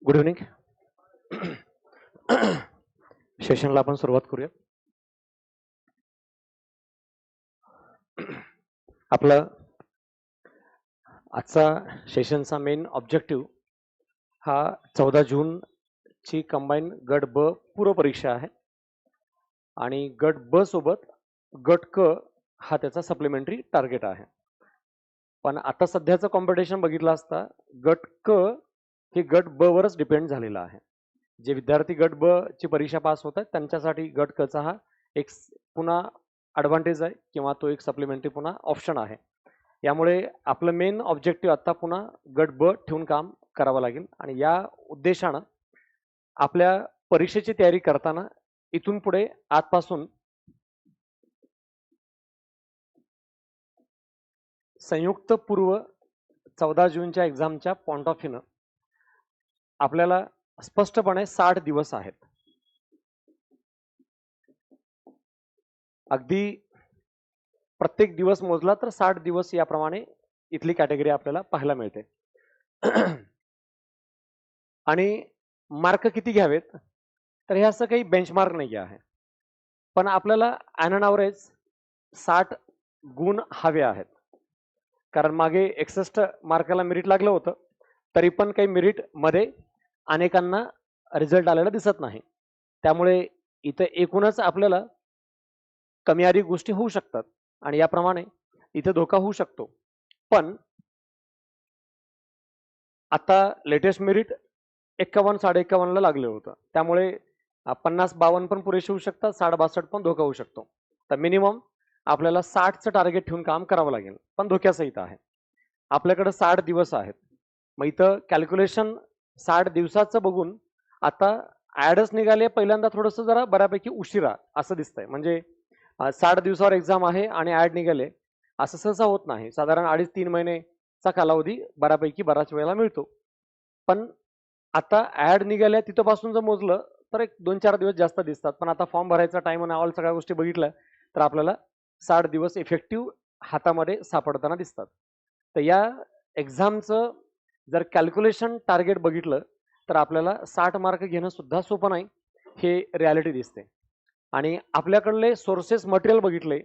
Good evening. सेशनला आपण सुरुवात करूया. आपला आजचा सेशनचा मेन ऑब्जेक्टिव्ह हा 14 जून ची कंबाईन गट ब पूर्व परीक्षा आहे आणि गट ब सोबत गट क हा त्याचा सप्लिमेंटरी टार्गेट आहे. पण आता सध्याचं कॉम्पिटिशन बघितलं असता गट क हे गट ब वरच डिपेंड झालेलं आहे. जे विद्यार्थी गट ब ची परीक्षा पास होत आहेत त्यांच्यासाठी गट क चा हा एक पुन्हा ॲडव्हान्टेज आहे किंवा तो एक सप्लिमेंटरी पुन्हा ऑप्शन आहे. यामुळे आपलं मेन ऑब्जेक्टिव्ह आता पुन्हा गट ब ठेवून काम करावं लागेल आणि या उद्देशानं आपल्या परीक्षेची तयारी करताना इथून पुढे आजपासून संयुक्त पूर्व 14 जूनच्या एक्झामच्या पॉइंट ऑफ व्ह्यूनं आपल्याला स्पष्टपणे 60 दिवस आहेत. अगदी प्रत्येक दिवस मोजला तर 60 दिवस याप्रमाणे इथली कॅटेगरी आपल्याला पाहायला मिळते. आणि मार्क किती घ्यावेत तर हे असं काही बेंचमार्क नाही आहे, पण आपल्याला ॲन एन ॲव्हरेज 60 गुण हवे आहेत. कारण मागे 61 मार्काला मेरिट लागलं होतं, तरी पण काही मेरिट मध्ये अनेकांना रिझल्ट आलेला दिसत नाही. त्यामुळे इथं एकूणच आपल्याला कमी अधिक गोष्टी होऊ शकतात आणि याप्रमाणे इथे धोका होऊ शकतो. पण आता लेटेस्ट मेरिट 51 51.5 ला लागले होतं, त्यामुळे 50-52 पण पुरेसे होऊ शकतात, 60-62 पण धोका होऊ शकतो. तर मिनिमम आपल्याला 60चं टार्गेट ठेवून काम करावं लागेल, पण धोक्यासहित आहे. आपल्याकडे 60 दिवस आहेत. मग इथं कॅल्क्युलेशन 60 दिवसाचं बघून आता ॲडच निघाले पहिल्यांदा थोडंसं जरा बऱ्यापैकी उशिरा असं दिसतंय. म्हणजे 60 दिवसावर एक्झाम आहे आणि ॲड निघाले असं सहसा होत नाही. साधारण 2.5-3 महिनेचा कालावधी बऱ्यापैकी बऱ्याच वेळेला मिळतो. पण आता ॲड निघाल्या तिथपासून जर मोजलं तर एक 2-4 दिवस जास्त दिसतात. पण आता फॉर्म भरायचा टाइम आणि ऑल सगळ्या गोष्टी बघितल्या तर आपल्याला 60 दिवस इफेक्टिव्ह हातामध्ये सापडताना दिसतात. तर या एक्झामचं जर कॅल्क्युलेशन टार्गेट बघितलं तर आपल्याला 60 मार्क घेणं सुद्धा सोपं नाही, हे रियालिटी दिसते. आणि आपल्याकडले सोर्सेस मटेरियल बघितले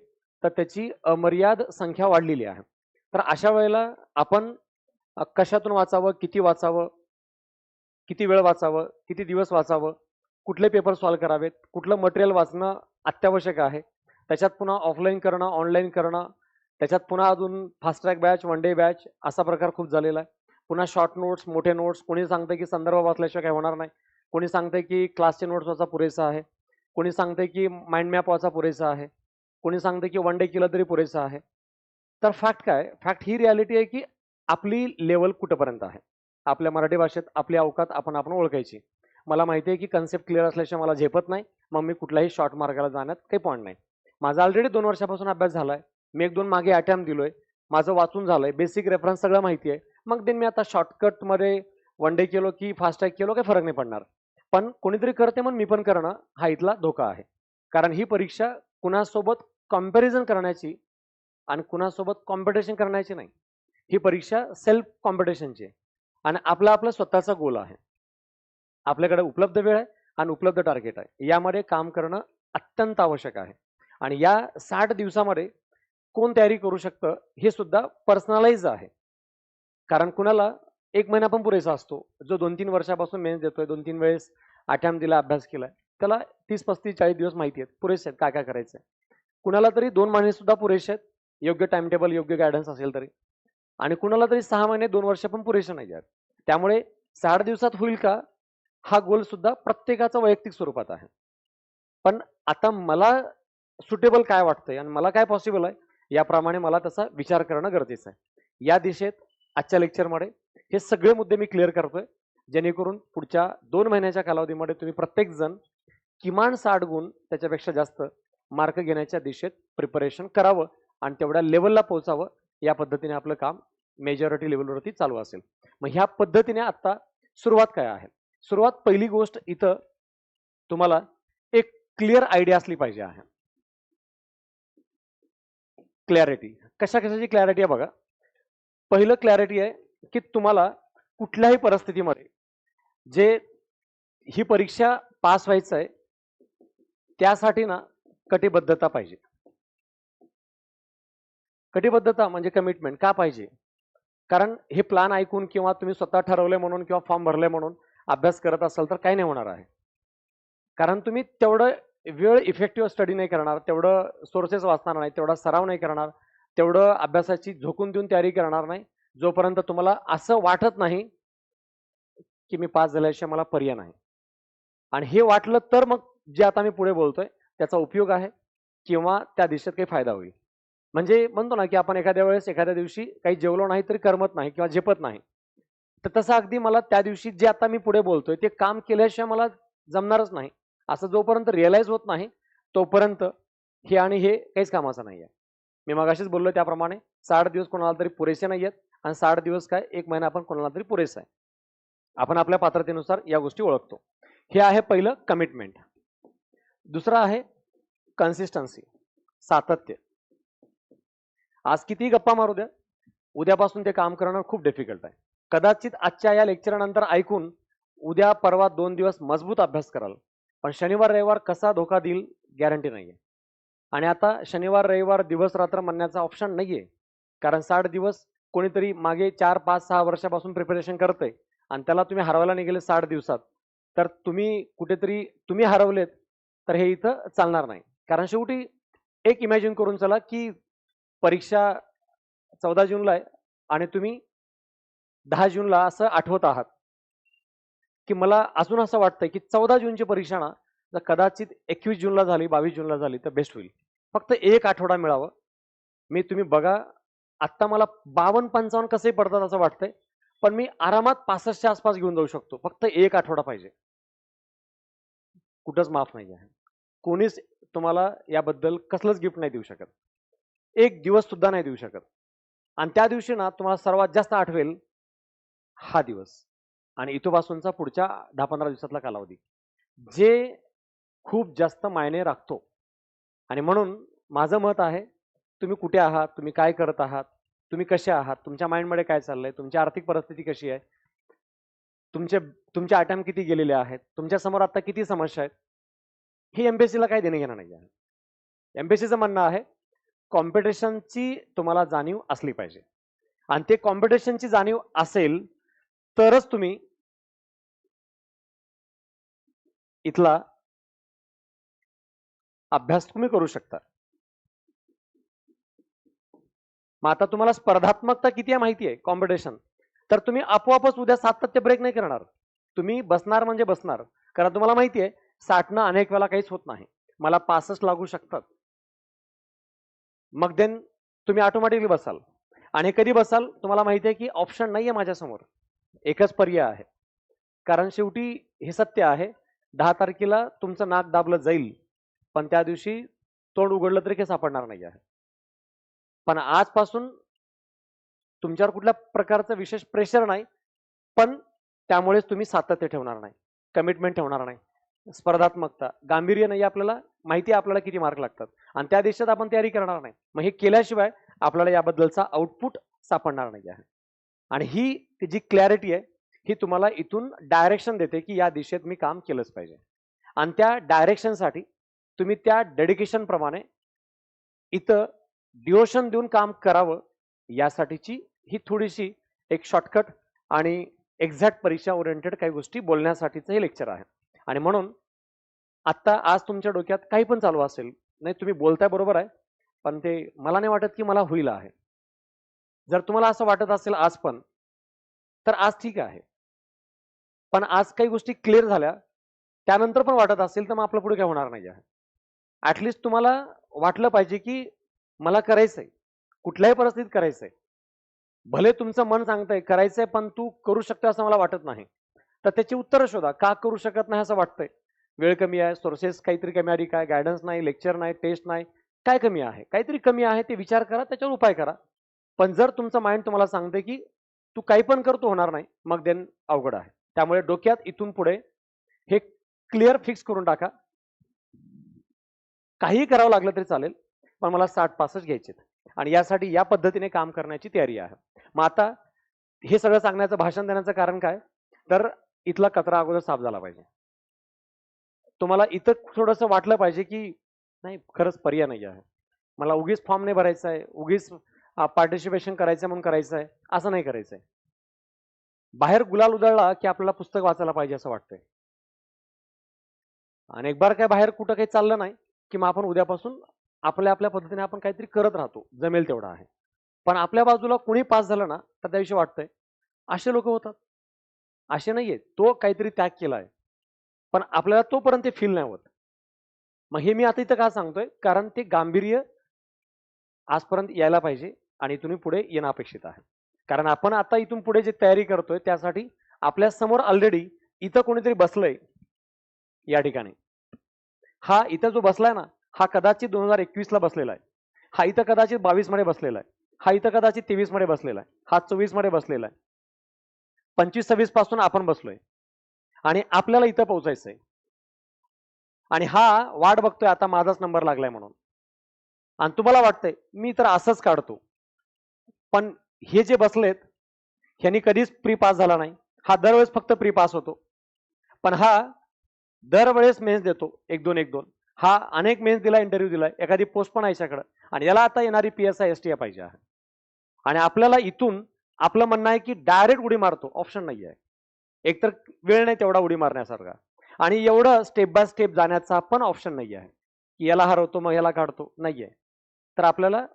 तर त्याची अमर्याद संख्या वाढलेली आहे. तर अशा वेळेला आपण कशातून वाचावं, किती वाचावं, किती वेळ वाचावं, किती दिवस वाचावं, कुठले पेपर सॉल्व्ह करावेत, कुठलं मटेरियल वाचणं अत्यावश्यक आहे, त्याच्यात पुन्हा ऑफलाईन करणं, ऑनलाईन करणं, त्याच्यात पुन्हा अजून fast track batch, one day batch असा प्रकार खूप झालेला आहे. पुन्हा शॉर्ट नोट्स, मोठे नोट्स, कोणी सांगतंय की संदर्भ वाचल्याशिवाय काही होणार नाही, कोणी सांगतंय की क्लासचे नोट्स वाचा पुरेसा आहे, कोणी सांगतंय की माइंड मॅप वाचा पुरेसा आहे, कोणी सांगतंय की वन डे केलं तरी पुरेसं आहे. तर फॅक्ट काय, फॅक्ट ही रियालिटी आहे की आपली लेवल कुठपर्यंत आहे. आपल्या मराठी भाषेत आपली अवकात आपण ओळखायची. मला माहिती आहे की कन्सेप्ट क्लिअर असल्याशिवाय मला झेपत नाही, मग मी कुठल्याही शॉर्ट मार्गाला जाण्यात काही पॉईंट नाही. माझा ऑलरेडी 2 वर्षापासून अभ्यास झालाय, मी 1-2 मागे अटेम्प्ट दिलोय, माझं वाचून झालंय, बेसिक रेफरन्स सगळं माहिती आहे. मग देन मी आता शॉर्टकटमध्ये वन डे केलो की फास्ट ट्रॅक केलो काही फरक नाही पडणार. पण कोणीतरी करते म्हणून मी पण करणं हा इथला धोका आहे. कारण ही परीक्षा कुणासोबत कॉम्पॅरिझन करण्याची आणि कुणासोबत कॉम्पिटिशन करण्याची नाही. ही परीक्षा सेल्फ कॉम्पिटिशनची आहे आणि आपला स्वतःचा गोल आहे. आपल्याकडे उपलब्ध वेळ आहे आणि उपलब्ध टार्गेट आहे. यामध्ये काम करणं अत्यंत आवश्यक आहे. आणि या 60 दिवसामध्ये कोण तयारी करू शकतं हे सुद्धा पर्सनलाइज आहे. कारण कुणाला 1 महिना पण पुरेसा असतो. जो 2-3 वर्षापासून मेहनत देतोय, 2-3 वेळेस अटेम्प्ट दिला, अभ्यास केलाय, त्याला 30-35-40 दिवस माहिती आहेत, पुरेसे आहेत काय काय करायचंय. कुणाला तरी 2 महिने सुद्धा पुरेसे आहेत, योग्य टाइम टेबल, योग्य गायडन्स असेल तरी. आणि कुणाला तरी 6 महिने, 2 वर्ष पण पुरेसे नाही आहेत. त्यामुळे 60 दिवसात होईल का हा गोल सुद्धा प्रत्येकाचा वैयक्तिक स्वरूपात आहे. पण आता मला सुटेबल काय वाटतंय आणि मला काय पॉसिबल आहे याप्रमाणे मला तसा विचार करणं गरजेचं आहे. या दिशेत आजच्या लेक्चरमध्ये हे सगळे मुद्दे मी क्लिअर करतोय, जेणेकरून पुढच्या 2 महिन्याच्या कालावधीमध्ये तुम्ही प्रत्येक जण किमान 60 गुण त्याच्यापेक्षा जास्त मार्क घेण्याच्या दिशेत प्रिपरेशन करावं आणि तेवढ्या लेवलला पोहोचावं. या पद्धतीने आपलं काम मेजॉरिटी लेवलवरती चालू असेल. मग ह्या पद्धतीने आता सुरुवात काय आहे, सुरुवात पहिली गोष्ट इथं तुम्हाला एक क्लिअर आयडिया असली पाहिजे आहे. क्लॅरिटी, कशाची क्लॅरिटी आहे बघा. पहिलं क्लॅरिटी आहे की तुम्हाला कुठल्याही परिस्थितीमध्ये जे ही परीक्षा पास व्हायचं आहे त्यासाठी ना कटिबद्धता पाहिजे. कटिबद्धता म्हणजे कमिटमेंट का पाहिजे? कारण हे प्लॅन ऐकून किंवा तुम्ही स्वतः ठरवले म्हणून किंवा फॉर्म भरले म्हणून अभ्यास करत असाल तर काही नाही होणार आहे. कारण तुम्ही तेवढं वेळ इफेक्टिव्ह स्टडी नाही करणार, तेवढं सोर्सेस वाचणार नाही, तेवढा सराव नाही करणार, तेवढं अभ्यासाची झोकून देऊन तयारी करणार नाही, जोपर्यंत तुम्हाला असं वाटत नाही की मी पास झाल्याशिवाय मला पर्याय नाही. आणि हे वाटलं तर मग जे आता मी पुढे बोलतोय त्याचा उपयोग आहे किंवा त्या दिशेत काही फायदा होईल. म्हणजे म्हणतो ना की आपण एखाद्या वेळेस एखाद्या दिवशी काही जेवलो नाही तरी करमत नाही किंवा झेपत नाही, तर तसं अगदी मला त्या दिवशी जे आता मी पुढे बोलतोय ते काम केल्याशिवाय मला जमणारच नाही, असं जोपर्यंत रिअलाइज होत नाही तोपर्यंत हे आणि हे काहीच कामाचं नाही आहे. मी मगाशीच बोललो त्याप्रमाणे 60 दिवस कोणाला तरी पुरेसे नाही आहेत आणि 60 दिवस काय 1 महिना आपण कोणाला तरी पुरेसा आहे. आपण आपल्या पात्रतेनुसार या गोष्टी ओळखतो. हे आहे पहिलं कमिटमेंट. दुसरं आहे कन्सिस्टन्सी, सातत्य. आज किती गप्पा मारू द्या, उद्यापासून ते काम करणं खूप डिफिकल्ट आहे. कदाचित आजच्या या लेक्चरनंतर ऐकून उद्या परवा 2 दिवस मजबूत अभ्यास कराल, पण शनिवार रविवार कसा धोका देईल गॅरंटी नाहीये. आणि आता शनिवार रविवार दिवस रात्र म्हणण्याचा ऑप्शन नाहीये, कारण 60 दिवस कोणीतरी मागे 4 5 6 वर्षापासून प्रिपरेशन करतंय आणि त्याला तुम्ही हरवायला निघाले 60 दिवसात, तर तुम्ही कुठेतरी तुम्ही हरवलेत तर हे इथं चालणार नाही. कारण शेवटी एक इमॅजिन करून चला की परीक्षा 14 जूनला आहे आणि तुम्ही 10 जूनला असं आठवत आहात की मला अजून असं वाटतंय की 14 जूनची परीक्षा ना जर कदाचित 21 जूनला झाली 22 जूनला झाली तर बेस्ट होईल. फक्त एक आठवडा मिळावं. मी तुम्ही बघा आत्ता मला 52-55 कसे पडतात असं वाटतंय, पण मी आरामात 65च्या आसपास घेऊन जाऊ शकतो. फक्त एक आठवडा पाहिजे. कुठंच माफ नाही आहे. कोणीच तुम्हाला याबद्दल कसलंच गिफ्ट नाही देऊ शकत. एक दिवस सुद्धा नाही देऊ शकत. आणि त्या दिवशी ना तुम्हाला सर्वात जास्त आठवेल हा दिवस आणि इथपासूनचा पुढच्या 10-15 दिवसातला कालावधी, जे खूप जास्त मायने राखतो. आणि म्हणून माझं मत आहे, तुम्ही कुठे आहात, तुम्ही काय करत आहात, तुम्ही कसे आहात, तुमच्या माइंडमध्ये काय चाललंय, तुमची आर्थिक परिस्थिती कशी आहे, तुमचे आयटम किती गेलेले आहेत, तुमच्या समोर आता किती समस्या आहेत, ही एमपीएससीला काही देणं घेणं नाही आहे. एमपीएससीचं म्हणणं आहे कॉम्पिटिशनची तुम्हाला जाणीव असली पाहिजे आणि ते कॉम्पिटिशनची जाणीव असेल तरच तुम्ही इथला अभ्यास तुम्ही करू शकता. मग आता तुम्हाला स्पर्धात्मकता किती आहे माहिती आहे, कॉम्पिटिशन, तर तुम्ही आपोआपच उद्या सातत्य ब्रेक नाही करणार. तुम्ही बसणार म्हणजे बसणार, कारण तुम्हाला माहिती आहे 60 अनेक वेळा काहीच होत नाही, मला 65 लागू शकतात. मग देन तुम्ही ऑटोमॅटिकली बसाल. आणि कधी बसाल तुम्हाला माहिती आहे की ऑप्शन नाहीये माझ्यासमोर, एकच पर्याय आहे. कारण शेवटी हे सत्य आहे, 10 तारखेला तुमचं नाक दाबलं जाईल, पण त्या दिवशी तोंड उघडलं तरी काही सापडणार नाही आहे. पण आजपासून तुमच्यावर कुठल्या प्रकारचं विशेष प्रेशर नाही, पण त्यामुळेच तुम्ही सातत्य ठेवणार नाही, कमिटमेंट ठेवणार नाही, स्पर्धात्मकता, गांभीर्य नाही, आपल्याला माहिती आहे आपल्याला किती मार्क लागतात आणि त्या दिशेत आपण तयारी करणार नाही. मग हे केल्याशिवाय आपल्याला याबद्दलचा आउटपुट सापडणार नाही आहे. आणि ही जी क्लॅरिटी आहे ही तुम्हाला इथून डायरेक्शन देते की या दिशेत मी काम केलंच पाहिजे. आणि त्या डायरेक्शनसाठी तुम्ही त्या डेडिकेशन प्रमाणे इथं डिओशन देऊन काम करावं, यासाठीची ही थोडीशी एक शॉर्टकट आणि एक्झॅक्ट परीक्षा ओरिएंटेड काही गोष्टी बोलण्यासाठीचं हे लेक्चर आहे. आणि म्हणून आता आज तुमच्या डोक्यात काही पण चालू असेल, नाही तुम्ही बोलताय बरोबर आहे, पण ते मला नाही वाटत की मला होईल आहे. जर तुम्हाला असं वाटत असेल आज पण, तर आज ठीक आहे. पण आज काही गोष्टी क्लिअर झाल्या, त्यानंतर पण वाटत असेल तर मग आपलं पुढे काय होणार नाही आहे. ऍटलिस्ट तुम्हाला वाटलं पाहिजे की मला करायचंय, कुठल्याही परिस्थितीत करायचंय. भले तुमचं मन सांगतंय करायचंय पण तू करू शकतो असं मला वाटत नाही, तर त्याची उत्तरं शोधा. का करू शकत नाही असं वाटतंय? वेळ कमी आहे, सोर्सेस काहीतरी कमी आली, काय गायडन्स नाही, लेक्चर नाही, टेस्ट नाही, काय कमी आहे? काहीतरी कमी आहे ते विचार करा, त्याच्यावर उपाय करा. पण जर तुमचं माइंड तुम्हाला सांगते की तू काही पण करतो होणार नाही, मग देन अवघड आहे. त्यामुळे डोक्यात इथून पुढे हे क्लिअर फिक्स करून टाका, काही करावं लागलं तरी चालेल, पण मला 60-65 घ्यायचे आणि यासाठी या पद्धतीने काम करण्याची तयारी आहे. मग आता हे सगळं सांगण्याचं भाषण देण्याचं कारण काय, तर इथला कचरा अगोदर साफ झाला पाहिजे. तुम्हाला इथं थोडंसं वाटलं पाहिजे की नाही खरंच पर्याय नाही आहे, मला उगीच फॉर्म नाही भरायचा आहे, उगीच पार्टिसिपेशन करायचं म्हणून करायचं आहे, असं नाही करायचंय. बाहेर गुलाल उधळला की आपल्याला पुस्तक वाचायला पाहिजे असं वाटतंय. आणि एक बार काय बाहेर कुठं काही चाललं नाही की मग आपण उद्यापासून आपल्या आपल्या पद्धतीने आपण काहीतरी करत राहतो, जमेल तेवढं आहे. पण आपल्या बाजूला कुणी पास झालं ना तर त्याविषयी वाटतंय असे लोक होतात, असे नाहीये, तो काहीतरी त्याग केलाय पण आपल्याला तोपर्यंत ते फील नाही होत. मग हे मी आता इथं का सांगतोय, कारण ते गांभीर्य आजपर्यंत यायला पाहिजे आणि इथून पुढे येणं अपेक्षित आहे. कारण आपण आता इथून पुढे जे तयारी करतोय त्यासाठी आपल्या समोर ऑलरेडी इथं कोणीतरी बसलंय या ठिकाणी. हा इथं जो बसलाय ना हा कदाचित 2021 ला बसलेला आहे, हा इथं कदाचित 22 मध्ये बसलेला आहे, हा इथं कदाचित 23 मध्ये बसलेला आहे, हा 24 मध्ये बसलेला आहे, 25-26 पासून आपण बसलोय आणि आपल्याला इथं पोहोचायचंय. आणि हा वाट बघतोय आता माझाच नंबर लागलाय म्हणून. आणि तुम्हाला वाटतंय मी तर असंच काढतो, पण हे जे बसलेत ह्यांनी कधीच प्री पास झाला नाही, हा दरवेळेस फक्त प्री पास होतो. पण हा दरवेळेस मेन्स देतो, 1-2 हा अनेक मेन्स दिला, इंटरव्ह्यू दिलाय, एखादी पोस्ट पण आहे याच्याकडे आणि याला आता येणारी PSI STI पाहिजे आहे. आणि आपल्याला इथून आपलं म्हणणं आहे की डायरेक्ट उडी मारतो, ऑप्शन नाही आहे. एकतर वेळ नाही तेवढा उडी मारण्यासारखा आणि एवढं स्टेप बाय स्टेप जाण्याचा पण ऑप्शन नाही आहे की याला हरवतो मग याला काढतो, नाहीये. तर आपल्याला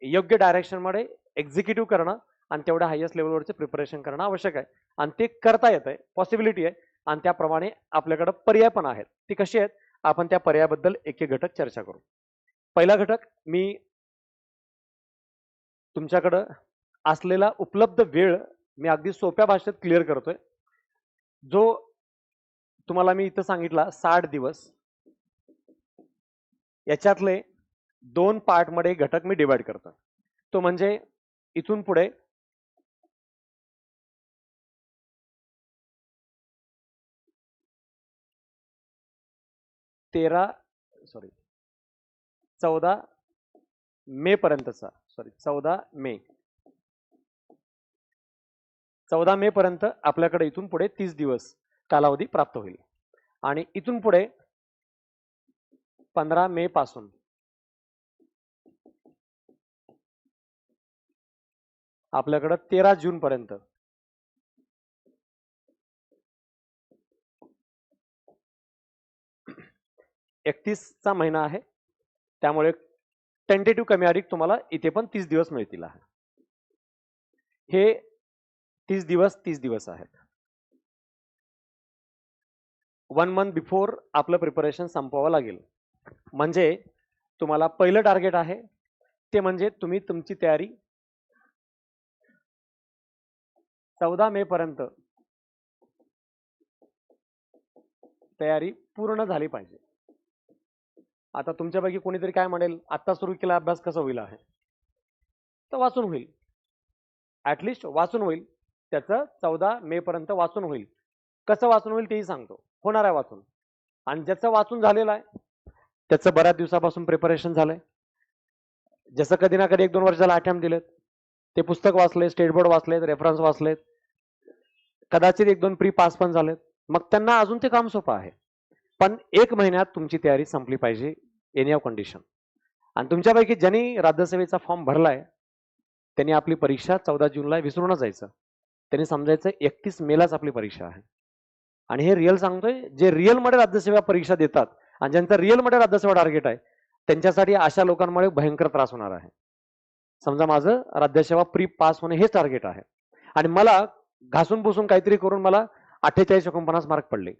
योग्य डायरेक्शनमध्ये एक्झिक्युटिव्ह करणं आणि तेवढ्या हायेस्ट लेवलवरचे प्रिपरेशन करणं आवश्यक आहे आणि ते करता येत आहे, पॉसिबिलिटी आहे आणि त्याप्रमाणे आपल्याकडे पर्याय पण आहेत. ती कशी आहेत आपण त्या पर्यायाबद्दल एक एक घटक चर्चा करू. पहिला घटक मी तुमच्याकडं असलेला उपलब्ध वेळ मी अगदी सोप्या भाषेत क्लिअर करतोय. जो तुम्हाला मी इथं सांगितला 60 दिवस, याच्यातले 2 पार्ट मध्ये घटक मी डिवाइड करतो. तो म्हणजे इथून पुढे 14 मे पर्यंतचा, 14 मे पर्यंत आपल्याकडे इथून पुढे 30 दिवस कालावधी प्राप्त होईल आणि इथून पुढे 15 मे पासून आपल्याकडे 13 जून पर्यंत 31 चा महिना आहे, त्यामुळे टेंटेटिव्ह कमी अधिक तुम्हाला इथे पण 30 दिवस मिळतील. हे 30 दिवस आहेत. 1 मंथ बिफोर आपलं प्रिपरेशन संपवावं लागेल. म्हणजे तुम्हाला पहिलं टार्गेट आहे ते म्हणजे तुम्ही तुमची तयारी 14 मे पर्यंत तयारी पूर्ण झाली पाहिजे. आता तुमच्यापैकी कोणीतरी काय म्हणेल आता सुरू केला अभ्यास कसा होईल आहे, तर वाचून होईल, ऍटलिस्ट वाचून होईल, त्याचं 14 मे पर्यंत वाचून होईल. कसं वाचून होईल तेही सांगतो, होणार आहे वाचून. आणि ज्याचं वाचून झालेलं आहे त्याचं बऱ्याच दिवसापासून प्रिपरेशन झालंय, जसं कधी ना कधी 1-2 वर्षाला अटेम्प्ट दिलेत, ते पुस्तक वाचले, स्टेट बोर्ड वाचलेत, रेफरन्स वाचलेत, कदाचित 1-2 प्री पास पण झालेत, मग त्यांना अजून ते काम सोपं आहे. पण 1 महिन्यात तुमची तयारी संपली पाहिजे एनी ऑफ कंडिशन. आणि तुमच्यापैकी ज्यांनी राज्यसेवेचा फॉर्म भरलाय त्यांनी आपली परीक्षा 14 जूनला विसरूनच जायचं, त्यांनी समजायचं 31 मेलाच आपली परीक्षा आहे. आणि हे रिअल सांगतोय, जे रिअल मध्ये राज्यसेवा परीक्षा देतात आणि ज्यांचं रिअल मध्ये राज्यसेवा टार्गेट आहे त्यांच्यासाठी अशा लोकांमुळे भयंकर त्रास होणार आहे. समजा माझं राज्यसेवा प्री पास होणे हेच टार्गेट आहे आणि मला घासून पुसून काहीतरी करून मला 48-49 मार्क पडले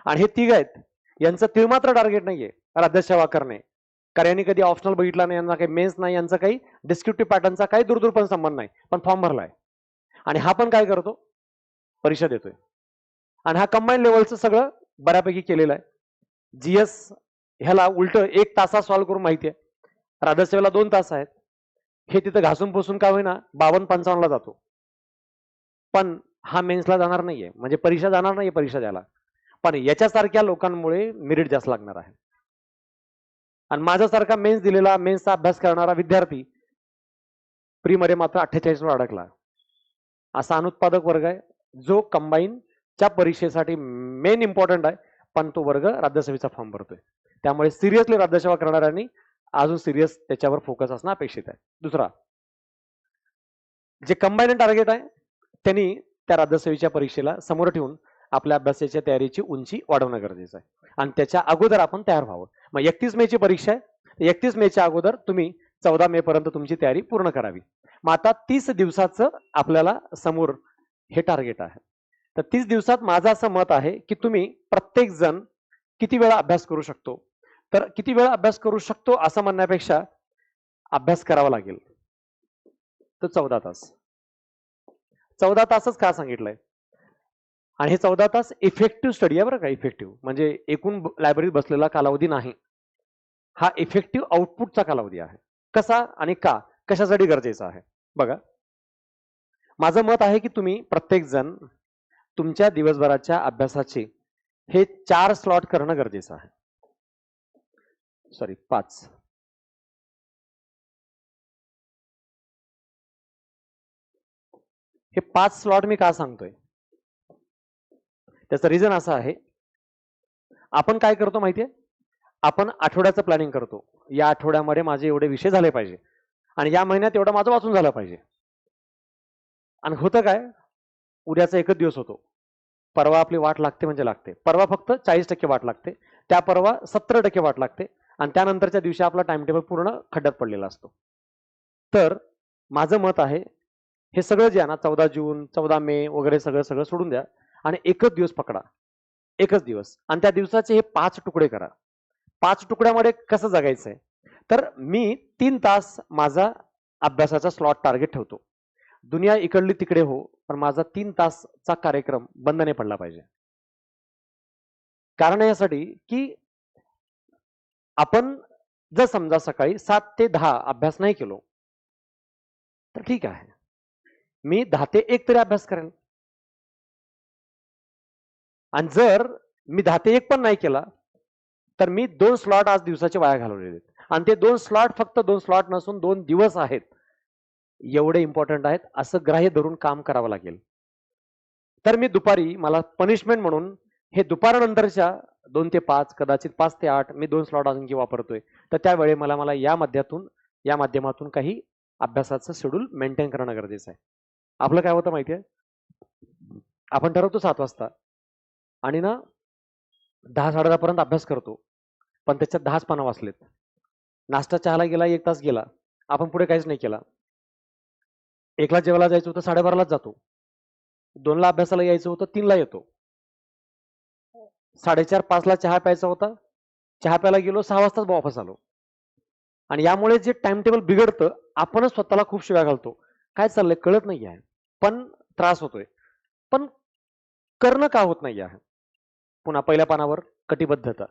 आणि हे तिघ आहेत, यांचं तिळमात्र टार्गेट नाहीये राज्यसेवा करणे, कारण यांनी कधी ऑप्शनल बघितला नाही, यांना काही मेन्स नाही, यांचा काही डिस्क्रिप्टिव्ह पॅटर्नचा काही दूरदूर पण संबंध नाही, पण फॉर्म भरलाय. आणि हा पण काय करतो, परीक्षा देतोय. आणि हा कंबाईन लेवलचं सगळं बऱ्यापैकी केलेलं आहे. GS ह्याला उलट 1 तासात सॉल्व्ह करून माहिती आहे, राज्यसेवेला 2 तास आहेत. हे तिथं घासून पुसून का होईना 52-55 ला जातो, पण हा मेन्सला जाणार नाहीये, म्हणजे परीक्षा जाणार नाहीये परीक्षा द्यायला. पण याच्यासारख्या लोकांमुळे मेरिट जास्त लागणार आहे. आणि माझ्यासारखा मेन्स दिलेला, मेन्सचा अभ्यास करणारा विद्यार्थी प्री मध्ये मात्र 48 वर अडकला. असा अनुत्पादक वर्ग आहे जो कंबाईन च्या परीक्षेसाठी मेन इम्पॉर्टंट आहे, पण तो वर्ग राज्यसेवेचा फॉर्म भरतोय. त्यामुळे सिरियसली राज्यसेवा करणाऱ्यांनी अजून सिरियस त्याच्यावर फोकस असणं अपेक्षित आहे. दुसरा, जे कंबाईन टार्गेट आहे त्यांनी त्या राज्यसेवेच्या परीक्षेला समोर ठेवून आपल्या अभ्यासाच्या तयारीची उंची वाढवणं गरजेचं आहे आणि त्याच्या अगोदर आपण तयार व्हावं. मग 31 मे ची परीक्षा आहे. 31 मेच्या अगोदर तुम्ही 14 मे पर्यंत तुमची तयारी पूर्ण करावी. मग आता 30 दिवसाचं आपल्याला समोर हे टार्गेट आहे. तर 30 दिवसात माझं असं मत आहे की तुम्ही प्रत्येक जण किती वेळा अभ्यास करू शकतो, तर किती वेळा अभ्यास करू शकतो असं म्हणण्यापेक्षा अभ्यास करावा लागेल तर 14 तास. 14 तासच का सांगितलंय? आणि हे 14 तास इफेक्टिव्ह स्टडी आहे बरं का. इफेक्टिव्ह म्हणजे एकूण लायब्ररीत बसलेला कालावधी नाही, हा इफेक्टिव्ह आउटपुटचा कालावधी आहे. कसा आणि का, कशासाठी गरजेचा आहे बघा. माझं मत आहे की तुम्ही प्रत्येक जण तुमच्या दिवसभराच्या अभ्यासाचे हे 4 स्लॉट करणं गरजेचं आहे. सॉरी 5. हे 5 स्लॉट मी का सांगतोय, त्याचं रिझन असं आहे. आपण काय करतो माहितीये, आपण आठवड्याचं प्लॅनिंग करतो. या आठवड्यामध्ये माझे एवढे विषय झाले पाहिजे आणि या महिन्यात एवढं माझं वाचून झालं पाहिजे. आणि होतं काय, उद्याचा एकच दिवस होतो. परवा आपली वाट लागते म्हणजे लागते. परवा फक्त 40% वाट लागते, त्या परवा 70% वाट लागते आणि त्यानंतरच्या दिवशी आपला टाइम टेबल पूर्ण खड्ड्यात पडलेला असतो. तर माझं मत आहे, हे सगळं जे आहे ना 14 जून 14 मे वगैरे सगळं सगळं सोडून द्या आणि एकच दिवस पकडा. एकच दिवस आणि त्या दिवसाचे हे 5 तुकडे करा. 5 तुकड्यामध्ये कसं जगायचंय, तर मी 3 तास माझा अभ्यासाचा स्लॉट टार्गेट ठेवतो. दुनिया इकडली तिकडे हो, पण माझा 3 तासचा कार्यक्रम बंद नाही पडला पाहिजे. कारण यासाठी की आपण जर समजा सकाळी 7 ते 10 अभ्यास नाही केलो तर ठीक आहे, मी 10 ते 1 तरी अभ्यास करेल. आणि जर मी 10 ते 1 पण नाही केला तर मी 2 स्लॉट आज दिवसाचे वाया घालवलेले आहेत. आणि ते 2 स्लॉट फक्त 2 स्लॉट नसून 2 दिवस आहेत, एवढे इम्पॉर्टंट आहेत असं ग्राह्य धरून काम करावं लागेल. तर मी दुपारी मला पनिशमेंट म्हणून हे दुपारनंतरच्या 2 ते 5 कदाचित 5 ते 8 मी 2 स्लॉट आणखी वापरतोय. तर त्यावेळी मला या माध्यमातून काही अभ्यासाचं शेड्यूल मेंटेन करणं गरजेचं आहे. आपलं काय होतं माहितीये, आपण ठरवतो 7 वाजता आणि ना 10-10:30 पर्यंत अभ्यास करतो, पण त्याच्यात 10च पानं वाचलेत. नाश्ता चहाला गेला, 1 तास गेला, आपण पुढे काहीच नाही केला. 1ला जेवायला जायचं होतं, 12:30लाच जातो. 2ला अभ्यासाला यायचं होतं, 3ला येतो. 4:30-5ला चहा प्यायचा होता, चहा प्यायला गेलो, 6 वाजताच वापस आलो. आणि यामुळे जे टाइम टेबल बिघडतं, आपणच स्वतःला खूप शिव्या घालतो. काय चाललंय कळत नाही आहे, पण त्रास होतोय. पण करणं का होत नाही आहे? पुन्हा पहिल्या पानावर कटिबद्धता,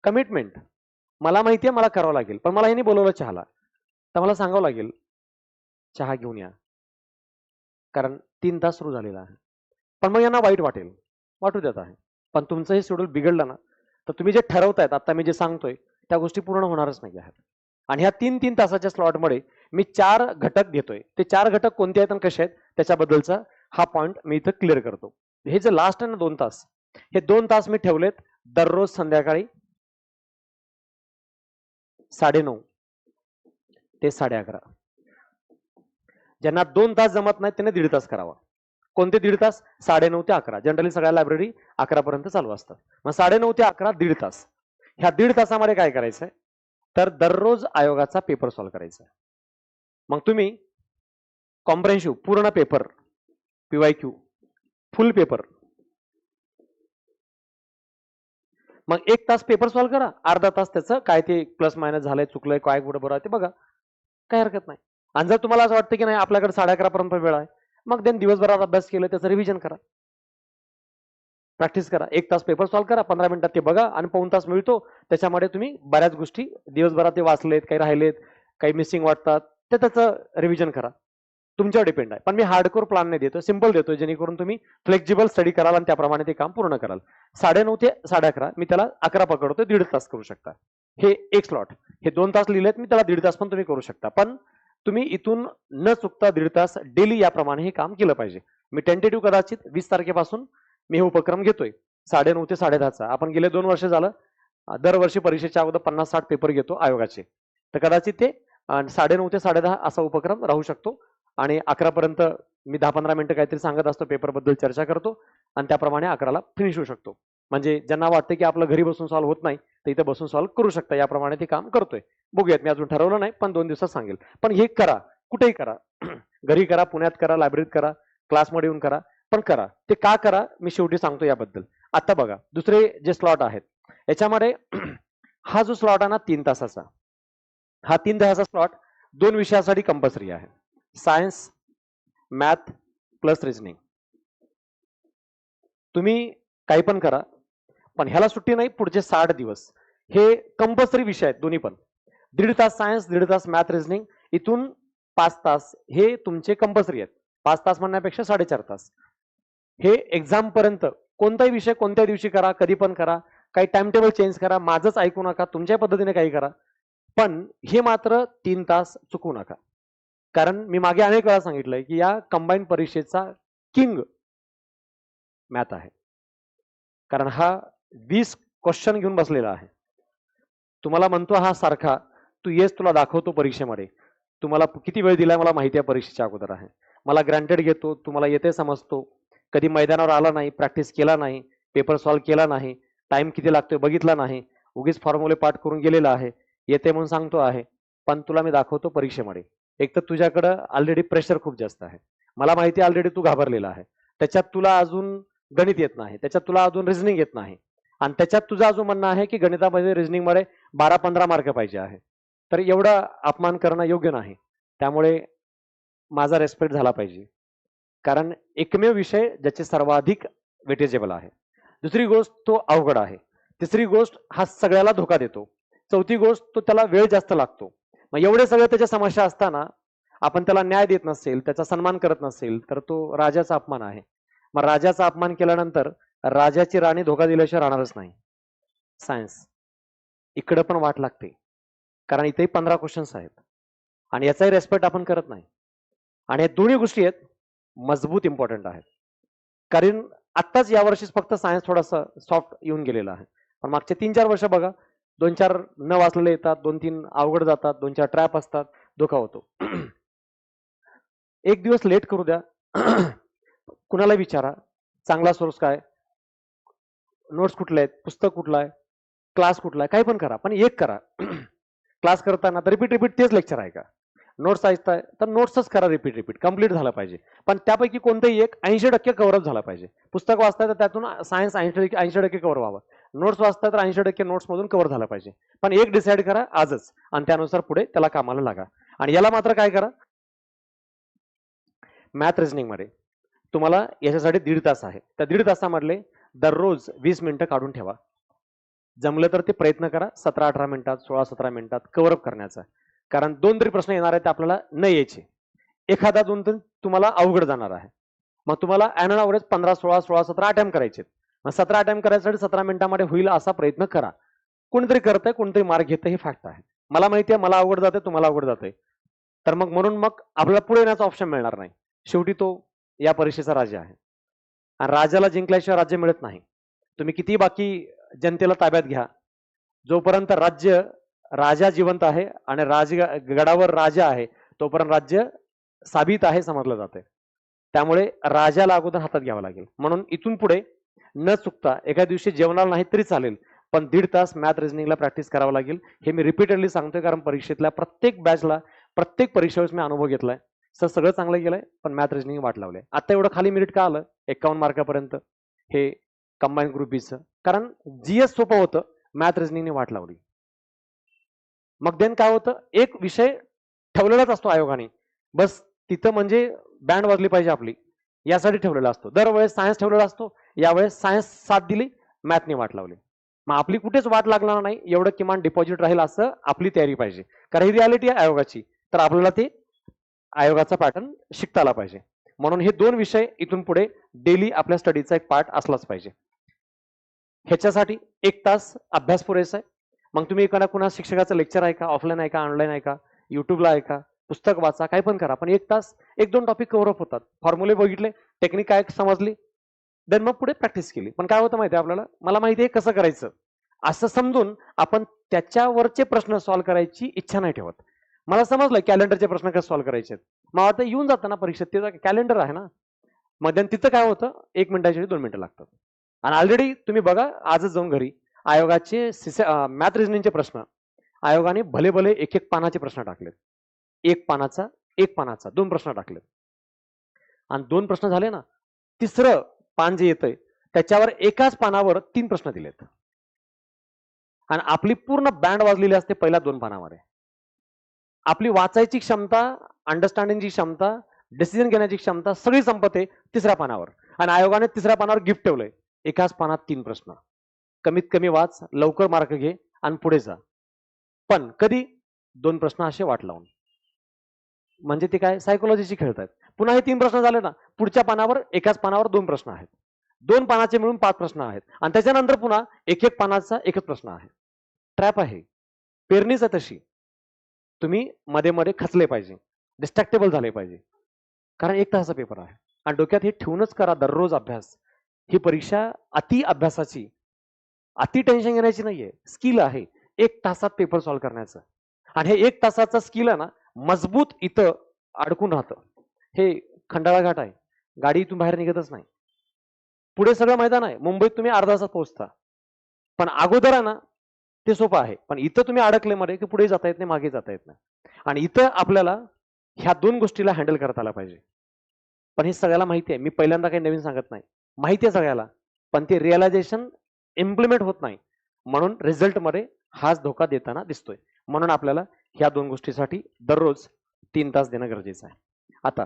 कमिटमेंट. मला माहितीये मला करावं लागेल, पण मला यांनी बोलवलं चहाला, तर मला सांगावं लागेल चहा घेऊन या, कारण 3 तास सुरू झालेला आहे. पण मग यांना वाईट वाटेल, वाटू देत आहे. पण तुमचं हे शेड्यूल बिघडलं ना, तर तुम्ही जे ठरवतायत आता मी जे सांगतोय त्या गोष्टी पूर्ण होणारच नाही आहेत. आणि ह्या 3-3 तासाच्या स्लॉटमध्ये मी 4 घटक घेतोय. ते 4 घटक कोणते आहेत आणि कसे आहेत त्याच्याबद्दलचा हा पॉइंट मी इथं क्लिअर करतो. हे जे लास्ट आहे ना 2 तास, हे 2 तास मी ठेवलेत दररोज संध्याकाळी 9:30 ते 11:30. ज्यांना 2 तास जमत नाही त्यांनी 1.5 तास करावा. कोणते 1.5 तास? 9:30 ते 11. जनरली सगळ्या लायब्ररी 11 पर्यंत चालू असतात. मग 9:30 ते 11 1.5 तास. ह्या 1.5 तासामध्ये काय करायचंय, तर दररोज आयोगाचा पेपर सॉल्व्ह करायचा. मग तुम्ही कॉम्प्रेहेन्सिव्ह पूर्ण पेपर, पीवायक्यू फुल पेपर, मग 1 तास पेपर सॉल्व्ह करा, अर्धा तास त्याचं काय ते प्लस मायनस झालंय, चुकलंय, काय कुठं बरं आहे ते बघा, काय हरकत नाही. आणि जर तुम्हाला असं वाटतं की नाही आपल्याकडे 11:30 पर्यंत वेळ आहे, मग देन दिवसभरात अभ्यास केलं त्याचं रिव्हिजन करा, प्रॅक्टिस करा. 1 तास पेपर सॉल्व्ह करा, 15 मिनिटात ते बघा आणि पाऊण तास मिळतो त्याच्यामध्ये तुम्ही बऱ्याच गोष्टी दिवसभरात ते वाचलेत, काही राहिलेत, काही मिसिंग वाटतात ते त्याचं रिव्हिजन करा. तुमच्यावर डिपेंड आहे. पण मी हार्डकोर प्लॅन नाही देतो, सिंपल देतो, जेणेकरून तुम्ही फ्लेक्झिबल स्टडी कराल आणि त्याप्रमाणे ते काम पूर्ण कराल. 9:30 ते 11:30 मी त्याला 11 पकडतो, 1.5 तास करू शकता. हे एक स्लॉट, हे 2 तास लिहिलेत मी, त्याला 1.5 तास पण तुम्ही करू शकता. पण तुम्ही इथून न चुकता 1.5 तास डेली याप्रमाणे हे काम केलं पाहिजे. मी टेंटेटिव्ह कदाचित 20 तारखेपासून मी हे उपक्रम घेतोय 9:30 ते 10:30चा. आपण गेले 2 वर्ष झालं दरवर्षी परीक्षेच्या अगोदर 50-60 पेपर घेतो आयोगाचे. तर कदाचित ते 9:30 ते 10:30 असा उपक्रम राहू शकतो आणि 11 पर्यंत मी 10-15 मिनिटं काहीतरी सांगत असतो, पेपरबद्दल चर्चा करतो आणि त्याप्रमाणे 11ला फिनिश होऊ शकतो. म्हणजे ज्यांना वाटतं की आपलं घरी बसून सॉल्व्ह होत नाही तर इथं बसून सॉल्व्ह करू शकता, याप्रमाणे ते काम करतोय. बघूयात, मी अजून ठरवलं नाही, पण 2 दिवसात सांगेल. पण हे करा, कुठेही करा. घरी करा, पुण्यात करा, लायब्ररीत करा, क्लासमध्ये येऊन करा, पण करा. ते का करा मी शेवटी सांगतो याबद्दल. आता बघा, दुसरे जे स्लॉट आहेत याच्यामध्ये हा जो स्लॉट आहे ना 3 तासाचा, हा 3 तासाचा स्लॉट 2 विषयासाठी कंपल्सरी आहे. Science, math plus reasoning. तुम्ही काही पण करा, पण ह्याला सुट्टी नाही. पुढचे 60 दिवस हे कंपल्सरी विषय आहेत दोन्ही पण. 1.5 तास सायन्स, 1.5 तास मॅथ रिजनिंग, इथून 5 तास हे तुमचे कंपल्सरी आहेत. 5 तास म्हणण्यापेक्षा 4.5 तास हे एक्झाम पर्यंत कोणताही विषय कोणत्या दिवशी करा, कधी पण करा, काही टाइम टेबल चेंज करा, माझंच ऐकू नका, तुमच्या पद्धतीने काही करा, पण हे मात्र 3 तास चुकू नका. कारण मी मागे अनेक वेळा सांगितलंय की या कंबाईन परीक्षेचा किंग मॅथ आहे. कारण हा 20 क्वेश्चन घेऊन बसलेला आहे. तुम्हाला म्हणतो हा सारखा, तू येस, तुला दाखवतो परीक्षेमध्ये. तुम्हाला किती वेळ दिलाय मला माहिती आहे, परीक्षेच्या अगोदर आहे. मला ग्रँटेड घेतो, तुम्हाला येते समजतो. कधी मैदानावर आला नाही, प्रॅक्टिस केला नाही, पेपर सॉल्व्ह केला नाही, टाइम किती लागतोय बघितला नाही, उगीच फॉर्म्युले पाठ करून गेलेला आहे, येते म्हणून सांगतो आहे. पण तुला मी दाखवतो परीक्षेमध्ये. एक तर तुझ्याकडं ऑलरेडी प्रेशर खूप जास्त आहे. मला माहिती आहे ऑलरेडी तू घाबरलेला आहे. त्याच्यात तुला अजून गणित येत नाही, त्याच्यात तुला अजून रिझनिंग येत नाही, आणि त्याच्यात तुझं अजून म्हणणं आहे की गणितामध्ये रिझनिंगमध्ये 12-15 मार्क पाहिजे आहे. तर एवढा अपमान करणं योग्य नाही. त्यामुळे माझा रेस्पेक्ट झाला पाहिजे, कारण एकमेव विषय ज्याचे सर्वाधिक वेटेजेबल आहे. दुसरी गोष्ट, तो अवघड आहे. तिसरी गोष्ट, हा सगळ्याला धोका देतो. चौथी गोष्ट, तो त्याला वेळ जास्त लागतो. मग एवढे सगळे त्याच्या समस्या असताना आपण त्याला न्याय देत नसेल, त्याचा सन्मान करत नसेल, तर तो राजाचा अपमान आहे. मग राजाचा अपमान केल्यानंतर राजाची राणी धोका दिल्याशिवाय राहणारच नाही. सायन्स इकडे पण वाट लागते, कारण इथेही 15 क्वेश्चन्स आहेत आणि याचाही रेस्पेक्ट आपण करत नाही. आणि या दोन्ही गोष्टी आहेत मजबूत इम्पॉर्टंट आहेत. कारण आत्ताच यावर्षीच फक्त सायन्स थोडासा सॉफ्ट येऊन गेलेला आहे, पण मागचे 3-4 वर्ष बघा, 2-4 न वाचलेले येतात, 2-3 अवघड जातात, 2-4 ट्रॅप असतात, धोका होतो. एक दिवस लेट करू द्या. कुणाला विचारा चांगला सोर्स काय, नोट्स कुठले आहेत, पुस्तक कुठलं आहे, क्लास कुठला आहे, काही पण करा, पण एक करा. क्लास करताना तर रिपीट तेच लेक्चर आहे का? नोट्स ऐकताय तर नोट्सच करा, रिपीट कम्प्लीट झालं पाहिजे. पण त्यापैकी कोणतंही एक 80% कव्हरअप झाला पाहिजे. पुस्तक वाचताय तर त्यातून सायन्स 80% कव्हर व्हावं. नोट्स वाचताय तर 80% नोट्समधून कव्हर झाला पाहिजे. पण एक डिसाईड करा आजच, आणि त्यानुसार पुढे त्याला कामाला लागा. आणि याला मात्र काय करा, मॅथ रिजनिंग मध्ये तुम्हाला याच्यासाठी 1.5 तास आहे. त्या 1.5 तासामधले दररोज 20 मिनिटं काढून ठेवा. जमलं तर ते प्रयत्न करा 17-18 मिनिटात, 16-17 मिनिटात कव्हरअप करण्याचा. कारण 2 तरी प्रश्न येणार आहेत आपल्याला न यायचे. एखादा 2 तर तुम्हाला अवघड जाणार आहे. मग तुम्हाला ॲन ऑन ॲव्हरेज 15-16, 16-17 अटेम्प्ट करायचे. मग 17 अटेम्प्ट करायसाठी 17 मिनिटांमध्ये होईल असा प्रयत्न करा. कोणीतरी करतंय, कोणतरी मार्क घेतं, हे फॅक्ट आहे. मला माहिती आहे मला अवघड जाते, तुम्हाला अवघड जाते, तर मग म्हणून मग आपल्याला पुढे येण्याचा ऑप्शन मिळणार नाही. शेवटी तो या परीक्षेचा राजा आहे, आणि राजाला जिंकल्याशिवाय राज्य मिळत नाही. तुम्ही किती बाकी जनतेला ताब्यात घ्या, जोपर्यंत राजा जिवंत आहे आणि राजगडावर राजा आहे, तोपर्यंत राज्य साबित आहे समजलं जाते. त्यामुळे राजाला अगोदर हातात घ्यावं लागेल. म्हणून इथून पुढे न चुकता एका दिवशी जेवणाला नाही तरी चालेल, पण 1.5 तास मॅथ रिजनिंगला प्रॅक्टिस करावं लागेल. हे मी रिपीटेडली सांगतोय, कारण परीक्षेतल्या प्रत्येक बॅचला, प्रत्येक परीक्षेवेळेस मी अनुभव घेतलाय. सर सगळं चांगलं गेलंय, पण मॅथ रिजनिंग वाट लावलंय. आता एवढं खाली मेरिट का आलं 51 मार्कापर्यंत, हे कंबाईन ग्रुप बीचं कारण जीएस सोपं होतं, मॅथ रिजनिंगने वाट लावली. मग देन काय होतं, एक विषय ठेवलेलाच असतो आयोगाने, बस तिथं म्हणजे बँड वाजली पाहिजे आपली, यासाठी ठेवलेला असतो. दरवेळेस सायन्स ठेवलेला असतो, यावेळेस सायन्स साथ दिली, मॅथने वाट लावली. मग आपली कुठेच वाट लागणार नाही, एवढं किमान डिपॉझिट राहील असं आपली तयारी पाहिजे. कारण ही रियालिटी आहे आयोगाची, तर आपल्याला ते आयोगाचा पॅटर्न शिकता आला पाहिजे. म्हणून हे 2 विषय इथून पुढे डेली आपल्या स्टडीचा एक पार्ट असलाच पाहिजे. ह्याच्यासाठी 1 तास अभ्यास पुरेसा आहे. मग तुम्ही कुणा शिक्षकाचं लेक्चर ऐका, ऑफलाईन ऐका, ऑनलाईन ऐका, युट्यूबला ऐका, पुस्तक वाचा, काय पण करा, पण 1 तास 1-2 टॉपिक कव्हर अप होतात. फॉर्म्युले बघितले, टेक्निक काय समजली, देन मग पुढे प्रॅक्टिस केली. पण काय होतं माहिती आहे आपल्याला, मला माहिती आहे कसं करायचं असं समजून आपण त्याच्यावरचे प्रश्न सॉल्व्ह करायची इच्छा नाही ठेवत. मला समजलं कॅलेंडरचे प्रश्न कसे सॉल्व्ह करायचे आहेत. मग आता येऊन जातं ना परीक्षेत, ते कॅलेंडर आहे ना. मग तिथं काय होतं, 1 मिनिटाच्या 2 मिनिटं लागतात. आणि ऑलरेडी तुम्ही बघा, आजच जाऊन घरी आयोगाचे मॅथ रिझनिंगचे प्रश्न आयोगाने भले भले एक एक पानाचे प्रश्न टाकलेत. एक पानाचा 2 प्रश्न टाकलेत. आणि 2 प्रश्न झाले ना, तिसरं पान जे येतंय त्याच्यावर एकाच पानावर 3 प्रश्न दिलेत. आणि आपली पूर्ण बँड वाजलेली असते पहिल्या 2 पानावर. आपली वाचायची क्षमता, अंडरस्टँडिंगची क्षमता, डिसिजन घेण्याची क्षमता सगळी संपते तिसऱ्या पानावर. आणि आयोगाने तिसऱ्या पानावर गिफ्ट ठेवलंय, एकाच पानात 3 प्रश्न. कमीत कमी वाच, लवकर मार्क घे आणि पुढे जा. पण कधी 2 प्रश्न असे वाट लावून. म्हणजे ते काय सायकोलॉजीची खेळतायत. पुन्हा हे 3 प्रश्न झाले ना, पुढच्या पानावर एकाच पानावर 2 प्रश्न आहेत. 2 पानाचे मिळून 5 प्रश्न आहेत. आणि त्याच्यानंतर पुन्हा एक एक पानाचा एकच प्रश्न आहे. ट्रॅप आहे. पेरणीच आहे तशी. तुम्ही मध्ये मध्ये खचले पाहिजे, डिस्ट्रॅक्टेबल झाले पाहिजे. कारण 1 तासाचा पेपर आहे. आणि डोक्यात हे ठेवूनच करा दररोज अभ्यास. ही परीक्षा अति अभ्यासाची, अति टेन्शन घेण्याची नाहीये. स्किल आहे 1 तासात पेपर सॉल्व्ह करण्याचं. आणि हे 1 तासाचं स्किल आहे ना, मजबूत इथं अडकून राहतं. हे खंडाळा घाट आहे, गाडी इथून बाहेर निघतच नाही. पुढे सगळं मैदान आहे. मुंबईत तुम्ही अर्धा तासात पोहोचता. पण अगोदर आहे ना, ते सोपं आहे. पण इथं तुम्ही अडकले मध्ये की पुढे जाता येत नाही, मागे जाता येत नाही. आणि इथं आपल्याला ह्या 2 गोष्टीला हँडल करता आला पाहिजे. पण हे सगळ्याला माहिती आहे. मी पहिल्यांदा काही नवीन सांगत नाही. माहिती आहे सगळ्याला. पण ते रिअलायझेशन इम्प्लिमेंट होत नाही. म्हणून रिझल्टमध्ये हाच धोका देताना दिसतोय. म्हणून आपल्याला ह्या 2 गोष्टीसाठी दररोज 3 तास देणं गरजेचं आहे. आता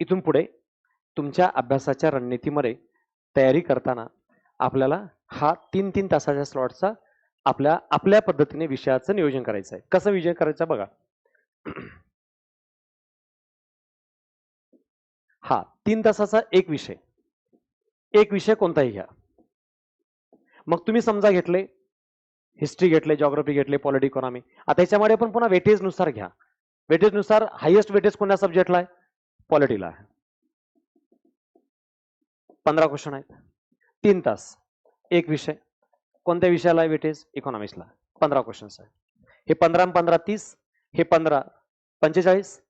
इथून पुढे तुमच्या अभ्यासाच्या रणनीतीमध्ये तयारी करताना आपल्याला हा 3-3 तासाच्या स्लॉटचा आपल्या पद्धतीने विषयाचं नियोजन करायचं आहे. कसं विजय करायचं बघा. हा 3 तासाचा एक विषय कोणताही घ्या. मग तुम्ही समजा घेतले हिस्ट्री घेतले, जॉग्राफी घेतले, पॉलिटी, इकॉनॉमी. आता याच्यामध्ये पण पुन्हा वेटेज नुसार घ्या. वेटेज नुसार हायेस्ट वेटेज कोणत्या सब्जेक्टला आहे? पॉलिटीला आहे. 15 क्वेश्चन आहेत. 3 तास एक विषय. कोणत्या विषयाला आहे वेटेज? इकॉनॉमिक्सला 15 क्वेश्चन्स आहे. हे 15 आणि 15 30, हे 15 45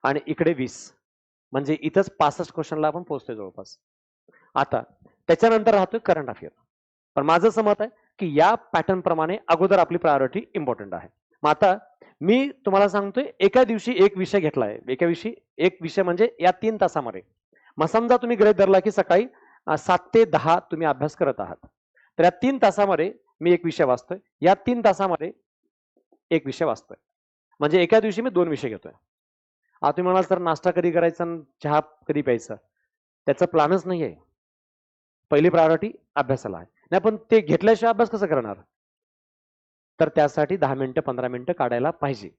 आणि इकडे 20. म्हणजे इथंच 65 क्वेश्चनला आपण पोहोचतोय जवळपास. आता त्याच्यानंतर राहतोय करंट अफेअर. पण माझं असं मत आहे की या पॅटर्न प्रमाणे अगोदर आपली प्रायोरिटी इम्पॉर्टंट आहे. मग आता मी तुम्हाला सांगतोय, एका दिवशी एक विषय घेतलाय, एका दिवशी एक विषय म्हणजे या 3 तासामध्ये. मग समजा तुम्ही गृहीत धरला की सकाळी 7 ते 10 तुम्ही अभ्यास करत आहात. तर या 3 तासामध्ये मी एक विषय वाचतोय, या 3 तासामध्ये एक विषय वाचतोय. म्हणजे एका दिवशी मी 2 विषय घेतोय. आता तुम्ही म्हणाल, तर नाश्ता कधी करायचा आणि चहा कधी प्यायचा? त्याचा प्लॅनच नाही आहे. पहिली प्रायोरिटी अभ्यासाला आहे. नाही, पण ते घेतल्याशिवाय अभ्यास कसं करणार? तर त्यासाठी 10 मिनिटं 15 मिनिटं काढायला पाहिजे.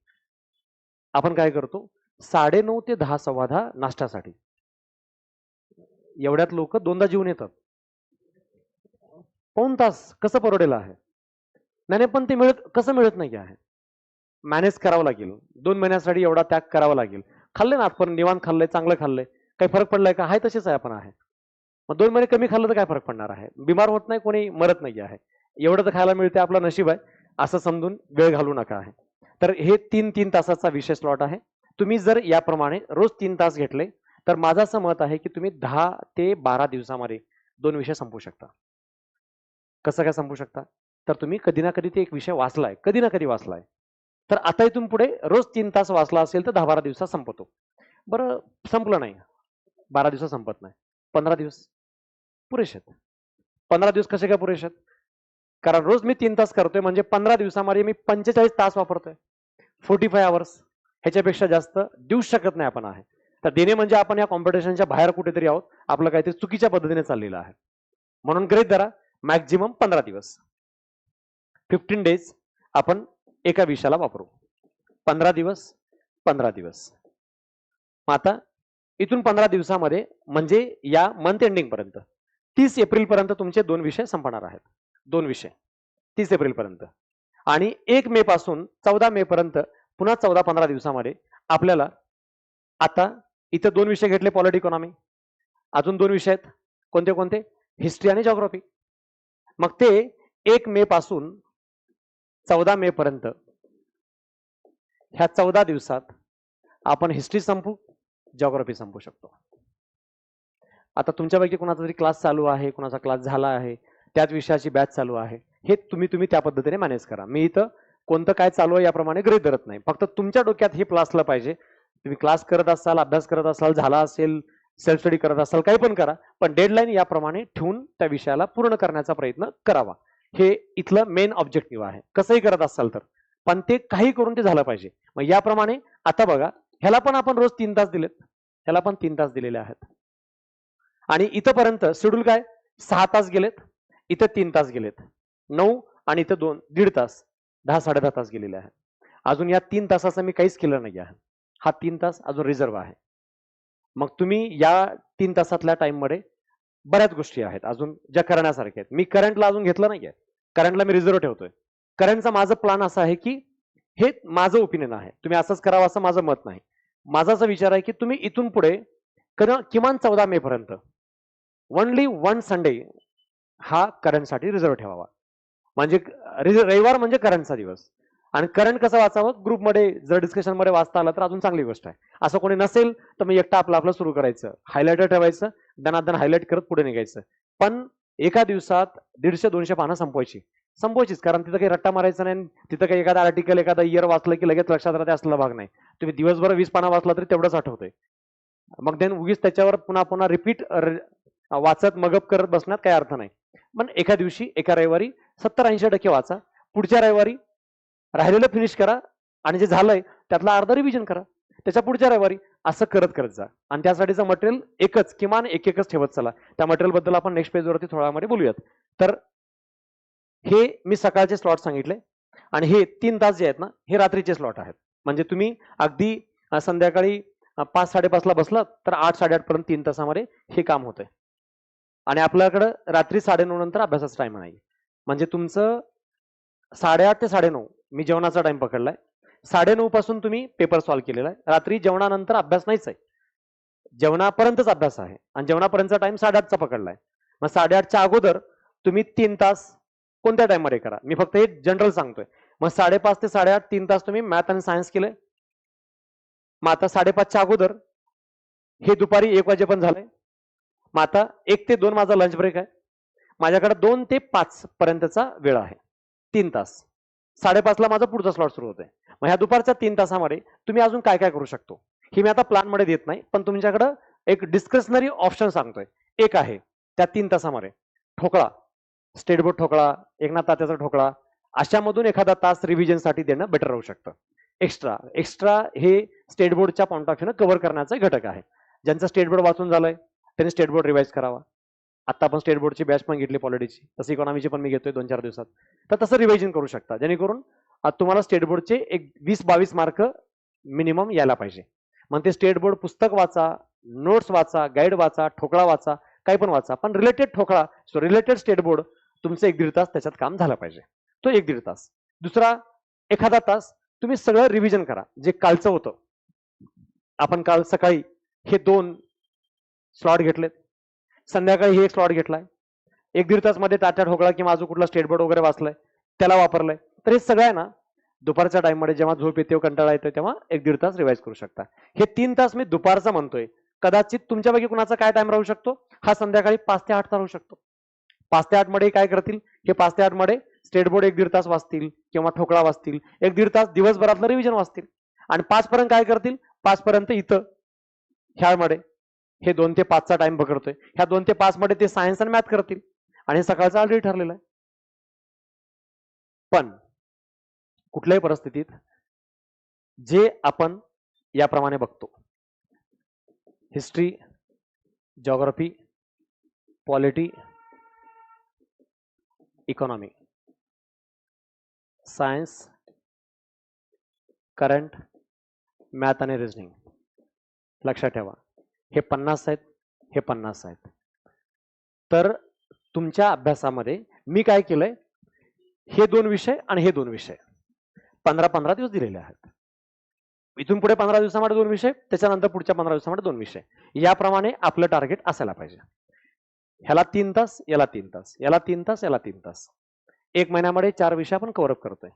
आपण काय करतो, 9:30 ते 10 सव्वा 10 नाश्त्यासाठी. एवढ्यात लोक 2दा जेवून येतात. पाऊण तास कसं परवडेल आहे? नाही, पण ते कसं मिळत नाही आहे. मॅनेज करावं लागेल. 2 महिन्यासाठी एवढा त्याग करावा लागेल. खाल्ले ना आपण, निवांत खाल्लंय, चांगलं खाल्लंय, काही फरक पडलाय का? आहे तसेच आहे आपण आहे. मग 2 महिने कमी खाल्लं तर काय फरक पडणार आहे? बिमार होत नाही, कोणी मरत नाही आहे. एवढं तर खायला मिळते, आपलं नशीब आहे असं समजून वेळ घालू नका आहे. तर हे 3-3 तासाचा विषय स्लॉट आहे. तुम्ही जर याप्रमाणे रोज 3 तास घेतले तर माझं असं मत आहे की तुम्ही 10 ते 12 दिवसामध्ये 2 विषय संपवू शकता. कसं काय संपवू शकता? तर तुम्ही कधी ना कधी ते एक विषय वाचलाय, कधी ना कधी वाचलाय. तर आता इथून पुढे रोज 3 तास वाचला असेल तर 10-12 दिवसात संपवतो. बरं, संपलं नाही, 12 दिवसात संपत नाही, 15 दिवस पुरेसे आहेत. 15 दिवस कसे काय पुरेसे आहेत? कारण रोज मी 3 तास करतोय, म्हणजे 15 दिवसामध्ये मी 45 तास वापरतोय. 45 आवर्स. ह्याच्यापेक्षा जास्त देऊ शकत नाही आपण आहे. तर देणे म्हणजे आपण या कॉम्पिटिशनच्या बाहेर कुठेतरी आहोत, आपलं काहीतरी चुकीच्या पद्धतीने चाललेलं आहे. म्हणून गृहीत धरा, मॅक्झिमम 15 दिवस, 15 डेज आपण एका विषयाला वापरू. 15 दिवस 15 दिवस. आता इथून 15 दिवसामध्ये म्हणजे या मंथ एंडिंग पर्यंत 30 एप्रिल पर्यंत तुमचे 2 विषय संपणार आहेत. 2 विषय 30 एप्रिल पर्यंत. आणि 1 मे पासून 14 मे पर्यंत पुन्हा 14-15 दिवसामध्ये आपल्याला आता इथं 2 विषय घेतले, पॉलिटी, इकॉनॉमी. अजून 2 विषय आहेत, कोणते कोणते? हिस्ट्री आणि जॉग्राफी. मग ते 1 मे पासून 14 मे पर्यंत ह्या 14 दिवसात आपण हिस्ट्री संपू, जॉग्राफी संपू शकतो. आता तुमच्यापैकी कोणाचा तरी क्लास चालू आहे, कोणाचा क्लास झाला आहे, त्याच विषयाची बॅच चालू आहे, हे तुम्ही त्या पद्धतीने मॅनेज करा. मी इथं कोणतं काय चालू आहे याप्रमाणे गृहीत धरत नाही. फक्त तुमच्या डोक्यात हे असलं पाहिजे. तुम्ही क्लास करत असाल, अभ्यास करत असाल, झाला असेल, सेल्फ स्टडी करत असाल, काही पण करा, पण डेडलाईन याप्रमाणे ठेवून त्या विषयाला पूर्ण करण्याचा प्रयत्न करावा. हे इथलं मेन ऑब्जेक्टिव्ह आहे. कसंही करत असाल तर, पण ते काही करून ते झालं पाहिजे. मग याप्रमाणे आता बघा, ह्याला पण आपण रोज 3 तास दिलेत, ह्याला पण 3 तास दिलेले आहेत. आणि इथंपर्यंत शेड्यूल काय? 6 तास गेलेत, इथं 3 तास गेलेत, 9 आणि इथं 2.5 तास, 10-10.5 तास गेलेले आहेत. अजून या 3 तासाचं मी काहीच केलं नाही आहे. हा 3 तास अजून रिझर्व आहे. मग तुम्ही या 3 तासातल्या टाइम मध्ये बऱ्याच गोष्टी आहेत अजून ज्या करण्यासारख्या आहेत. मी करंटला अजून घेतलं नाहीये, करंटला मी रिझर्व ठेवतोय. करंटचा माझं प्लान असं आहे की हे माझं ओपिनियन आहे, तुम्ही असंच करावं असं माझं मत नाही. माझा असा विचार आहे की तुम्ही इथून पुढे किमान 14 मे पर्यंत ओनली 1 संडे हा करंटसाठी रिझर्व ठेवावा. म्हणजे रविवार म्हणजे करंटचा दिवस. आणि करंट कसं वाचावं? ग्रुपमध्ये जर डिस्कशन मध्ये वाचता आलं तर अजून चांगली गोष्ट आहे. असं कोणी नसेल तर मी एकटा आपलं सुरू करायचं, हायलायटर ठेवायचं, दनादन हायलाइट करत पुढे निघायचं. पण एका दिवसात 150-200 पानं संपवायचीच, कारण तिथं काही रट्टा मारायचं नाही. तिथं काही एखादा आर्टिकल, एखादा इयर वाचलं की लगेच लक्षात राहते असलेला भाग नाही. तुम्ही दिवसभर 20 पानं वाचला तरी तेवढंच आठवतंय. मग देन उगीच त्याच्यावर पुन्हा रिपीट वाचत मगप करत बसण्यात काही अर्थ नाही. पण एका दिवशी, एका रविवारी 70-80% वाचा, पुढच्या रविवारी राहिलेलं फिनिश करा, आणि जे झालंय त्यातला अर्धा रिव्हिजन करा, त्याच्या पुढच्या रविवारी असं करत करत जा. आणि त्यासाठीचं मटेरियल एकच, किमान एकच ठेवत चला. त्या मटेरियल बद्दल आपण नेक्स्ट पेजवरती थोड्या वेळामध्ये बोलूयात. तर हे मी सकाळचे स्लॉट सांगितले, आणि हे 3 तास जे आहेत ना, हे रात्रीचे स्लॉट आहेत. म्हणजे तुम्ही अगदी संध्याकाळी 5-5:30 ला बसलात तर 8-8:30 पर्यंत 3 तासामध्ये हे काम होतंय. आणि आपल्याकडं रात्री 9:30 नंतर अभ्यासाचा टाइम नाही. म्हणजे तुमचं 8:30 ते 9:30 मी जेवणाचा टाइम पकडलाय. 9:30 पासून तुम्ही पेपर सॉल्व्ह केलेला आहे. रात्री जेवणानंतर अभ्यास नाहीच आहे, जेवणापर्यंतच अभ्यास आहे. आणि जेवणापर्यंतचा टाइम 8:30चा पकडलाय. मग 8:30च्या अगोदर तुम्ही 3 तास कोणत्या टाइम मध्ये करा, मी फक्त हे जनरल सांगतोय. मग 5:30 ते 8:30 3 तास तुम्ही मॅथ आणि सायन्स केले. मग आता 5:30च्या अगोदर हे दुपारी 1 वाजेपर्यंत झालंय. मग आता 1 ते 2 माझा लंच ब्रेक आहे. माझ्याकडे 2 ते 5 पर्यंतचा वेळ आहे, 3 तास. 5:30 ला माझा पुढचा स्लॉट सुरू होतोय. मग ह्या दुपारच्या 3 तासामध्ये तुम्ही अजून काय काय करू शकतो हे मी आता प्लॅन मध्ये देत नाही, पण तुमच्याकडे एक डिस्क्रिशनरी ऑप्शन सांगतोय. एक आहे त्या 3 तासामध्ये ठोकळा, स्टेट बोर्ड ठोकळा, एकनाथ तात्याचा ठोकळा, अशामधून एखादा तास रिव्हिजनसाठी देणं बेटर राहू शकतं. एक्स्ट्रा हे स्टेट बोर्डच्या पॉईंट ऑफ व्ह्यूनं कव्हर करण्याचा घटक आहे. ज्यांचं स्टेट बोर्ड वाचून झालंय त्यांनी स्टेट बोर्ड रिवाइज करावा. आता आपण स्टेट बोर्डची बॅच पण घेतली पॉलिटिक्सची, तशी इकॉनॉमीची पण मी घेतोय 2-4 दिवसात. तर तसं रिव्हिजन करू शकता, जेणेकरून तुम्हाला स्टेट बोर्डचे एक 20-22 मार्क मिनिमम यायला पाहिजे. मग ते स्टेट बोर्ड पुस्तक वाचा, नोट्स वाचा, गाईड वाचा, ठोकळा वाचा, काही पण वाचा, पण रिलेटेड ठोकळा, रिलेटेड स्टेट बोर्ड तुमचं 1-1.5 तास त्याच्यात काम झालं पाहिजे. तो 1-1.5 तास. दुसरा एखादा तास तुम्ही सगळं रिव्हिजन करा, जे कालचं होतं. आपण काल सकाळी हे 2 स्लॉट घेतलेत, संध्याकाळी हे एक स्लॉट घेतलाय, 1-1.5 तास मध्ये तात्या ठोकळा किंवा अजून कुठला स्टेट बोर्ड वगैरे वाचलाय त्याला वापरलंय. तर हे सगळं आहे ना, दुपारच्या टाइम मध्ये जेव्हा झोप येते, कंटाळा येतो, तेव्हा 1-1.5 तास रिवाइज करू शकता. हे 3 तास मी दुपारचा म्हणतोय. कदाचित तुमच्यापैकी कुणाचा काय टाइम राहू शकतो, हा संध्याकाळी 5 ते 8 राहू शकतो. 5 ते 8 मध्ये काय करतील, हे 5 ते 8 मध्ये स्टेट बोर्ड 1-1.5 तास वाचतील किंवा ठोकळा वाचतील, 1-1.5 तास दिवसभरातलं रिव्हिजन वाचतील. आणि 5 पर्यंत काय करतील, 5 पर्यंत इथं ह्यामध्ये हे 2 ते 5चा टाइम पकडतोय, ह्या 2 ते 5 मध्ये ते सायन्स आणि मॅथ करतील. आणि सकाळचं ऑलरेडी ठरलेलं आहे. पण कुठल्याही परिस्थितीत जे आपण याप्रमाणे बघतो, history, geography, polity, economy, science, current, math आणि रिझनिंग, लक्षात ठेवा हे 50 आहेत, हे 50 आहेत. तर तुमच्या अभ्यासामध्ये मी काय केलंय, हे 2 विषय आणि हे 2 विषय 15-15 दिवस दिलेले आहेत. इथून पुढे 15 दिवसामध्ये 2 विषय, त्याच्यानंतर पुढच्या 15 दिवसामध्ये 2 विषय, याप्रमाणे आपलं टार्गेट असायला पाहिजे. ह्याला 3 तास, याला 3 तास, याला 3 तास, याला 3 तास. 1 महिन्यामध्ये 4 विषय आपण कव्हर अप करतोय.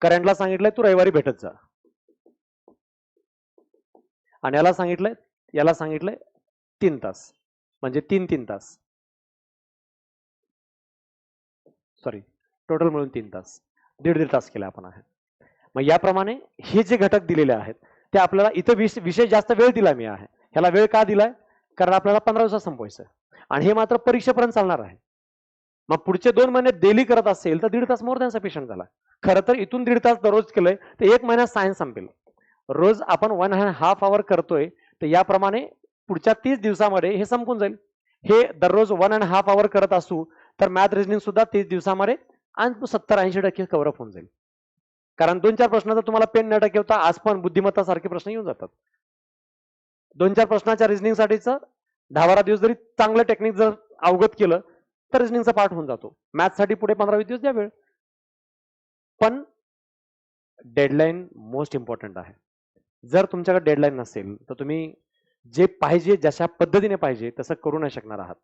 करंटला सांगितलंय तू रविवारी भेटत जा, आणि याला सांगितलंय 3 तास, म्हणजे 3 तास, सॉरी टोटल मिळून 3 तास, दीड तास केला आपण आहे. मग याप्रमाणे हे जे घटक दिलेले आहेत ते आपल्याला इथं विषय जास्त वेळ दिला मी आहे. ह्याला वेळ का दिलाय? कारण आपल्याला 15 दिवसात संपवायचं आहे आणि हे मात्र परीक्षेपर्यंत चालणार आहे. मग पुढचे 2 महिने डेली करत असेल तर 1.5 तास मोर दॅन सफिशियंट झाला. खरं तर इथून 1.5 तास दररोज केलंय तर 1 महिन्यात सायन्स संपेल. रोज आपण 1.5 आवर करतोय तर याप्रमाणे पुढच्या 30 दिवसामध्ये हे संपून जाईल. हे दररोज 1.5 आवर करत असू तर मॅथ रिजनिंग सुद्धा 30 दिवसामध्ये 70-80% कव्हर अप होऊन जाईल. कारण 2-4 प्रश्न जर तुम्हाला पेन न टक्के होता, आज पण बुद्धिमत्ता सारखे प्रश्न येऊन जातात. 2-4 प्रश्नाच्या रिजनिंगसाठीच 10-12 दिवस जरी चांगलं टेक्निक जर अवगत केलं तर रिजनिंगचा पार्ट होऊन जातो. मॅथसाठी पुढे 15-20 दिवस द्या वेळ. पण डेडलाईन मोस्ट इम्पॉर्टंट आहे. जर तुमच्याकडे डेडलाईन नसेल तर तुम्ही जे पाहिजे, जशा पद्धतीने पाहिजे तसं करू नाही शकणार आहात.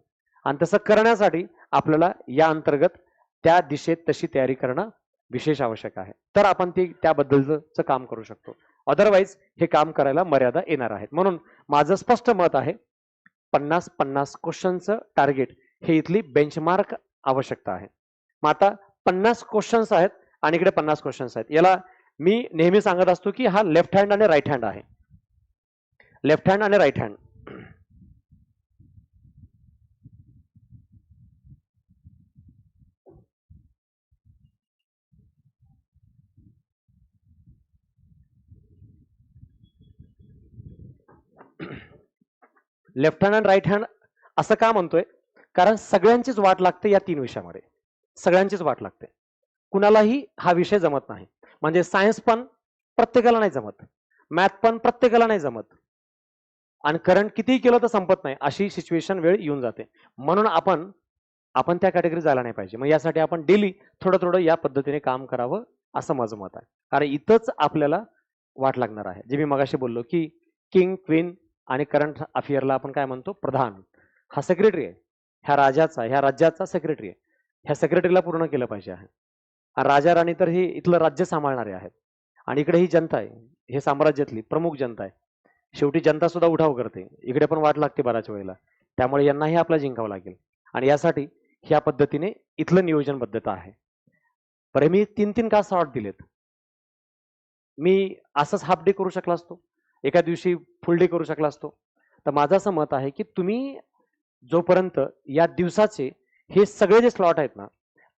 आणि तसं करण्यासाठी आपल्याला या अंतर्गत त्या दिशेत तशी तयारी करणं विशेष आवश्यक आहे. तर आपण त्याबद्दलचं काम करू शकतो. अदरवाईज हे काम करायला मर्यादा येणार आहेत. म्हणून माझं स्पष्ट मत आहे, 50-50 क्वेश्चनचं टार्गेट हे इथली बेंचमार्क आवश्यकता आहे. मग आता 50 क्वेश्चन्स आहेत आणि इकडे 50 क्वेश्चन्स आहेत. याला मी नेहमी सांगत असतो की हा लेफ्ट हँड आणि राईट हँड आहे. लेफ्ट हँड आणि राईट हँड. लेफ्ट हँड आणि राईट हँड असं का म्हणतोय? कारण सगळ्यांचीच वाट लागते या 3 विषयामध्ये. सगळ्यांचीच वाट लागते. कुणालाही हा विषय जमत नाही. म्हणजे सायन्स पण प्रत्येकाला नाही जमत, मॅथ पण प्रत्येकाला नाही जमत, आणि करंट कितीही केलं तर संपत नाही, अशी सिच्युएशन वेळ येऊन जाते. म्हणून आपण त्या कॅटेगरी जायला नाही पाहिजे. मग यासाठी आपण डेली थोडं थोडं या पद्धतीने काम करावं असं माझं मत आहे. कारण इथंच आपल्याला वाट लागणार आहे. जे मी मगाशी बोललो की किंग, क्वीन आणि करंट अफेअरला आपण काय म्हणतो, प्रधान हा सेक्रेटरी आहे, ह्या राज्याचा सेक्रेटरी आहे. ह्या सेक्रेटरीला पूर्ण केलं पाहिजे आहे. राजा राणी तर हे इथलं राज्य सांभाळणारे आहेत आणि इकडे ही जनता आहे, हे साम्राज्यातली प्रमुख जनता आहे. शेवटी जनता सुद्धा उठाव करते, इकडे पण वाट लागते बऱ्याच वेळेला. त्यामुळे यांनाही आपला जिंकावं लागेल आणि यासाठी ह्या पद्धतीने इथलं नियोजनबद्धता आहे. बरं, मी 3-3 का शॉर्ट दिलेत? मी असंच हाफ डे करू शकला असतो, एका दिवशी फुल डे करू शकला असतो. तर माझं असं मत आहे की तुम्ही जोपर्यंत या दिवसाचे हे सगळे जे स्लॉट आहेत ना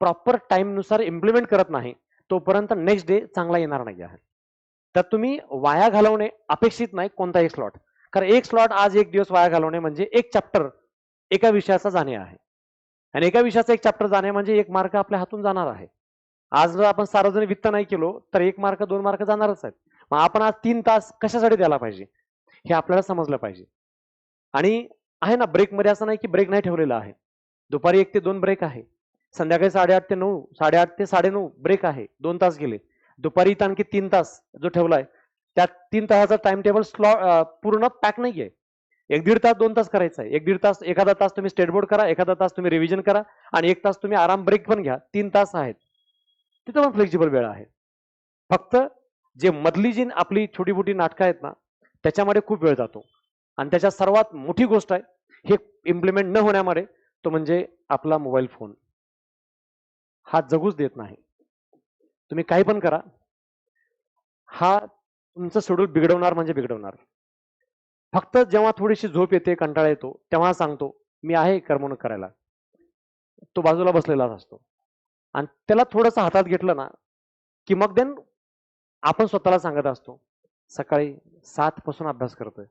प्रॉपर टाइमनुसार इम्प्लिमेंट करत नाही तोपर्यंत नेक्स्ट डे चांगला येणार नाही आहे. तर तुम्ही वाया घालवणे अपेक्षित नाही कोणताही स्लॉट. कारण एक स्लॉट आज एक दिवस वाया घालवणे म्हणजे एक चॅप्टर एका विषयाचा जाणे आहे, आणि एका विषयाचा एक चॅप्टर जाणे म्हणजे 1 मार्क आपल्या हातून जाणार आहे. आज जर आपण सार्वजनिक वित्त नाही केलो तर 1 मार्क 2 मार्क जाणारच आहेत. मग आपण आज 3 तास कशासाठी द्यायला पाहिजे हे आपल्याला समजलं पाहिजे. आणि आहे ना, ब्रेकमध्ये असं नाही की ब्रेक नाही ठेवलेला आहे. दुपारी 1 ते 2 ब्रेक आहे, संध्याकाळी 8:30 ते 9, 8:30 ते 9:30 ब्रेक आहे, 2 तास गेले. दुपारी इथं आणखी 3 तास जो ठेवलाय त्यात 3 तासाचा टाइम टेबल स्लॉट पूर्ण पॅक नाहीये. 1-1.5 तास 2 तास करायचा आहे. 1-1.5 तास, एखादा तास तुम्ही स्टेट बोर्ड करा, एखादा तास तुम्ही रिव्हिजन करा आणि 1 तास तुम्ही आराम ब्रेक पण घ्या. 3 तास आहेत, तिथं पण फ्लेक्झिबल वेळ आहे. फक्त जे मधली जी आपली छोटी मोठी नाटकं आहेत ना त्याच्यामध्ये खूप वेळ जातो, आणि त्याच्या सर्वात मोठी गोष्ट आहे हे इम्प्लिमेंट न होण्यामध्ये, तो म्हणजे आपला मोबाईल फोन. हा जगूच देत नाही. तुम्ही काही पण करा, हा तुमचं शेड्यूल बिघडवणार म्हणजे बिघडवणार. फक्त जेव्हा थोडीशी झोप येते, कंटाळा येतो, तेव्हा सांगतो मी आहे करमणूक करायला, तो बाजूला बसलेलाच असतो. आणि त्याला थोडंसं हातात घेतलं ना की मग देन आपण स्वतःला सांगत असतो सकाळी 7 पासून अभ्यास करतोय,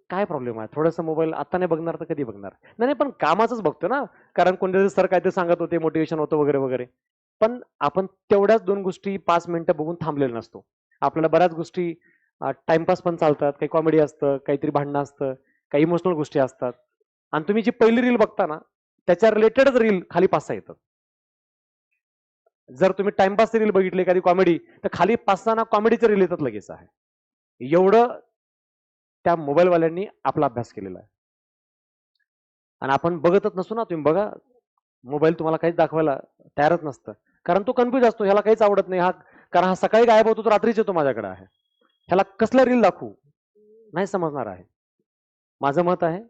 काय प्रॉब्लेम आहे, थोडंसं मोबाईल आता नाही बघणार तर कधी बघणार? नाही पण कामाचंच बघतो ना, कारण कोणत्या सर काहीतरी सांगत होते, मोटिवेशन होतं वगैरे वगैरे. पण आपण तेवढ्याच 2 गोष्टी 5 मिनिटं बघून थांबलेलो नसतो. आपल्याला बऱ्याच गोष्टी टाइमपास पण चालतात, काही कॉमेडी असतं, काहीतरी भांडणं असतं, काही इमोशनल गोष्टी असतात. आणि तुम्ही जी पहिली रील बघता ना त्याच्या रिलेटेडच रील खाली 5-6 येतात. जर तुम्ही टाइमपास रील बघितली एखादी कॉमेडी तर खाली 5-6 ना कॉमेडीचे रील येतात लगेच आहे. एवढं त्या मोबाईलवाल्यांनी आपला अभ्यास केलेला आहे. आणि आपण बघतच नसतो ना. तुम्ही बघा, मोबाईल तुम्हाला काहीच दाखवायला तयारच नसतं, कारण तो कन्फ्यूज असतो, ह्याला काहीच आवडत नाही, कारण हा सकाळी गायब होतो तो रात्रीच येतो माझ्याकडे आहे, ह्याला कसलं रील दाखवू, नाही समजणार आहे. माझं मत आहे,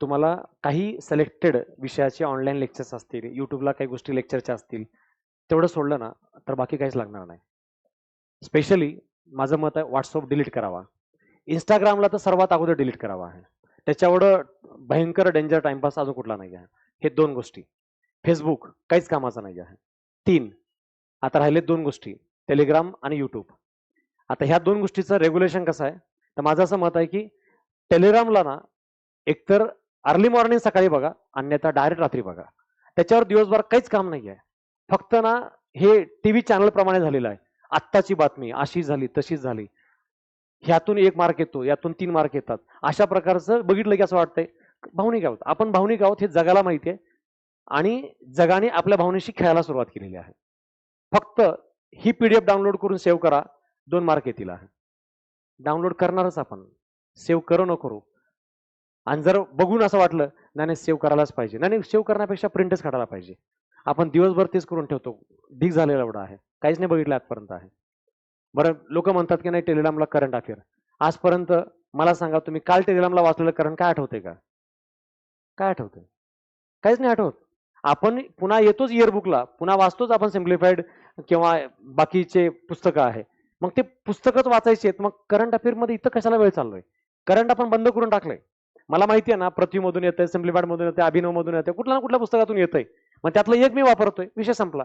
तुम्हाला काही सिलेक्टेड विषयाचे ऑनलाईन लेक्चर्स असतील, युट्यूबला काही गोष्टी लेक्चरच्या असतील, तेवढं सोडलं ना तर बाकी काहीच लागणार नाही. स्पेशली माझं मत आहे, व्हॉट्सअप डिलीट करावा. इंस्टाग्रामला तर सर्वात अगोदर डिलीट करावा आहे. त्याच्यावर भयंकर डेंजर टाइमपास अजून कुठला नाही आहे. हे 2 गोष्टी. फेसबुक काहीच कामाचा नाही आहे. 3 आता राहिले 2 गोष्टी, टेलिग्राम आणि युट्यूब. आता ह्या 2 गोष्टीचं रेग्युलेशन कसं आहे, तर माझं असं मत आहे की टेलिग्रामला ना एकतर अर्ली मॉर्निंग सकाळी बघा, अन्यथा डायरेक्ट रात्री बघा. त्याच्यावर दिवसभर काहीच काम नाही आहे. फक्त ना हे टीव्ही चॅनल प्रमाणे झालेलं आहे. आत्ताची बातमी अशी झाली, तशीच झाली. ह्यातून 1 मार्क येतो, यातून 3 मार्क येतात. अशा प्रकारचं बघितलं की असं वाटतंय भावनिक आहोत. आपण भावनिक आहोत हे जगाला माहिती आहे आणि जगाने आपल्या भावनेशी खेळायला सुरुवात केलेली आहे. फक्त ही पीडीएफ डाउनलोड करून सेव्ह करा, 2 मार्क येतील आहे. डाउनलोड करणारच आपण, सेव्ह करू न करू. आणि जर बघून असं वाटलं नाही नाही सेव्ह करायलाच पाहिजे, नाही नाही सेव्ह करण्यापेक्षा प्रिंटच काढायला पाहिजे. आपण दिवसभर तेच करून ठेवतो, ढीग झालेला एवढा आहे, काहीच नाही बघितलं आजपर्यंत आहे. बरं, लोक म्हणतात की नाही टेलिग्रामला करंट अफेअर. आजपर्यंत मला सांगा, तुम्ही काल टेलिग्रामला वाचलेलं करंट काय आठवतंय का? काय आठवतंय? काहीच नाही आठवत. आपण पुन्हा येतोच इयरबुकला, पुन्हा वाचतोच आपण सिम्प्लिफाईड किंवा बाकीचे पुस्तकं आहे. मग ते पुस्तकच वाचायचे आहेत, मग करंट अफेअर मध्ये इथं कशाला वेळ चाललोय? करंट आपण बंद करून टाकलंय. मला माहिती आहे ना, पृथ्वीमधून येतंय, सिम्प्लिफाईड मधून येतंय, अभिनव मधून येतंय, कुठल्या ना कुठल्या पुस्तकातून येतंय. मग त्यातलं एक मी वापरतोय, विषय संपला.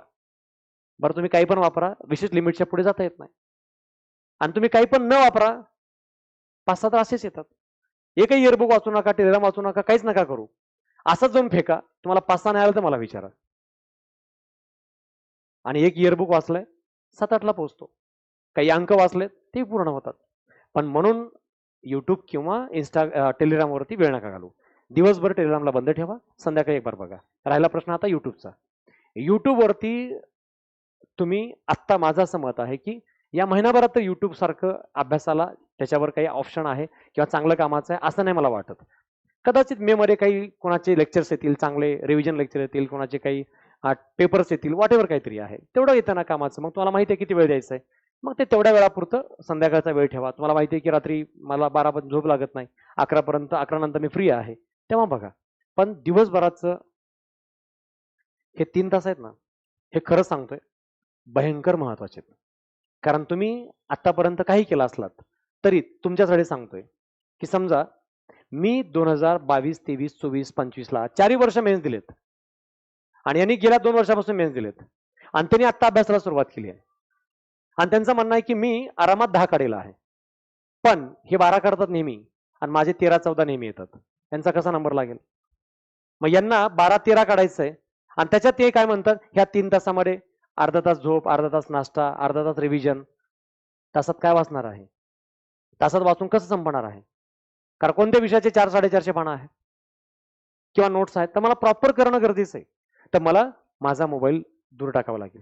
बरं, तुम्ही काही पण वापरा, विशेष लिमिटच्या पुढे जाता येत नाही. आणि तुम्ही काही पण न वापरा, 5-6 तर असेच येतात. एकही इयरबुक वाचू नका, टेलिग्राम वाचू नका, काहीच नका करू. असंच जाऊन फेका. तुम्हाला 5-6 नाही आलं तर मला विचारा. आणि एक इयरबुक वाचलंय, 7-8ला पोहोचतो. काही अंक वाचलेत ते पूर्ण होतात. पण म्हणून युट्यूब किंवा टेलिग्रामवरती वेळ नका घालू. दिवसभर टेलिग्रामला बंद ठेवा, संध्याकाळी एक बार बघा. राहिला प्रश्न आता युट्यूबचा. युट्यूबवरती तुम्ही, आत्ता माझं असं मत आहे की या महिनाभरात तर युट्यूब सारखं अभ्यासाला त्याच्यावर काही ऑप्शन आहे किंवा चांगलं कामाचं आहे असं नाही मला वाटत. कदाचित मे मध्ये काही कोणाचे लेक्चर्स येतील, चांगले रिव्हिजन लेक्चर येतील, कोणाचे काही पेपर्स येतील, वॉट एव्हर काहीतरी आहे, तेवढं येतं ना कामाचं. मग तुम्हाला माहिती आहे किती वेळ द्यायचा आहे, मग ते तेवढ्या वेळापुरतं संध्याकाळचा वेळ ठेवा. तुम्हाला माहिती आहे की रात्री मला 12 पर्यंत झोप लागत नाही, 11 पर्यंत, 11 नंतर मी फ्री आहे, तेव्हा बघा. पण दिवसभराचं हे 3 तास आहेत ना, हे खरं सांगतोय भयंकर महत्वाचे आहेत. कारण तुम्ही आतापर्यंत काही केलं असलात तरी तुमच्यासाठी सांगतोय की समजा मी 2022, 23, 24, 25ला 4 वर्ष मेन्स दिलेत आणि यांनी गेल्या 2 वर्षापासून मेन्स दिलेत आणि त्यांनी आता अभ्यासाला सुरुवात केली आहे आणि त्यांचं म्हणणं आहे की मी आरामात 10 काढेल आहे, पण हे 12 काढतात नेहमी आणि माझे 13-14 नेहमी येतात. यांचा कसा नंबर लागेल? मग यांना 12-13 काढायचं आहे आणि त्याच्यात ते काय म्हणतात, ह्या 3 तासामध्ये अर्धा तास झोप, अर्धा तास नाश्ता, अर्धा तास रिव्हिजन. तासात काय वाचणार आहे? तासात वाचून कसं संपणार आहे? कारण कोणत्या विषयाचे 400-450 पानं आहेत किंवा नोट्स आहेत, तर मला प्रॉपर करणं गरजेचं आहे. तर मला माझा मोबाईल दूर टाकावा लागेल.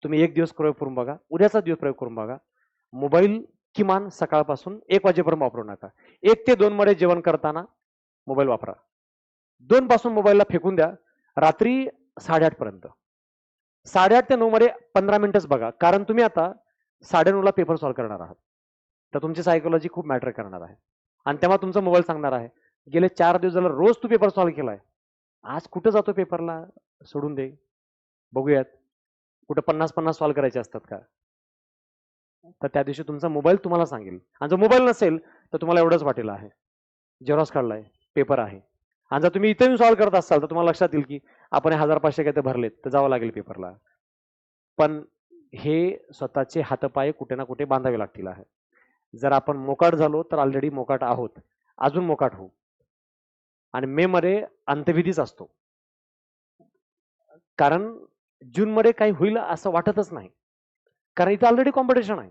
तुम्ही एक दिवस प्रयोग करून बघा, उद्याचा दिवस प्रयोग करून बघा. मोबाईल किमान सकाळपासून 1 वाजेपर्यंत वापरू नका. 1 ते 2 मध्ये जेवण करताना मोबाईल वापरा. 2 पासून मोबाईलला फेकून द्या. रात्री 8:30 पर्यंत, 8:30 ते 9 मध्ये 15 मिनिटच बघा. कारण तुम्ही आता 9:30ला पेपर सॉल्व्ह करणार आहात, तर तुमची सायकोलॉजी खूप मॅटर करणार आहे आणि तेव्हा तुमचा मोबाईल सांगणार आहे, गेले 4 दिवस झालं रोज तू पेपर सॉल्व्ह केलाय, आज कुठं जातो पेपरला, सोडून दे, बघूयात. कुठं 50-50 सॉल्व्ह करायचे असतात का? तर त्या दिवशी तुमचा मोबाईल तुम्हाला सांगेल. आणि जर मोबाईल नसेल तर तुम्हाला एवढंच वाटेल आहे, जेरॉक्स काढलाय, पेपर आहे. आणि जर तुम्ही इथे सॉल्व्ह करत असाल तर तुम्हाला लक्षात येईल की आपण 1500 काय ते भरलेत, तर जावं लागेल पेपरला. पण हे स्वतःचे हातपाय कुठे ना कुठे बांधावे लागतील आहे. जर आपण मोकाट झालो तर ऑलरेडी मोकाट आहोत, अजून मोकाट होऊ. आणि मे मध्ये अंत्यविधीच असतो, कारण जून मध्ये काही होईल असं वाटतच नाही, कारण इथं ऑलरेडी कॉम्पिटिशन आहे.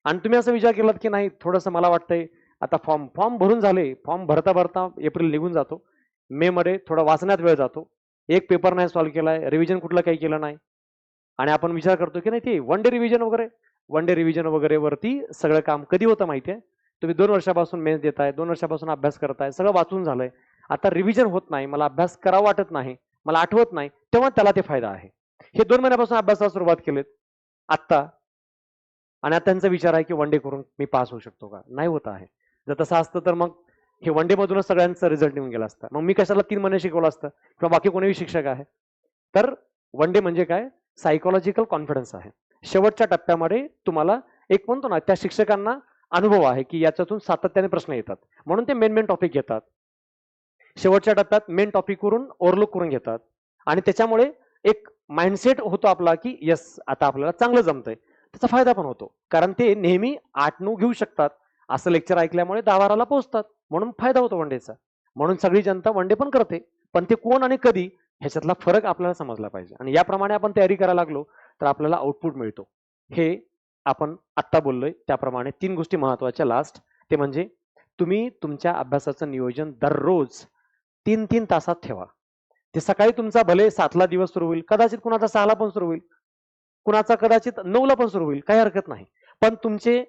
आणि तुम्ही असं विचार केलात की नाही थोडंसं मला वाटतंय आता फॉर्म भरून झाले, फॉर्म भरता भरता एप्रिल निघून जातो, मे मध्ये थोडा वाचण्यात वेळ जातो, एक पेपर नाही सॉल्व्ह केलाय, रिव्हिजन कुठलं काही केलं नाही, आणि आपण विचार करतो की नाही ते वन डे रिव्हिजन वगैरे वरती सगळं काम कधी होतं माहितीये? तुम्ही 2 वर्षापासून मेन्स देताय, 2 वर्षापासून अभ्यास करताय, सगळं वाचून झालंय आता रिव्हिजन होत नाही, मला अभ्यास करावा वाटत नाही, मला आठवत नाही, तेव्हा त्याला ते फायदा आहे. हे 2 महिन्यापासून अभ्यासाला सुरुवात केलीत आत्ता, आणि आता त्यांचा विचार आहे की वन डे करून मी पास होऊ शकतो का? नाही होत आहे. जर तसं असतं तर मग हे वन डे मधूनच सगळ्यांचा रिझल्ट निघून गेला असता. मग मी कशाला 3 महिने शिकवलं असतं किंवा बाकी कोणीही शिक्षक आहे. तर वन डे म्हणजे काय? सायकोलॉजिकल कॉन्फिडन्स आहे. शेवटच्या टप्प्यामध्ये तुम्हाला एक म्हणतो ना, त्या शिक्षकांना अनुभव आहे की याच्यातून सातत्याने प्रश्न येतात, म्हणून ते मेन टॉपिक घेतात. शेवटच्या टप्प्यात मेन टॉपिकवरून ओव्हरलुक करून घेतात आणि त्याच्यामुळे एक माइंडसेट होतो आपला की यस, आता आपल्याला चांगलं जमतंय. त्याचा फायदा पण होतो, कारण ते नेहमी 8-9 घेऊ शकतात. असं लेक्चर ऐकल्यामुळे 10-12ला पोहोचतात, म्हणून फायदा होतो वन डेचा. म्हणून सगळी जनता वन डे पण करते, पण ते कोण आणि कधी ह्याच्यातला फरक आपल्याला समजला पाहिजे. आणि याप्रमाणे आपण तयारी करायला लागलो तर आपल्याला आउटपुट मिळतो. हे आपण आत्ता बोललोय त्याप्रमाणे 3 गोष्टी महत्वाच्या लास्ट, ते म्हणजे तुम्ही तुमच्या अभ्यासाचं नियोजन दररोज 3-3 तासात ठेवा. ते सकाळी तुमचा भले 7ला दिवस सुरू होईल, कदाचित कुणाचा 6ला पण सुरू होईल, कुणाचा कदाचित 9ला पण सुरू होईल, काही हरकत नाही. पण तुमचे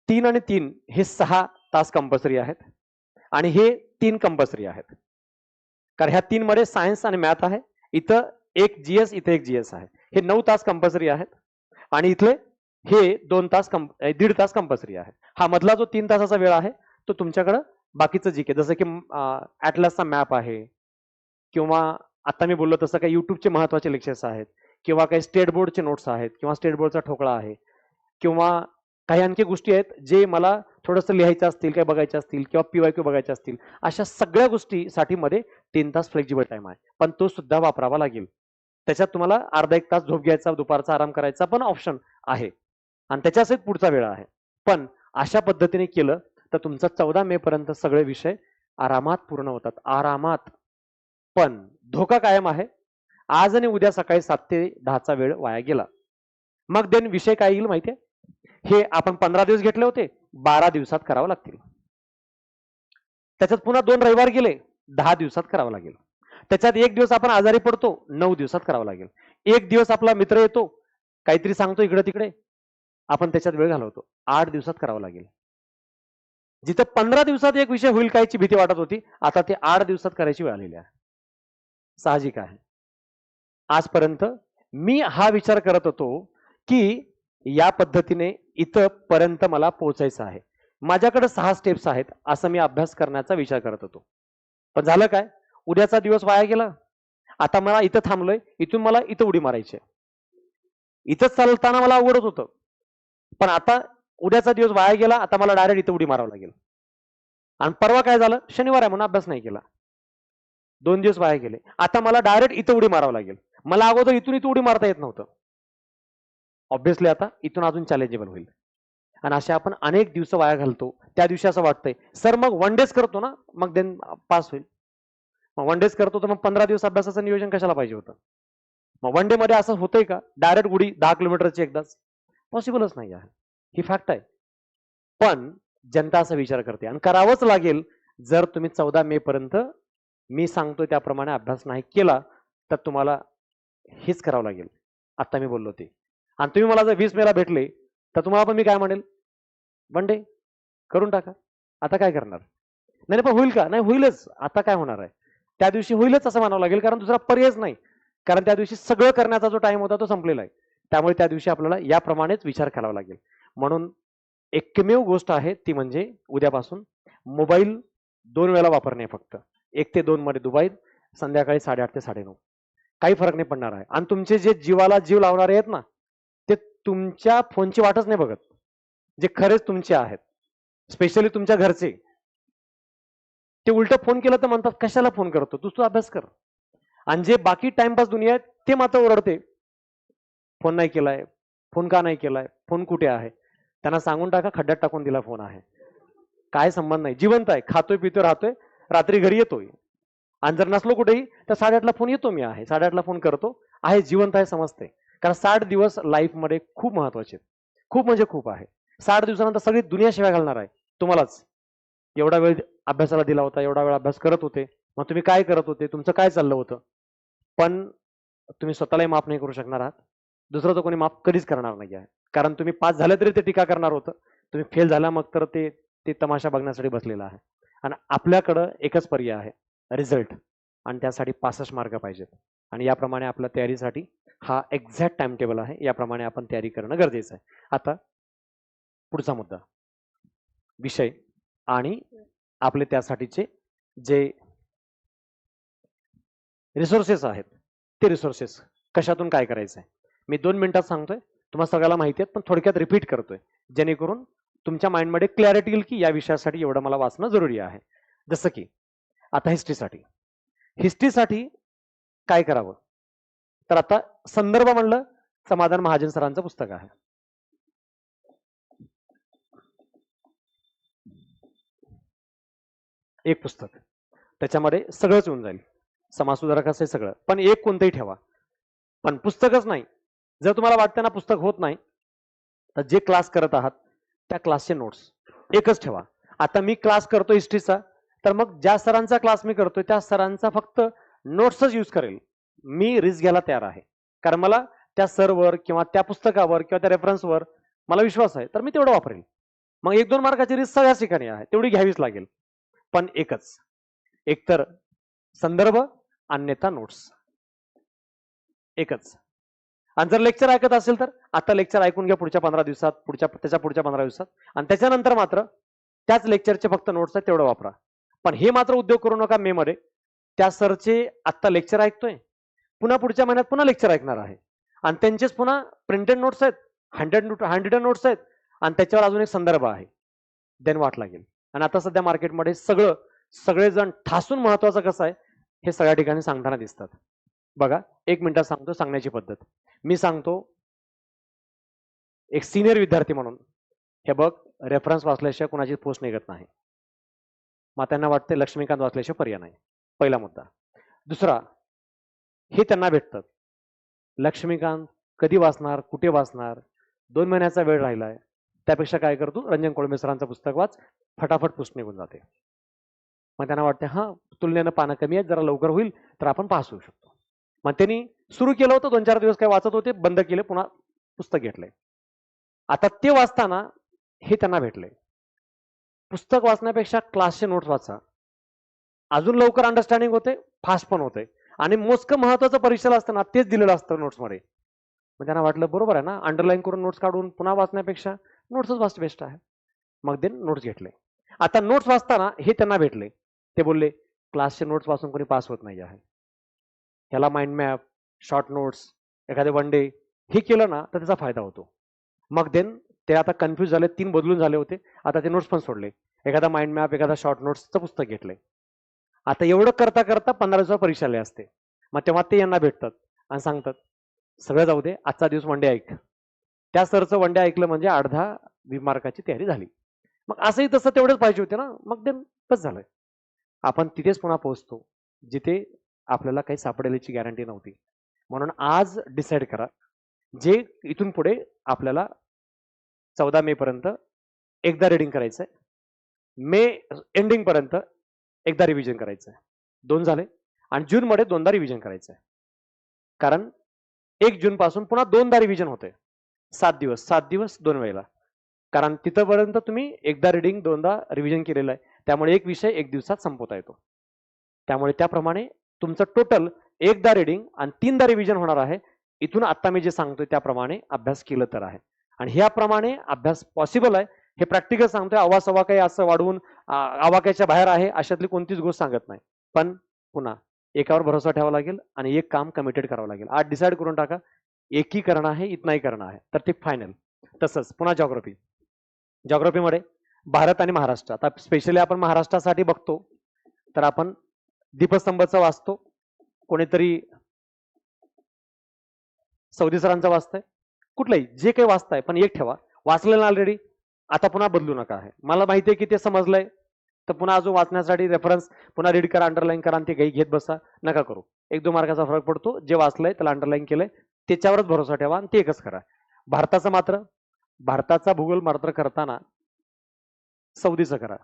3 आणि 3 हे 6 तास कंपल्सरी आहेत आणि हे 3 कंपल्सरी आहेत. कारण ह्या 3 मध्ये सायन्स आणि मॅथ आहे. इथं एक जीएस, इथे एक जीएस आहे. हे 9 तास कंपल्सरी आहेत आणि इथले हे 1.5 तास कंपल्सरी आहे. हा मधला जो 3 तासाचा वेळ आहे तो तुमच्याकडे बाकीचं जीके, जसं की ॲटलासचा मॅप आहे किंवा आता मी बोललो तसं काही युट्यूबचे महत्वाचे लेक्चर्स आहेत किंवा काही स्टेट बोर्डचे नोट्स आहेत किंवा स्टेट बोर्डचा ठोकळा आहे किंवा काही आणखी गोष्टी आहेत जे मला थोडंसं लिहायचं असतील, काही बघायचं असतील किंवा पीवायक्यू बघायचे असतील, अशा सगळ्या गोष्टीसाठी मध्ये 3 तास फ्लेक्झिबल टाइम आहे, पण तो सुद्धा वापरावा लागेल. त्याच्यात तुम्हाला अर्धा 1 तास झोप घ्यायचा, दुपारचा आराम करायचा पण ऑप्शन आहे आणि त्याच्यासहित पुढचा वेळ आहे. पण अशा पद्धतीने केलं तर तुमचा 14 मे पर्यंत सगळे विषय आरामात पूर्ण होतात, आरामात. पण धोका कायम आहे, आज आणि उद्या सकाळी 7 ते 10चा वेळ वाया गेला, मग देन विषय काय येईल माहितीये? हे आपण 15 दिवस घेतले होते, 12 दिवसात करावं लागतील. त्याच्यात पुन्हा 2 रविवार गेले, 10 दिवसात करावं लागेल. त्याच्यात 1 दिवस आपण आजारी पडतो, 9 दिवसात करावं लागेल. 1 दिवस आपला मित्र येतो, काहीतरी सांगतो इकडे तिकडे, आपण त्याच्यात वेळ घालवतो, 8 दिवसात करावं लागेल. जिथं 15 दिवसात एक विषय होईल कायची भीती वाटत होती, आता ते 8 दिवसात करायची वेळ आलेली आहे. साहजिक आहे. आजपर्यंत मी हा विचार करत होतो की या पद्धतीने इथपर्यंत मला पोहोचायचं आहे, माझ्याकडे 6 स्टेप्स आहेत, असं मी अभ्यास करण्याचा विचार करत होतो. पण झालं काय? उद्याचा दिवस वाया गेला. आता मला इथं थांबलोय, इथून मला इथं उडी मारायची आहे. इथंच चालताना मला आवडत होतं, पण आता उद्याचा दिवस वाया गेला, आता मला डायरेक्ट इथं उडी मारावं लागेल. आणि परवा काय झालं? शनिवार आहे म्हणून अभ्यास नाही केला, 2 दिवस वाया गेले. आता मला डायरेक्ट इथं उडी मारावं लागेल. मला अगोदर इथून इथं उडी मारता येत नव्हतं. ऑब्व्हियसली आता इथून अजून चॅलेंजेबल होईल आणि असे आपण अनेक दिवस वाया घालतो. त्या दिवशी असं वाटतंय सर मग वन डेज करतो ना, मग देन पास होईल. मग वन डेज करतो तर मग 15 दिवस अभ्यासाचं नियोजन कशाला पाहिजे होतं? मग वन डे मध्ये असं होतंय का? डायरेक्ट उडी 10 किलोमीटरची एकदाच? पॉसिबलच नाही आहे, ही फॅक्ट आहे. पण जनता असा विचार करते आणि करावंच लागेल. जर तुम्ही 14 मे पर्यंत मी सांगतोय त्याप्रमाणे अभ्यास नाही केला तर तुम्हाला हेच करावं लागेल आता मी बोललो ते. आणि तुम्ही मला जर 20 मेला भेटले तर तुम्हाला पण मी काय म्हणेल? वन डे करून टाका. आता काय करणार? नाही पण होईल का? नाही होईलच. आता काय होणार आहे? त्या दिवशी होईलच असं म्हणावं लागेल, कारण दुसरा पर्यायच नाही. कारण त्या दिवशी सगळं करण्याचा जो टाइम होता तो संपलेला आहे. त्यामुळे त्या दिवशी आपल्याला याप्रमाणेच विचार करावा लागेल. म्हणून एकमेव गोष्ट आहे ती म्हणजे उद्यापासून मोबाईल 2 वेळा वापरणे फक्त. 1 ते 2 मध्ये दुपारी, संध्याकाळी 8:30 ते 9:30. काही फरक नाही पडणार आहे. आणि तुमचे जे जीवाला जीव लावणारे आहेत ना, ते तुमच्या फोनची वाटच नाही बघत. जे खरेच तुमचे आहेत, स्पेशली तुमच्या घरचे, ते उलट फोन केलं तर म्हणतात कशाला फोन करतो, तू अभ्यास कर. आणि जे बाकी टाइमपास दुनिया आहेत ते मात्र ओरडते, फोन नाही केलाय, फोन का नाही केलाय, फोन कुठे आहे? त्यांना सांगून टाका खड्ड्यात टाकून दिला फोन आहे. काय संबंध नाही, जिवंत आहे, खातोय पितोय राहतोय, रात्री घरी येतोय. आणि जर नसलो कुठेही तर 8:30ला फोन येतो, मी आहे 8:30ला फोन करतो, आहे जिवंत आहे समजते. कारण 60 दिवस लाईफ मध्ये खूप महत्वाचे आहेत, खूप म्हणजे खूप आहे. 60 दिवसानंतर सगळी दुनिया शिवाय घालणार आहे तुम्हालाच. एवढा वेळ अभ्यासाला दिला होता, एवढा वेळ अभ्यास करत होते, मग तुम्ही काय करत होते, तुमचं काय चाललं होतं? पण तुम्ही स्वतःलाही माफ नाही करू शकणार आहात, दुसरं तर कोणी माफ कधीच करणार नाही आहे. कारण तुम्ही पास झाले तरी ते टीका करणार होतं, तुम्ही फेल झाला मग तर ते ते तमाशा बघण्यासाठी बसलेला आहे. आणि आपल्याकडं एकच पर्याय आहे, रिझल्ट, आणि त्यासाठी 65 मार्क पाहिजेत. आणि याप्रमाणे आपल्या तयारीसाठी हा एक्झॅक्ट टाइम टेबल आहे, याप्रमाणे आपण तयारी करणं गरजेचं आहे. आता पुढचा मुद्दा, विषय आणि आपले त्यासाठीचे जे रिसोर्सेस आहेत ते रिसोर्सेस कशातून काय करायचं आहे मी 2 मिनिटात सांगतोय. तुम्हाला सगळ्याला माहिती आहेत, पण थोडक्यात रिपीट करतोय जेणेकरून तुमच्या माइंडमध्ये क्लॅरिटी येईल की या विषयासाठी एवढं मला वाचणं जरुरी आहे. जसं की आता हिस्ट्रीसाठी काय करावं, तर आता संदर्भ म्हणलं समाधान महाजन सरांचं पुस्तक आहे. एक पुस्तक, त्याच्यामध्ये सगळंच येऊन जाईल, समाजसुधारक असेल सगळं, पण एक कोणतंही ठेवा, पण पुस्तकच नाही. जर तुम्हाला वाटतं ना पुस्तक होत नाही, तर जे क्लास करत आहात त्या क्लासचे नोट्स एकच ठेवा. आता मी क्लास करतो हिस्ट्रीचा, तर मग ज्या सरांचा क्लास मी करतोय त्या सरांचा फक्त नोट्सच यूज करेल. मी रिस्क घ्यायला तयार आहे, कारण मला त्या सरवर किंवा त्या पुस्तकावर किंवा त्या रेफरन्सवर मला विश्वास आहे, तर मी तेवढं वापरेल. मग 1-2 मार्काची रिस्क सगळ्याच ठिकाणी आहे, तेवढी घ्यावीच लागेल. पण एकच, एकतर संदर्भ अन्यथा नोट्स, एकच. आणि जर लेक्चर ऐकत असेल तर आता लेक्चर ऐकून घ्या पुढच्या 15 दिवसात, त्याच्या पुढच्या 15 दिवसात, आणि त्याच्यानंतर मात्र त्याच लेक्चरचे फक्त नोट्स आहेत तेवढं वापरा. पण हे मात्र उद्योग करू नका मे मध्ये त्या सरचे आत्ता लेक्चर ऐकतोय, पुन्हा पुढच्या महिन्यात पुन्हा लेक्चर ऐकणार आहे, आणि त्यांचेच पुन्हा प्रिंटेड नोट्स आहेत, हँडेड नोट्स आहेत, आणि त्याच्यावर अजून एक संदर्भ आहे, देन वाट लागेल. आणि आता सध्या मार्केटमध्ये सगळेजण ठासून महत्वाचं कसं आहे हे सगळ्या ठिकाणी सांगताना दिसतात. बघा, 1 मिनिटात सांगतो सांगण्याची पद्धत. मी सांगतो एक सिनियर विद्यार्थी म्हणून, हे बघ, रेफरन्स वाचल्याशिवाय कुणाची पोस्ट निघत नाही. मग त्यांना वाटते लक्ष्मीकांत वाचल्याशिवाय पर्याय नाही, पहिला मुद्दा. दुसरा, हे त्यांना भेटतं, लक्ष्मीकांत कधी वाचणार, कुठे वाचणार, 2 महिन्याचा वेळ राहिलाय, त्यापेक्षा काय करतो, रंजन कोळंबे सरांचं पुस्तक वाच, फटाफट पोस्ट निघून जाते. मग त्यांना वाटते हा तुलनेनं पानं कमी आहेत, जरा लवकर होईल तर आपण पास होऊ शकतो. मग त्यांनी सुरू केलं होतं, 2-4 दिवस काय वाचत होते, बंद केले, पुन्हा पुस्तक घेतलंय. आता ते वाचताना हे त्यांना भेटलंय, पुस्तक वाचण्यापेक्षा क्लासचे नोट्स वाचा, अजून लवकर अंडरस्टँडिंग होते, फास्ट पण होते, आणि मोजकं महत्वाचं परीक्षेला असतं ना तेच दिलेलं असतं नोट्समध्ये. मग त्यांना वाटलं बरोबर आहे ना, अंडरलाईन करून नोट्स काढून पुन्हा वाचण्यापेक्षा नोट्सच वाच बेस्ट आहे. मग ते नोट्स घेतले. आता नोट्स वाचताना हे त्यांना भेटले, ते बोलले क्लासचे नोट्स वाचून कोणी पास होत नाही आहे, ह्याला माइंड मॅप, शॉर्ट नोट्स, एखादे वन डे हे केलं ना तर त्याचा फायदा होतो. मग देन ते आता कन्फ्यूज झाले, 3 बदलून झाले होते, आता ते नोट्स पण सोडले, एखादा माइंड मॅप, एखादा शॉर्ट नोट्सचं पुस्तक घेतलंय. आता एवढं करता करता 15 दिवसावर परीक्षा आली असते, मग तेव्हा ते यांना भेटतात आणि सांगतात सगळं जाऊ दे, आजचा दिवस वन डे ऐक. त्या सरचं वन डे ऐकलं म्हणजे अर्धा 20 मार्काची तयारी झाली. मग असंही तसं तेवढंच पाहिजे होते ना, मग ते बस झालंय. आपण तिथेच पुन्हा पोहोचतो जिथे आपल्याला काही सापडेल याची गॅरंटी नव्हती. म्हणून आज डिसाईड करा, जे इथून पुढे आपल्याला 14 मे पर्यंत एकदा रिडिंग करायचंय, मे एंडिंग पर्यंत एकदा रिव्हिजन करायचंय, 2 झाले, आणि जून मध्ये 2दा रिव्हिजन करायचंय. कारण 1 जून पासून पुन्हा 2दा रिव्हिजन होते, 7 दिवस 2 वेळेला, कारण तिथपर्यंत तुम्ही एकदा रिडिंग 2दा रिव्हिजन केलेलं आहे, त्यामुळे एक विषय 1 दिवसात संपवता येतो. त्यामुळे त्याप्रमाणे तुमचं टोटल एकदा रिडिंग आणि 3दा रिव्हिजन होणार आहे. इथून आता मी जे सांगतोय त्याप्रमाणे अभ्यास केलं तर आहे, आणि ह्याप्रमाणे अभ्यास पॉसिबल आहे. हे प्रॅक्टिकल सांगतोय, आवाज काही असं वाढवून आवाक्याच्या बाहेर आहे अशातली कोणतीच गोष्ट सांगत नाही. पण पुन्हा एकावर भरोसा ठेवावा लागेल आणि एक काम कमिटेड करावं लागेल. आज डिसाईड करून टाका, एकही करणं आहे, इथनाही करणं आहे, तर ते फायनल. तसंच पुन्हा जॉग्राफीमध्ये भारत आणि महाराष्ट्र, आता स्पेशली आपण महाराष्ट्रासाठी बघतो तर आपण दीपस्तंभचं वाचतो, कोणीतरी सौदी सरांचं वाचतंय, कुठलंही जे काही वाचताय, पण एक ठेवा, वाचलेलं ऑलरेडी, आता पुन्हा बदलू नका. आहे मला माहिती आहे की ते समजलंय, तर पुन्हा अजून वाचण्यासाठी रेफरन्स पुन्हा रीड करा, अंडरलाईन करा, आणि ते काही घेत बसा, नका करू. 1-2 मार्काचा फरक पडतो. जे वाचलंय त्याला अंडरलाईन केलंय त्याच्यावरच भरोसा ठेवा आणि ते एकच करा. भारताचा भूगोल मात्र करताना सौदीचं करा.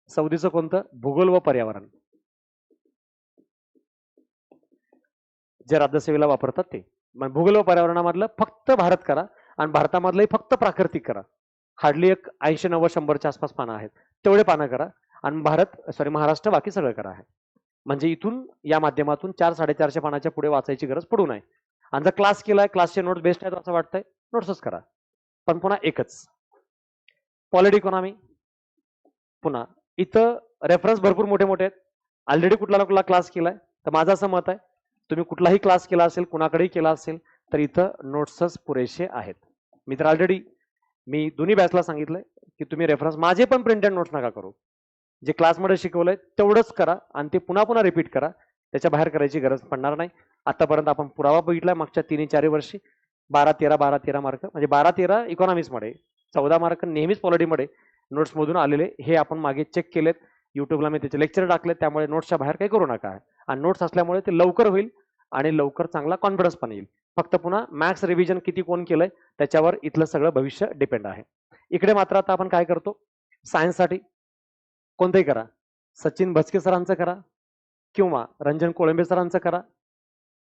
सौदीचं कोणतं, भूगोल व पर्यावरण, जे राज्यसेवेला वापरतात ते. मग भूगोल व पर्यावरणामधलं फक्त भारत करा, आणि भारतामधलंही फक्त प्राकृतिक करा. हार्डली एक 80-90-100च्या आसपास पानं आहेत, तेवढे पानं करा, आणि महाराष्ट्र बाकी सगळं करा आहे. म्हणजे इथून या माध्यमातून 400-450 पानाच्या पुढे वाचायची गरज पडू नये. आणि जर क्लास केलाय, क्लासचे नोट्स बेस्ट आहेत असं वाटतंय, नोट्सच करा. पण पुन्हा एकच, पॉलिट इकॉनॉमी. पुन्हा इथं रेफरन्स भरपूर मोठे मोठे आहेत. ऑलरेडी कुठला ना कुठला क्लास केलाय, तर माझं असं मत आहे तुम्ही कुठलाही क्लास केला असेल, कुणाकडेही केला असेल, तर इथं नोट्सच पुरेसे आहेत. मी तर ऑलरेडी दोन्ही बॅचला सांगितलंय की तुम्ही रेफरन्स, माझे पण प्रिंटेड नोट्स नका करू. जे क्लासमध्ये शिकवलंय तेवढंच करा आणि ते पुन्हा पुन्हा रिपीट करा. त्याच्या बाहेर करायची गरज पडणार नाही. आतापर्यंत आपण पुरावा बघितलाय मागच्या 3-4 वर्षी 12-13 मार्क, म्हणजे 12-13 इकॉनॉमिक्समध्ये, 14 मार्क नेहमीच पॉलिटीमध्ये नोट्समधून आलेले. हे आपण मागे चेक केलेत. युट्यूबला मी त्याचे लेक्चर टाकले. त्यामुळे नोट्सच्या बाहेर काही करू नका. आणि नोट्स असल्यामुळे ते लवकर होईल आणि लवकर चांगला कॉन्फिडन्स पण येईल. फक्त पुन्हा मॅथ्स रिव्हिजन किती कोण केलंय त्याच्यावर इथलं सगळं भविष्य डिपेंड आहे. इकडे मात्र आता आपण काय करतो, सायन्ससाठी कोणतंही करा, सचिन भचके सरांचं करा किंवा रंजन कोळंबे सरांचं करा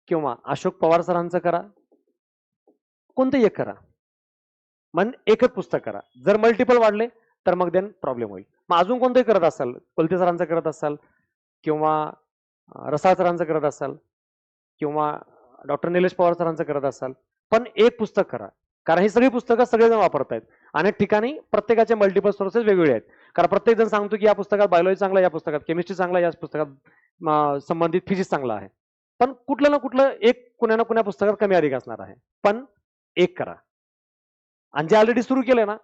किंवा अशोक पवार सरांचं करा, कोणतंही एक करा. मग एकच पुस्तक करा. जर मल्टिपल वाढले तर मग देन प्रॉब्लेम होईल. मग अजून कोणतंही करत असाल, कोलते सरांचं करत असाल किंवा रसाळ सरांचं करत असाल किंवा डॉक्टर निलेश पवार सरांचं करत असाल, पण एक पुस्तक करा. कारण ही सगळी पुस्तकं सगळेजण वापरतायत. अनेक ठिकाणी प्रत्येकाचे मल्टिपल सोर्सेस वेगवेगळे आहेत. कारण प्रत्येक जण सांगतो की या पुस्तकात बायोलॉजी चांगला, या पुस्तकात केमिस्ट्री चांगला, या पुस्तकात संबंधित फिजिक्स चांगला आहे. पण कुठलं ना कुठलं एक कुण्या ना कुण्या पुस्तकात कमी अधिक असणार आहे. पण एक करा. आणि जे ऑलरेडी सुरू केलंय ना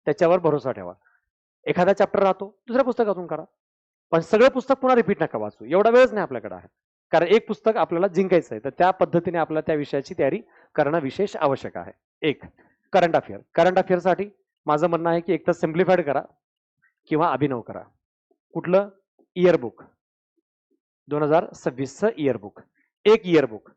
त्याच्यावर भरोसा ठेवा. एखादा चॅप्टर राहतो, दुसऱ्या पुस्तकातून करा. पण सगळं पुस्तक पुन्हा रिपीट नका वाचू, एवढा वेळच नाही आपल्याकडे आहे. कारण एक पुस्तक आपल्याला जिंकायचं आहे, तर त्या पद्धतीने आपल्याला त्या विषयाची तयारी करणं विशेष आवश्यक आहे. एक करंट अफेअर. करंट अफेअरसाठी माझं म्हणणं आहे की एक तर सिम्प्लिफाईड करा किंवा अभिनव करा. कुठलं? इयरबुक, 2026चं इयरबुक. एक इयरबुक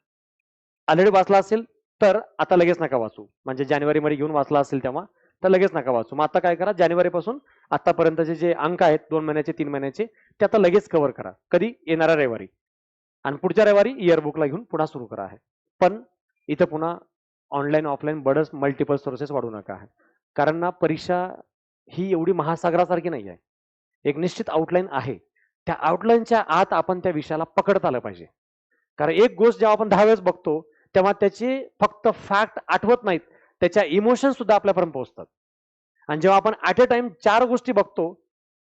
ऑलरेडी वाचला असेल तर आता लगेच नका वाचू. म्हणजे जानेवारीमध्ये घेऊन वाचला असेल तेव्हा तर लगेच नका वाचू. मग आता काय करा, जानेवारीपासून आतापर्यंतचे जे अंक आहेत 2 महिन्याचे 3 महिन्याचे ते आता लगेच कव्हर करा. कधी? येणाऱ्या रविवारी. आणि पुढच्या रविवारी इयरबुकला घेऊन पुन्हा सुरू करा आहे. पण इथं पुन्हा ऑनलाईन ऑफलाईन बरंच मल्टिपल सोर्सेस वाढू नका आहे. कारण ना परीक्षा ही एवढी महासागरासारखी नाही आहे. एक निश्चित आउटलाईन आहे. त्या आउटलाईनच्या आत आपण त्या विषयाला पकडता आलं पाहिजे. कारण एक गोष्ट जेव्हा आपण 10 वेळेस बघतो तेव्हा त्याचे फक्त फॅक्ट आठवत नाहीत, त्याच्या इमोशन सुद्धा आपल्यापर्यंत पोहोचतात. आणि जेव्हा आपण ऍट अ टाइम 4 गोष्टी बघतो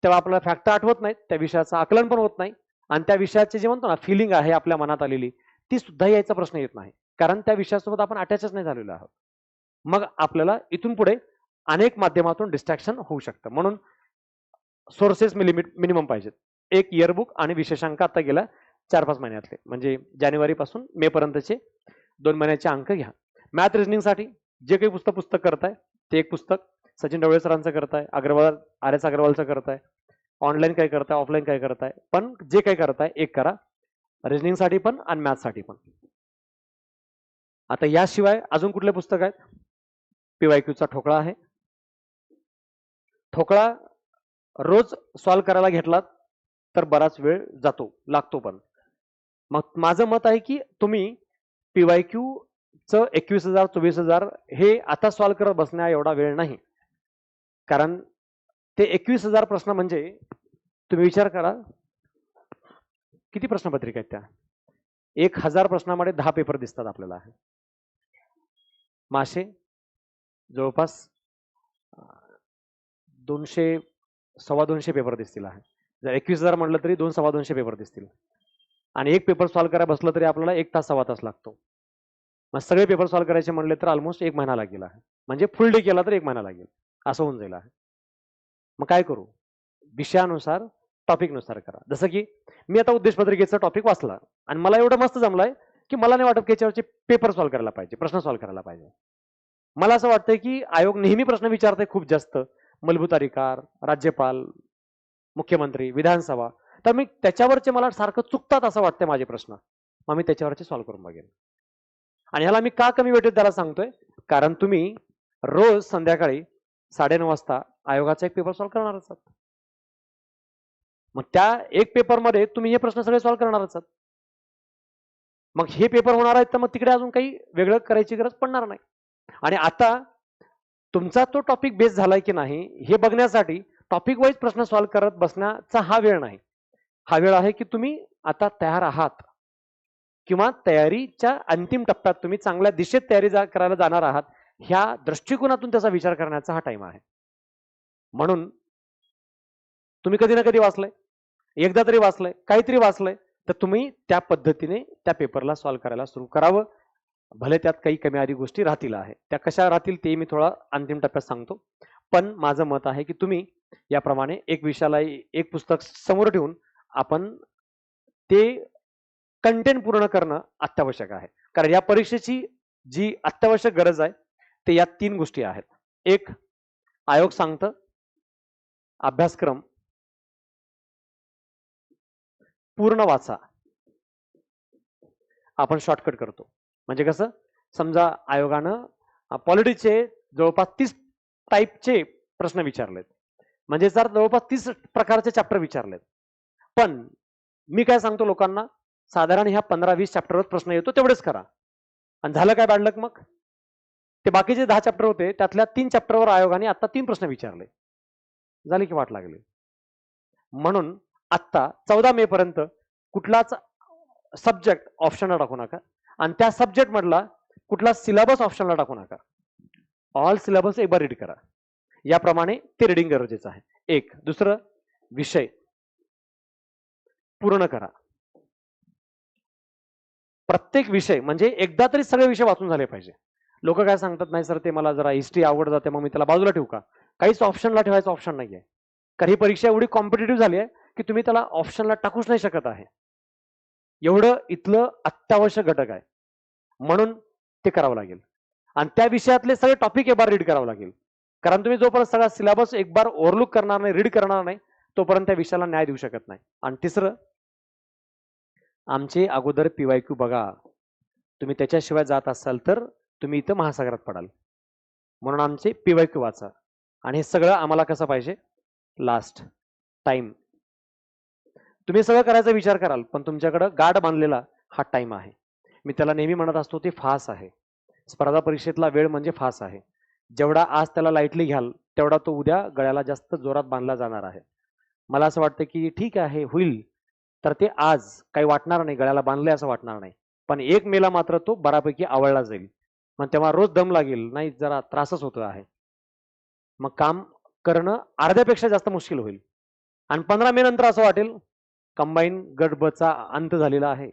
तेव्हा आपल्याला फॅक्ट आठवत नाहीत, त्या विषयाचं आकलन पण होत नाही आणि त्या विषयाचे जे म्हणतो ना फिलिंग आहे आपल्या मनात आलेली ती सुद्धा यायचा प्रश्न येत नाही. कारण त्या विषयासोबत आपण अटॅचच नाही झालेलो आहोत. मग आपल्याला इथून पुढे अनेक माध्यमातून डिस्ट्रॅक्शन होऊ शकतं. म्हणून सोर्सेस मिनिमम पाहिजेत. एक इयरबुक आणि विशेषांक आता गेला 4-5 महिन्यातले, म्हणजे जानेवारीपासून मे पर्यंतचे 2 महिन्याचे अंक घ्या. मॅथ रिजनिंगसाठी जे काही पुस्तक करताय ते एक पुस्तक सचिन ढवळे सरांचं करताय, आर एस अग्रवालचं करताय, ऑनलाईन काय करताय, ऑफलाईन काय करताय, पण जे काही करताय एक करा. रिजनिंगसाठी पण आणि मॅथसाठी पण. आता याशिवाय अजून कुठले पुस्तक आहेत? पीवायक्यूचा ठोकळा आहे. ठोकळा रोज सॉल्व्ह करायला घेतलात तर बराच वेळ लागतो. पण मग माझं मत आहे की तुम्ही पीवायक्यू च 21,000 24,000 हे आता सॉल्व्ह करत बसण्या एवढा वेळ नाही. कारण ते 21,000 प्रश्न म्हणजे तुम्ही विचार करा किती प्रश्नपत्रिका आहेत त्या. 1,000 प्रश्नामध्ये 10 पेपर दिसतात आपल्याला. मासे जवळपास 200-250 पेपर दिसतील आहे. जर 21,000 म्हटलं तरी 200-250 पेपर दिसतील. आणि एक पेपर सॉल्व्ह करायला बसलं तरी आपल्याला 1 तास 1.25 तास लागतो. मग सगळे पेपर सॉल्व्ह करायचे म्हणले तर ऑलमोस्ट 1 महिना लागेल आहे. म्हणजे फुल डे केला तर 1 महिना लागेल, असं होऊन जाईल आहे. मग काय करू? विषयानुसार टॉपिकनुसार करा. जसं की मी आता उद्देशपत्रिकेचा टॉपिक वाचला आणि मला एवढं मस्त जमलाय की मला नाही वाटत की याच्यावरचे पेपर सॉल्व्ह करायला पाहिजे, प्रश्न सॉल्व्ह करायला पाहिजे. मला असं वाटतंय की आयोग नेहमी प्रश्न विचारतंय खूप जास्त, मूलभूत अधिकार, राज्यपाल, मुख्यमंत्री, विधानसभा. तर मी त्याच्यावरचे मला सारखं चुकतात असं वाटतंय माझे प्रश्न. मग मी त्याच्यावरचे सॉल्व्ह करून बघेन. आणि ह्याला मी का कमी वेटेज द्यायला सांगतोय? कारण तुम्ही रोज संध्याकाळी 9:30 वाजता आयोगाचा एक पेपर सॉल्व्ह करणारच आहात. मग त्या एक पेपरमध्ये तुम्ही हे प्रश्न सगळे सॉल्व्ह करणारच आहात. मग हे पेपर होणार आहेत तर मग तिकडे अजून काही वेगळं करायची गरज पडणार नाही. आणि आता तुमचा तो टॉपिक बेस झालाय की नाही हे बघण्यासाठी टॉपिक वाईज प्रश्न सॉल्व्ह करत बसण्याचा हा वेळ नाही. हा वेळ आहे की तुम्ही आता तयार आहात किंवा तयारीच्या अंतिम टप्प्यात तुम्ही चांगल्या दिशेत तयारी करायला जाणार आहात, ह्या दृष्टिकोनातून त्याचा विचार करण्याचा हा टाइम आहे. म्हणून तुम्ही कधी ना कधी वाचलंय, एकदा तरी वाचलंय, काहीतरी वाचलंय, तर तुम्ही त्या पद्धतीने त्या पेपरला सॉल्व्ह करायला सुरू करावं. भले त्यात काही कमी अधिक गोष्टी राहतील आहे, त्या कशा राहतील ते मी थोडा अंतिम टप्प्यात सांगतो. पण माझं मत आहे की तुम्ही याप्रमाणे एक विषयाला एक पुस्तक समोर ठेवून आपण ते कंटेंट पूर्ण करणं अत्यावश्यक आहे. कारण या परीक्षेची जी अत्यावश्यक गरज आहे ते या 3 गोष्टी आहेत. एक, आयोग सांगतं, अभ्यासक्रम पूर्ण वाचा. आपण शॉर्टकट करतो. म्हणजे कसं, समजा आयोगानं पॉलिटिक्सचे जवळपास 30 टाईपचे प्रश्न विचारलेत, म्हणजे जर जवळपास 30 प्रकारचे चॅप्टर विचारलेत. पण मी काय सांगतो लोकांना, साधारण ह्या 15-20 चॅप्टरवर प्रश्न येतो तेवढेच करा. आणि झालं काय बॅड लक, मग ते बाकीचे 10 चॅप्टर होते त्यातल्या 3 चॅप्टरवर आयोगाने आता 3 प्रश्न विचारले, झाली की वाट लागली. म्हणून आत्ता 14 मे पर्यंत कुठलाच सब्जेक्ट ऑप्शनला टाकू नका आणि त्या सब्जेक्ट मधला कुठला सिलेबस ऑप्शनला टाकू नका. ऑल सिलेबस एक बार रीड करा. याप्रमाणे ते रीडिंग गरजेचं आहे. एक. दुसरं, विषय पूर्ण करा. प्रत्येक विषय म्हणजे एकदा तरी सगळे विषय वाचून झाले पाहिजे. लोक काय सांगतात, नाही सर ते मला जरा हिस्ट्री आवड जाते मग मी त्याला बाजूला ठेवू का? काहीच ऑप्शनला ठेवायचं ऑप्शन नाहीये. कारण ही परीक्षा एवढी कॉम्पिटेटिव्ह झाली आहे की तुम्ही त्याला ऑप्शनला टाकूच नाही शकत आहे. एवढं इथलं अत्यावश्यक घटक आहे. म्हणून ते करावं लागेल आणि त्या विषयातले सगळे टॉपिक एक बार रीड करावं लागेल. कारण तुम्ही जोपर्यंत सगळा सिलेबस एक बार ओव्हरलुक करणार नाही, रीड करणार नाही, तोपर्यंत त्या विषयाला न्याय देऊ शकत नाही. आणि तिसरं, आमचे अगोदर PYQ बघा. तुम्ही त्याच्याशिवाय जात असाल तर तुम्ही इथं महासागरात पडाल. म्हणून आमचे PYQ वाचा. आणि हे सगळं आम्हाला कसं पाहिजे, लास्ट टाइम. तुम्ही सगळं करायचा विचार कराल पण तुमच्याकडे गाड बांधलेला हा टाइम आहे. मी त्याला नेहमी म्हणत असतो ते फास आहे. स्पर्धा परीक्षेतला वेळ म्हणजे फास आहे. जेवढा आज त्याला लाईटली घ्याल तेवढा तो उद्या गळ्याला जास्त जोरात बांधला जाणार आहे. मला असं वाटतं की ठीक आहे होईल, तर ते आज काही वाटणार नाही, गळ्याला बांधले असं वाटणार नाही. पण 1 मेला मात्र तो बऱ्यापैकी आवळला जाईल. मग तेव्हा रोज दम लागेल, नाही जरा त्रासच होतो आहे. मग काम करणं अर्ध्यापेक्षा जास्त मुश्किल होईल. आणि 15 मे नंतर असं वाटेल कंबाईन गट ब चा अंत झालेला आहे,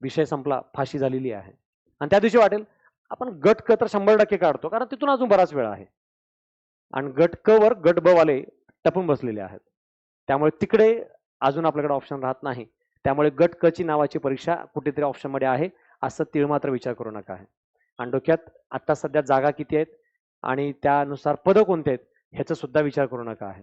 विषय संपला, फाशी झालेली आहे. आणि त्या दिवशी वाटेल आपण गट क तर 100% काढतो, कारण तिथून अजून बराच वेळ आहे. आणि गट क वर गट ब वाले टपून बसलेले आहेत. त्यामुळे तिकडे अजून आपल्याकडे ऑप्शन राहत नाही. त्यामुळे गट क ची नावाची परीक्षा कुठेतरी ऑप्शन मध्ये आहे असं तीळ मात्र विचार करू नका आहे. आणि डोक्यात आता सध्या जागा किती आहेत आणि त्यानुसार पदं कोणते आहेत ह्याचा सुद्धा विचार करू नका आहे.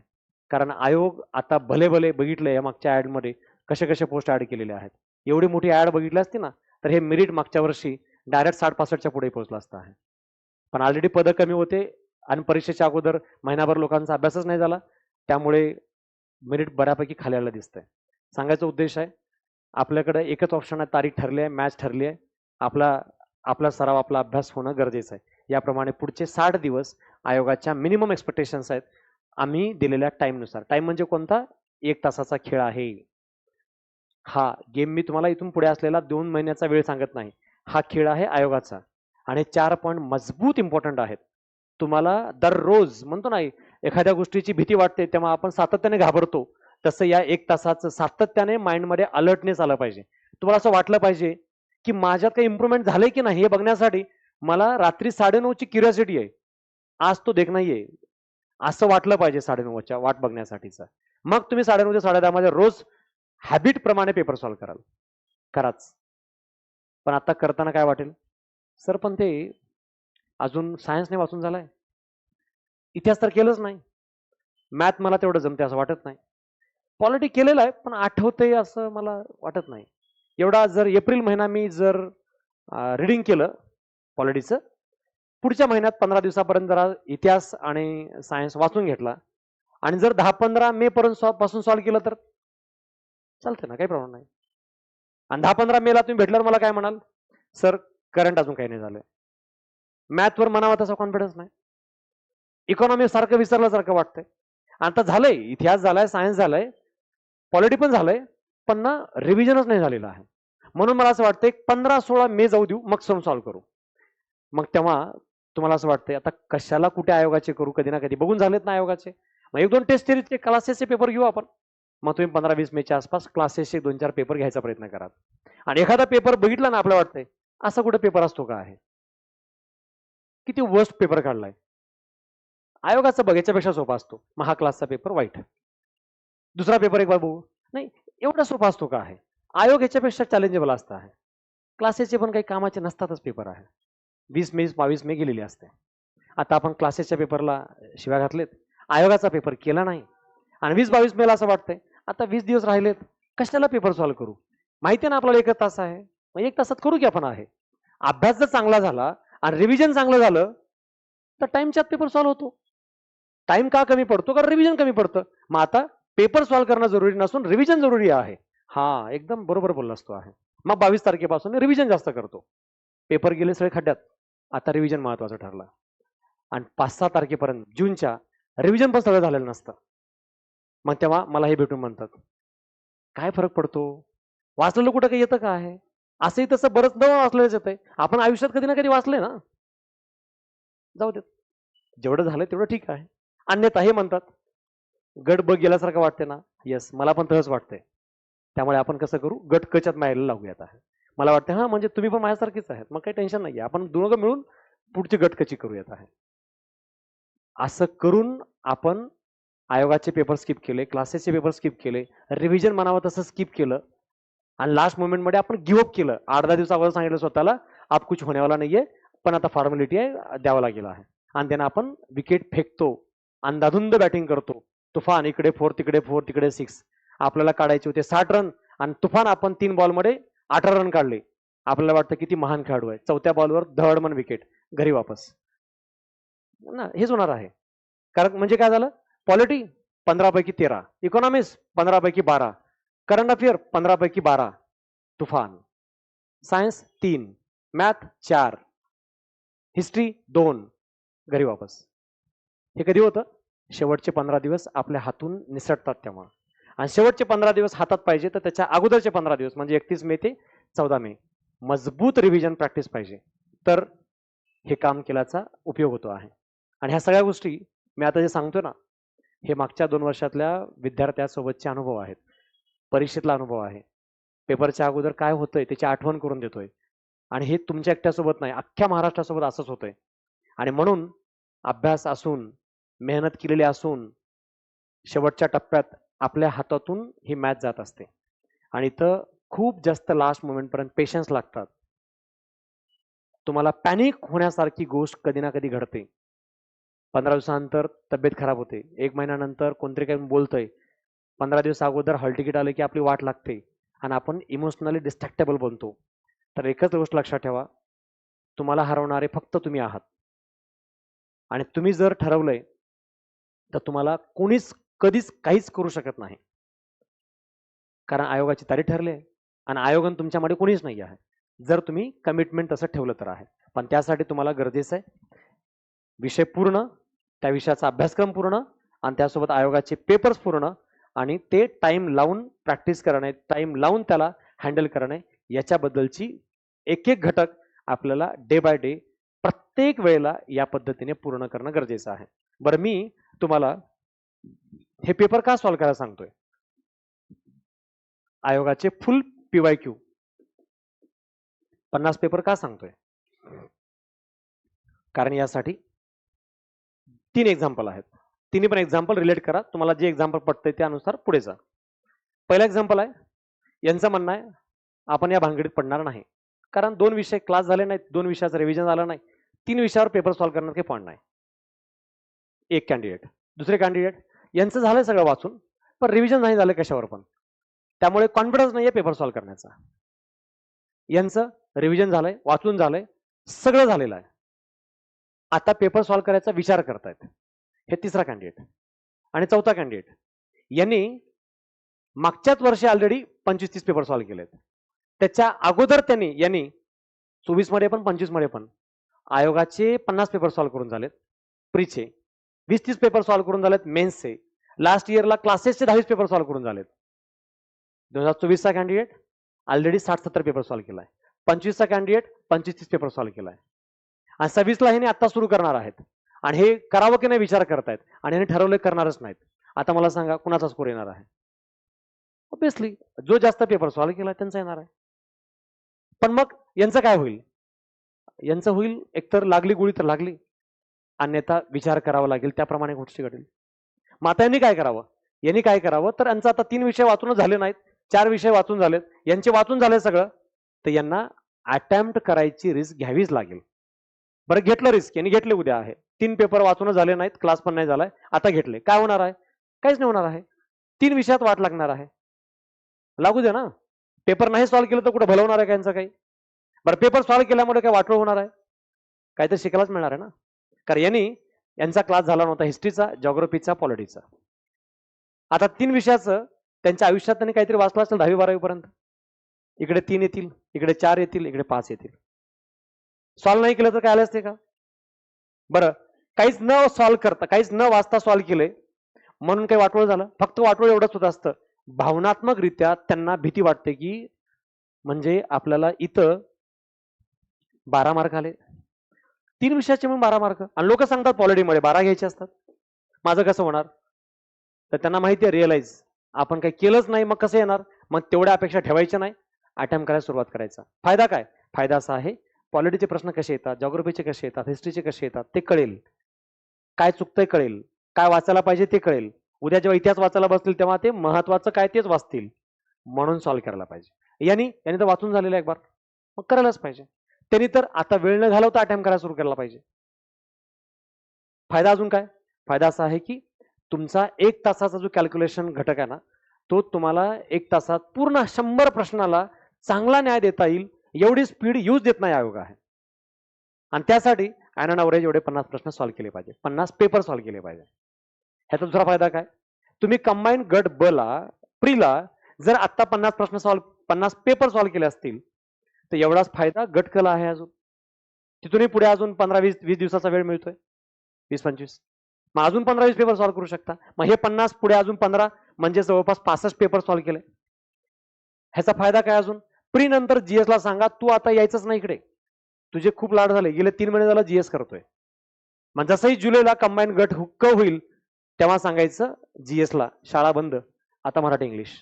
कारण आयोग आता भले भले बघितलंय मागच्या ऍड मध्ये कसे कसे पोस्ट ऍड केलेले आहेत. एवढी मोठी ऍड बघितली असती ना तर हे मेरिट मागच्या वर्षी डायरेक्ट 60-65च्या पुढे पोहोचलं असतं आहे. पण ऑलरेडी पदं कमी होते आणि परीक्षेच्या अगोदर महिनाभर लोकांचा अभ्यासच नाही झाला, त्यामुळे मेरिट बऱ्यापैकी खाली आलं दिसतंय. सांगायचा उद्देश आहे, आपल्याकडे एकच ऑप्शन आहे, तारीख ठरली आहे, मॅच ठरली आहे. आपला सराव, आपला अभ्यास होणं गरजेचं आहे. याप्रमाणे पुढचे 60 दिवस आयोगाच्या मिनिमम एक्सपेक्टेशन्स आहेत आम्ही दिलेल्या टाइमनुसार. टाइम म्हणजे कोणता, 1 तासाचा खेळ आहे. हा गेम मी तुम्हाला इथून पुढे असलेला 2 महिन्याचा वेळ सांगत नाही. हा खेळ आहे आयोगाचा. आणि 4 पॉईंट मजबूत इम्पॉर्टंट आहेत. तुम्हाला दररोज म्हणतो नाही, एखाद्या गोष्टीची भीती वाटते तेव्हा आपण सातत्याने घाबरतो, तसं या 1 तासाचं सातत्याने माइंडमध्ये अलर्टनेस आलं पाहिजे. तुम्हाला असं वाटलं पाहिजे की माझ्यात काही इम्प्रूव्हमेंट झालंय की नाही हे बघण्यासाठी मला रात्री 9:30ची क्युरिओसिटी आहे, आज तो देख नाहीये, असं वाटलं पाहिजे 9:30च्या वाट बघण्यासाठीचं. मग तुम्ही 9:30 ते 10:30 मध्ये रोज हॅबिट प्रमाणे पेपर सॉल्व्ह कराल. कराच. पण आता करताना काय वाटेल, सर पण ते अजून सायन्सने वाचून झालाय, इतिहास तर केलंच नाही, मॅथ मला तेवढं जमते असं वाटत नाही, पॉलिटी केलेलं आहे पण आठवतंय असं मला वाटत नाही. एवढा जर एप्रिल महिना मी जर रिडिंग केलं पॉलिटीचं, पुढच्या महिन्यात 15 दिवसापर्यंत जरा इतिहास आणि सायन्स वाचून घेतला आणि जर 10-15 मे पर्यंत पासून सॉल्व्ह केलं तर चालतं ना, काही प्रॉब्लेम नाही. आणि 10-15 मेला तुम्ही भेटल्यावर मला काय म्हणाल, सर करंट अजून काही नाही झालं, मॅथवर म्हणावा तसा कॉन्फिडन्स नाही, इकॉनॉमी सारखं विसरल्यासारखं वाटतंय. आता झालंय, इतिहास झालाय, सायन्स झालंय, पॉलिटी पण झालंय, पण ना रिव्हिजनच नाही झालेलं आहे. म्हणून मला असं वाटतं 15-16 मे जाऊ देऊ, मग सम सॉल्व्ह करू. मग तेव्हा तुम्हाला असं वाटतंय आता कशाला कुठे आयोगाचे करू, कधी ना कधी बघून झालेत ना आयोगाचे. मग 1-2 टेस्ट सिरीजचे क्लासेसचे पेपर घेऊ आपण. मग तुम्ही 15-20 मेच्या आसपास क्लासेसचे 2-4 पेपर घ्यायचा प्रयत्न करा. आणि एखादा पेपर बघितला ना आपल्याला वाटतंय असा कुठे पेपर असतो का आहे, किती वर्स्ट पेपर काढलाय. आयोगाचा बघायच्यापेक्षा सोपा असतो. मग हा क्लासचा पेपर वाईट, दुसरा पेपर एक बार बघू, नाही एवढा सोपा असतो का आहे. आयोग याच्यापेक्षा चॅलेंजेबल असतं आहे. क्लासेसचे पण काही कामाचे नसतातच पेपर आहे. 20 मे 22 मे गेलेली असते. आता आपण क्लासेसच्या पेपरला शिव्या घातलेत, आयोगाचा पेपर केला नाही, आणि 20-22 मेला असं वाटतंय आता 20 दिवस राहिलेत, कशाला पेपर सॉल्व्ह करू. माहिती आहे ना आपल्याला 1 तास आहे, मग 1 तासात करू की आपण आहे. अभ्यास जर चांगला झाला आणि रिव्हिजन चांगलं झालं तर टाइमच्या पेपर सॉल्व्ह होतो. टाइम का कमी पडतो, कारण रिव्हिजन कमी पडतं. मग आता पेपर सॉल्व्ह करणं जरुरी नसून रिव्हिजन जरुरी आहे. हा एकदम बरोबर बोललास तो आहे. मग 22 तारखेपासून रिव्हिजन जास्त करतो. पेपर गेले सगळे खड्ड्यात, आता रिव्हिजन महत्वाचं ठरलं. आणि 5-6 तारखेपर्यंत जूनच्या रिव्हिजन पण सगळं झालेलं नसतं. मग तेव्हा मला हे भेटून म्हणतात काय फरक पडतो, वाचलेलं कुठं काही येतं का आहे. असंही तसं बरंच न वाचलेलंच येतंय. आपण आयुष्यात कधी ना कधी वाचलंय ना. जाऊ देत, जेवढं झालं तेवढं ठीक आहे. अन्यथा हे म्हणतात गट ब गेल्यासारखं वाटते ना. येस, मला पण तसंच वाटतंय. त्यामुळे आपण कसं करू, गट कच्यात मायला लागूयात आहे. मला वाटतं हा म्हणजे तुम्ही पण माझ्यासारखेच आहेत, मग काही टेन्शन नाहीये. आपण दोघं मिळून पुढची गट कची करूयात आहे. असं करून आपण आयोगाचे पेपर स्किप केले, क्लासेसचे पेपर स्किप केले, रिव्हिजन म्हणावं तसं स्किप केलं, आणि लास्ट मोमेंटमध्ये आपण गिव्हअप केलं. 8-10 दिवस अगोदर सांगितलं स्वतःला आप कुछ होने वाला नाहीये, पण आता फॉर्मॅलिटी आहे, द्यावं लागेल आहे. आणि त्यांना आपण विकेट फेकतो, अंधाधुंद बॅटिंग करतो. तुफान इकडे 4 तिकडे 4 तिकडे 6. आपल्याला काढायचे होते 60 रन, आणि तुफान आपण 3 बॉलमध्ये 18 रन काढले. आपल्याला वाटतं किती महान खेळाडू आहे. 4थ्या बॉलवर धडमन विकेट, घरी वापस ना. हेच होणार आहे. कारण म्हणजे काय झालं, पॉलिटी 15 पैकी 13, इकॉनॉमिक्स 15 पैकी 12, करंट अफेअर 15 पैकी 12, तुफान. सायन्स 3, मॅथ 4, हिस्ट्री 2, घरी वापस. हे कधी होतं, शेवटचे 15 दिवस आपल्या हातून निसटतात तेव्हा. आणि शेवटचे 15 दिवस हातात पाहिजे तर त्याच्या अगोदरचे 15 दिवस म्हणजे 31 मे ते 14 मे मजबूत रिव्हिजन प्रॅक्टिस पाहिजे, तर हे काम केल्याचा उपयोग होतो आहे. आणि ह्या सगळ्या गोष्टी मी आता जे सांगतोय ना, हे मागच्या 2 वर्षातल्या विद्यार्थ्यासोबतचे अनुभव आहेत, परीक्षेतला अनुभव आहे. पेपरच्या अगोदर काय होतंय त्याची आठवण करून देतोय. आणि हे तुमच्या एकट्यासोबत नाही, अख्ख्या महाराष्ट्रासोबत असंच होतंय. आणि म्हणून अभ्यास असून, मेहनत केलेली असून, शेवटच्या टप्प्यात आपल्या हातातून ही मॅच जात असते. आणि इथं खूप जास्त लास्ट मोमेंटपर्यंत पेशन्स लागतात. तुम्हाला पॅनिक होण्यासारखी गोष्ट कधी ना कधी घडते. 15 दिवसानंतर तब्येत खराब होते, 1 महिन्यानंतर कोणतरी काही बोलतंय, 15 दिवस अगोदर हॉल तिकीट आलं की आपली वाट लागते आणि आपण इमोशनली डिस्ट्रॅक्टेबल बनतो. तर एकच गोष्ट लक्षात ठेवा, तुम्हाला हरवणारे फक्त तुम्ही आहात. आणि तुम्ही जर ठरवलंय तर तुम्हाला कोणीच कधीच काहीच करू शकत नाही. कारण आयोगाची तारीख ठरली आहे आणि आयोगानं तुमच्यामध्ये कोणीच नाही आहे, जर तुम्ही कमिटमेंट तसं ठेवलं तर आहे. पण त्यासाठी तुम्हाला गरजेचं आहे विषय पूर्ण, त्या विषयाचा अभ्यासक्रम पूर्ण, आणि त्यासोबत आयोगाचे पेपर्स पूर्ण, आणि ते टाइम लावून प्रॅक्टिस करणे, टाइम लावून त्याला हँडल करणे, याच्याबद्दलची एक एक घटक आपल्याला डे बाय डे प्रत्येक वेळेला या पद्धतीने पूर्ण करणं गरजेचं आहे. बरं, मी तुम्हाला हे पेपर का सॉल्व्ह करायला सांगतोय, आयोगाचे फुल PYQ 50 पेपर का सांगतोय, कारण यासाठी 3 एक्झाम्पल आहेत. तिन्ही पण एक्झाम्पल रिलेट करा, तुम्हाला जे एक्झाम्पल पटतंय त्यानुसार पुढे जा. पहिला एक्झाम्पल आहे, यांचं म्हणणं आहे आपण या भानगडीत पडणार नाही, कारण 2 विषय क्लास झाले नाहीत, 2 विषयाचं रिव्हिजन झालं नाही, 3 विषयावर पेपर सॉल्व्ह करण्यात काही पॉईंट नाही. एक कॅन्डिडेट. दुसरे कॅन्डिडेट, यांचं झालंय सगळं वाचून, पण रिव्हिजन नाही झालं कशावर पण, त्यामुळे कॉन्फिडन्स नाहीये पेपर सॉल्व्ह करण्याचा. यांचं रिव्हिजन झालंय, वाचून झालंय, सगळं झालेलं आहे, आता पेपर सॉल्व्ह करायचा विचार करतायत. हे तिसरा कॅन्डिडेट. आणि चौथा कॅन्डिडेट, यांनी मागच्याच वर्षी ऑलरेडी 25-30 पेपर सॉल्व्ह केलेत. त्याच्या अगोदर यांनी 24 मध्ये पण 25 मध्ये पण आयोगाचे 50 पेपर सॉल्व्ह करून झालेत, प्रीचे 20-30 पेपर सॉल्व्ह करून झालेत मेन्सचे, लास्ट इयरला क्लासेसचे 10 पेपर सॉल्व्ह करून झालेत. 2024चा कॅन्डिडेट ऑलरेडी 60-70 पेपर सॉल्व्ह केलाय. 25चा कॅन्डिडेट 25-30 पेपर सॉल्व्ह केलाय. आणि 26ला हे आता सुरू करणार आहेत. आणि हे करावं की नाही विचार करतायत आणि हे ठरवलं करणारच नाहीत. आता मला सांगा कुणाचा स्कोर येणार आहे? ऑब्विसली जो जास्त पेपर सॉल्व्ह केला त्यांचा येणार आहे. पण मग यांचं काय होईल? यांचं होईल एकतर लागली गोळी तर लागली, अन्यथा विचार करावा लागेल, त्याप्रमाणे गोष्टी घडेल. मग आता यांनी काय करावं? यांनी काय करावं तर यांचं आता 3 विषय वाचूनच झाले नाहीत, 4 विषय वाचून झालेत, यांचे वाचून झाले सगळं, तर यांना अटेम्प्ट करायची रिस्क घ्यावीच लागेल. बरं घेतलं रिस्क, यांनी घेतले, उद्या आहे 3 पेपर वाचूनच झाले नाहीत, क्लास पण नाही झालाय, आता घेतले, काय होणार आहे? काहीच नाही होणार आहे. 3 विषयात वाट लागणार आहे. लागू दे ना. पेपर नाही सॉल्व्ह केलं तर कुठं भलवणार आहे का यांचं काही? बरं पेपर सॉल्व्ह केल्यामुळे काय वाटोळ होणार आहे? काहीतरी शिकायलाच मिळणार आहे ना. कारण यांचा क्लास झाला नव्हता हिस्ट्रीचा, जॉग्राफीचा, पॉलिटिक्सचा. आता 3 विषयाचं त्यांच्या आयुष्यात त्यांनी काहीतरी वाचलं असेल 10वी-12वी पर्यंत. इकडे 3 येतील, इकडे 4 येतील, इकडे 5 येतील. सॉल्व्ह नाही केलं तर काय आलं असते का? बरं काहीच न सॉल्व्ह करता, काहीच न वाचता सॉल्व्ह केले म्हणून काही वाटोळ झालं? फक्त वाटोळ एवढंच होत असतं, भावनात्मकरित्या त्यांना भीती वाटते की म्हणजे आपल्याला इथं 12 मार्क आले, 3 विषयाचे म्हणून 12 मार्क, आणि लोक सांगतात पॉलिटीमध्ये 12 घ्यायचे असतात, माझं कसं होणार? तर त्यांना माहिती आहे रिअलाइज आपण काही केलंच नाही, मग कसं येणार? मग तेवढ्या अपेक्षा ठेवायच्या नाही, अटेम्प्ट करायला सुरुवात करायचा. फायदा काय? फायदा असा आहे, पॉलिटीचे प्रश्न कसे येतात, जॉग्राफीचे कसे येतात, हिस्ट्रीचे कसे येतात ते कळेल, काय चुकतंय कळेल, काय वाचायला पाहिजे ते कळेल. उद्या जेव्हा इतिहास वाचायला बसतील तेव्हा ते महत्वाचं काय तेच वाचतील, म्हणून सॉल्व्ह करायला पाहिजे. यांनी तर वाचून झालेलं एक बार, मग करायलाच पाहिजे. त्यांनी तर आता वेळ न घालवता अटेम्प्ट करायला सुरू केला पाहिजे. फायदा अजून काय? फायदा असा आहे की तुमचा 1 तासाचा जो कॅल्क्युलेशन घटक आहे ना, तो तुम्हाला 1 तासात पूर्ण 100 प्रश्नाला चांगला न्याय देता येईल एवढी स्पीड यूज देत नाही आयोग आहे. आणि त्यासाठी ऑन एव्हरेज एवढे 50 प्रश्न सॉल्व्ह केले पाहिजे, 50 पेपर सॉल्व्ह केले पाहिजे. ह्याचा दुसरा फायदा काय? तुम्ही कंबाईन गट ब ला, प्रीला जर आता 50 प्रश्न सॉल्व्ह, 50 पेपर सॉल्व्ह केले असतील तर एवढाच फायदा गट क ला आहे. अजून तिथूनही पुढे अजून 15-20 दिवसाचा वेळ मिळतोय, 20-25, मग अजून 15-20 पेपर सॉल्व्ह करू शकता. मग हे 50 पुढे अजून 15 म्हणजे जवळपास 65 पेपर सॉल्व्ह केले. ह्याचा फायदा काय? अजून प्री नंतर जीएस ला सांगा तू आता यायचंच नाही इकडे, तुझे खूप लाड झाले, गेले 3 महिने झाला जीएस करतोय. मग जसंही जुलैला कंबाईन गट हुक्क होईल तेव्हा सांगायचं जीएस ला शाळा बंद, आता मराठी इंग्लिश.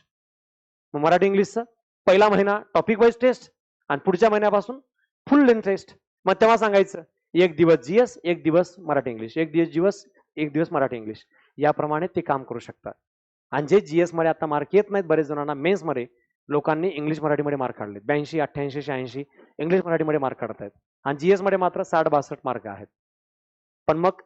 मग मराठी इंग्लिशचं पहिला महिना टॉपिक वाईज टेस्ट आणि पुढच्या महिन्यापासून फुल लेंथ टेस्ट. मग तेव्हा सांगायचं 1 दिवस जीएस, 1 दिवस मराठी इंग्लिश, 1 दिवस 1 दिवस मराठी इंग्लिश. याप्रमाणे ते काम करू शकतात. आणि जे जीएस मध्ये आता मार्क येत नाहीत बरेच जणांना, मेन्स मध्ये लोकांनी इंग्लिश मराठीमध्ये मार्क काढले, 82, 88, 86 इंग्लिश मराठीमध्ये मार्क काढत आहेत. आणि जीएस मध्ये मात्र 60-62 मार्क आहेत. पण मग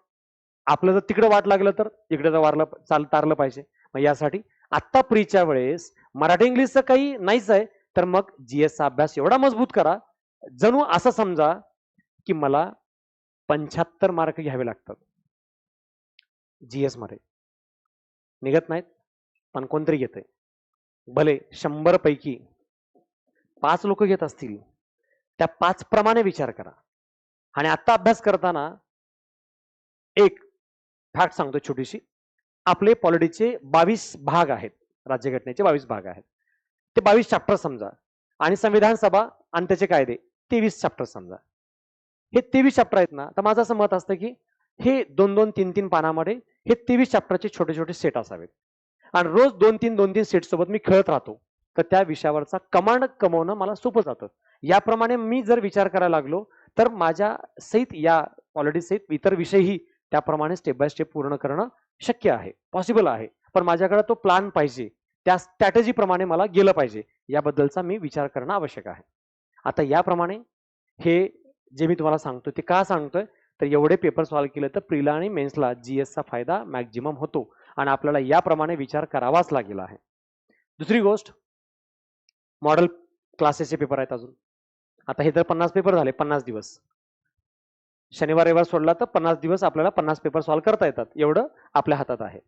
आपलं जर तिकडे वाट लागलं तर इकडे जर तारलं पाहिजे. मग यासाठी आत्ता प्रीच्या वेळेस मराठी इंग्लिशचं काही नाहीच आहे, तर मग जीएसचा अभ्यास एवढा मजबूत करा जणू असं समजा की मला 75 मार्क घ्यावे लागतात. जीएस मध्ये निघत नाहीत पण कोणतरी घेतंय. भले 100 पैकी 5 लोक घेत असतील, त्या 5 प्रमाणे विचार करा. आणि आता अभ्यास करताना एक फॅक्ट सांगतो छोटीशी, आपले पॉलिटिक्सचे 22 भाग आहेत, राज्यघटनेचे 22 भाग आहेत, ते 22 चॅप्टर समजा, आणि संविधान सभा आणि त्याचे कायदे 23 चॅप्टर समजा. हे 23 चॅप्टर आहेत ना, तर माझं असं मत असतं की हे 2-2, 3-3 पानामध्ये हे 23 चॅप्टरचे छोटे छोटे सेट असावेत, आणि रोज 2-3 सेट सोबत मी खेळत राहतो, तर त्या विषयावरचा कमांड कमवणं मला सोपं जातं. याप्रमाणे मी जर विचार करायला लागलो तर माझ्या सहित या पॉलिटिक्स सहित इतर विषयही त्याप्रमाणे स्टेप बाय स्टेप पूर्ण करणं शक्य आहे, पॉसिबल आहे. पण माझ्याकडे तो प्लॅन पाहिजे, त्या स्ट्रॅटेजी प्रमाणे मला गेलं पाहिजे, याबद्दलचा मी विचार करणं आवश्यक आहे. आता याप्रमाणे हे जे मी तुम्हाला सांगतोय ते का सांगतोय, तर एवढे पेपर सॉल्व्ह केले तर प्रीला आणि मेन्सला जीएसचा फायदा मॅक्झिमम होतो, आणि आपल्याला याप्रमाणे विचार करावाच लागेल आहे. दुसरी गोष्ट, मॉडेल क्लासेसचे पेपर आहेत अजून. आता हे तर 50 पेपर झाले, 50 दिवस, शनिवार रविवार सोडला तर 50 दिवस आपल्याला 50 पेपर सॉल्व्ह करता येतात, एवढं आपल्या हातात आहे.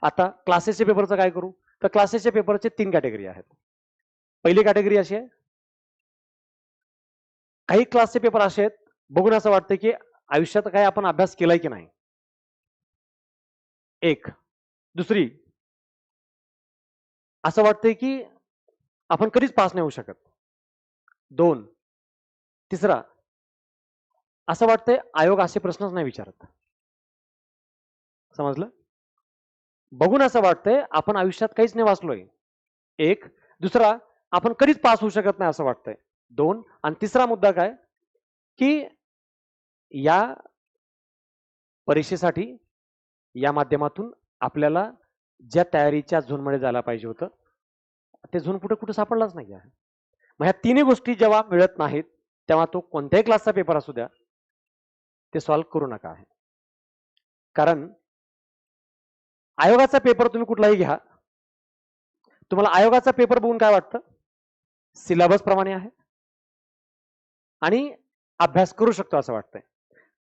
आता क्लासेसच्या पेपरचं काय करू, तर क्लासेसच्या पेपरचे 3 कॅटेगरी आहेत. पहिली कॅटेगरी अशी आहे, काही क्लासचे पेपर असे आहेत बघून असं वाटतं की आयुष्यात काय आपण अभ्यास केलाय की नाही. एक दुसरी, असं वाटतंय की आपण कधीच पास नाही होऊ शकत. 2, तिसरा, असं वाटतंय आयोग असे प्रश्नच नाही विचारत. समजलं? बघून असं वाटतंय आपण आयुष्यात काहीच नाही वाचलोय. 1, दुसरा, आपण कधीच पास होऊ शकत नाही असं वाटतंय. 2, आणि तिसरा मुद्दा काय, की या परीक्षेसाठी या माध्यमातून आपल्याला ज्या तयारीच्या झोनमध्ये जायला पाहिजे होतं, ते झोन कुठे सापडलाच नाही आहे. मग ह्या तिन्ही गोष्टी जेव्हा मिळत नाहीत, तेव्हा तो कोणत्याही क्लासचा पेपर असू द्या, ते सॉल्व्ह करू नका आहे. कारण आयोगाचा पेपर तुम्ही कुठलाही घ्या, तुम्हाला आयोगाचा पेपर बघून काय वाटतं? सिलेबस प्रमाणे आहे आणि अभ्यास करू शकतो असं वाटतंय.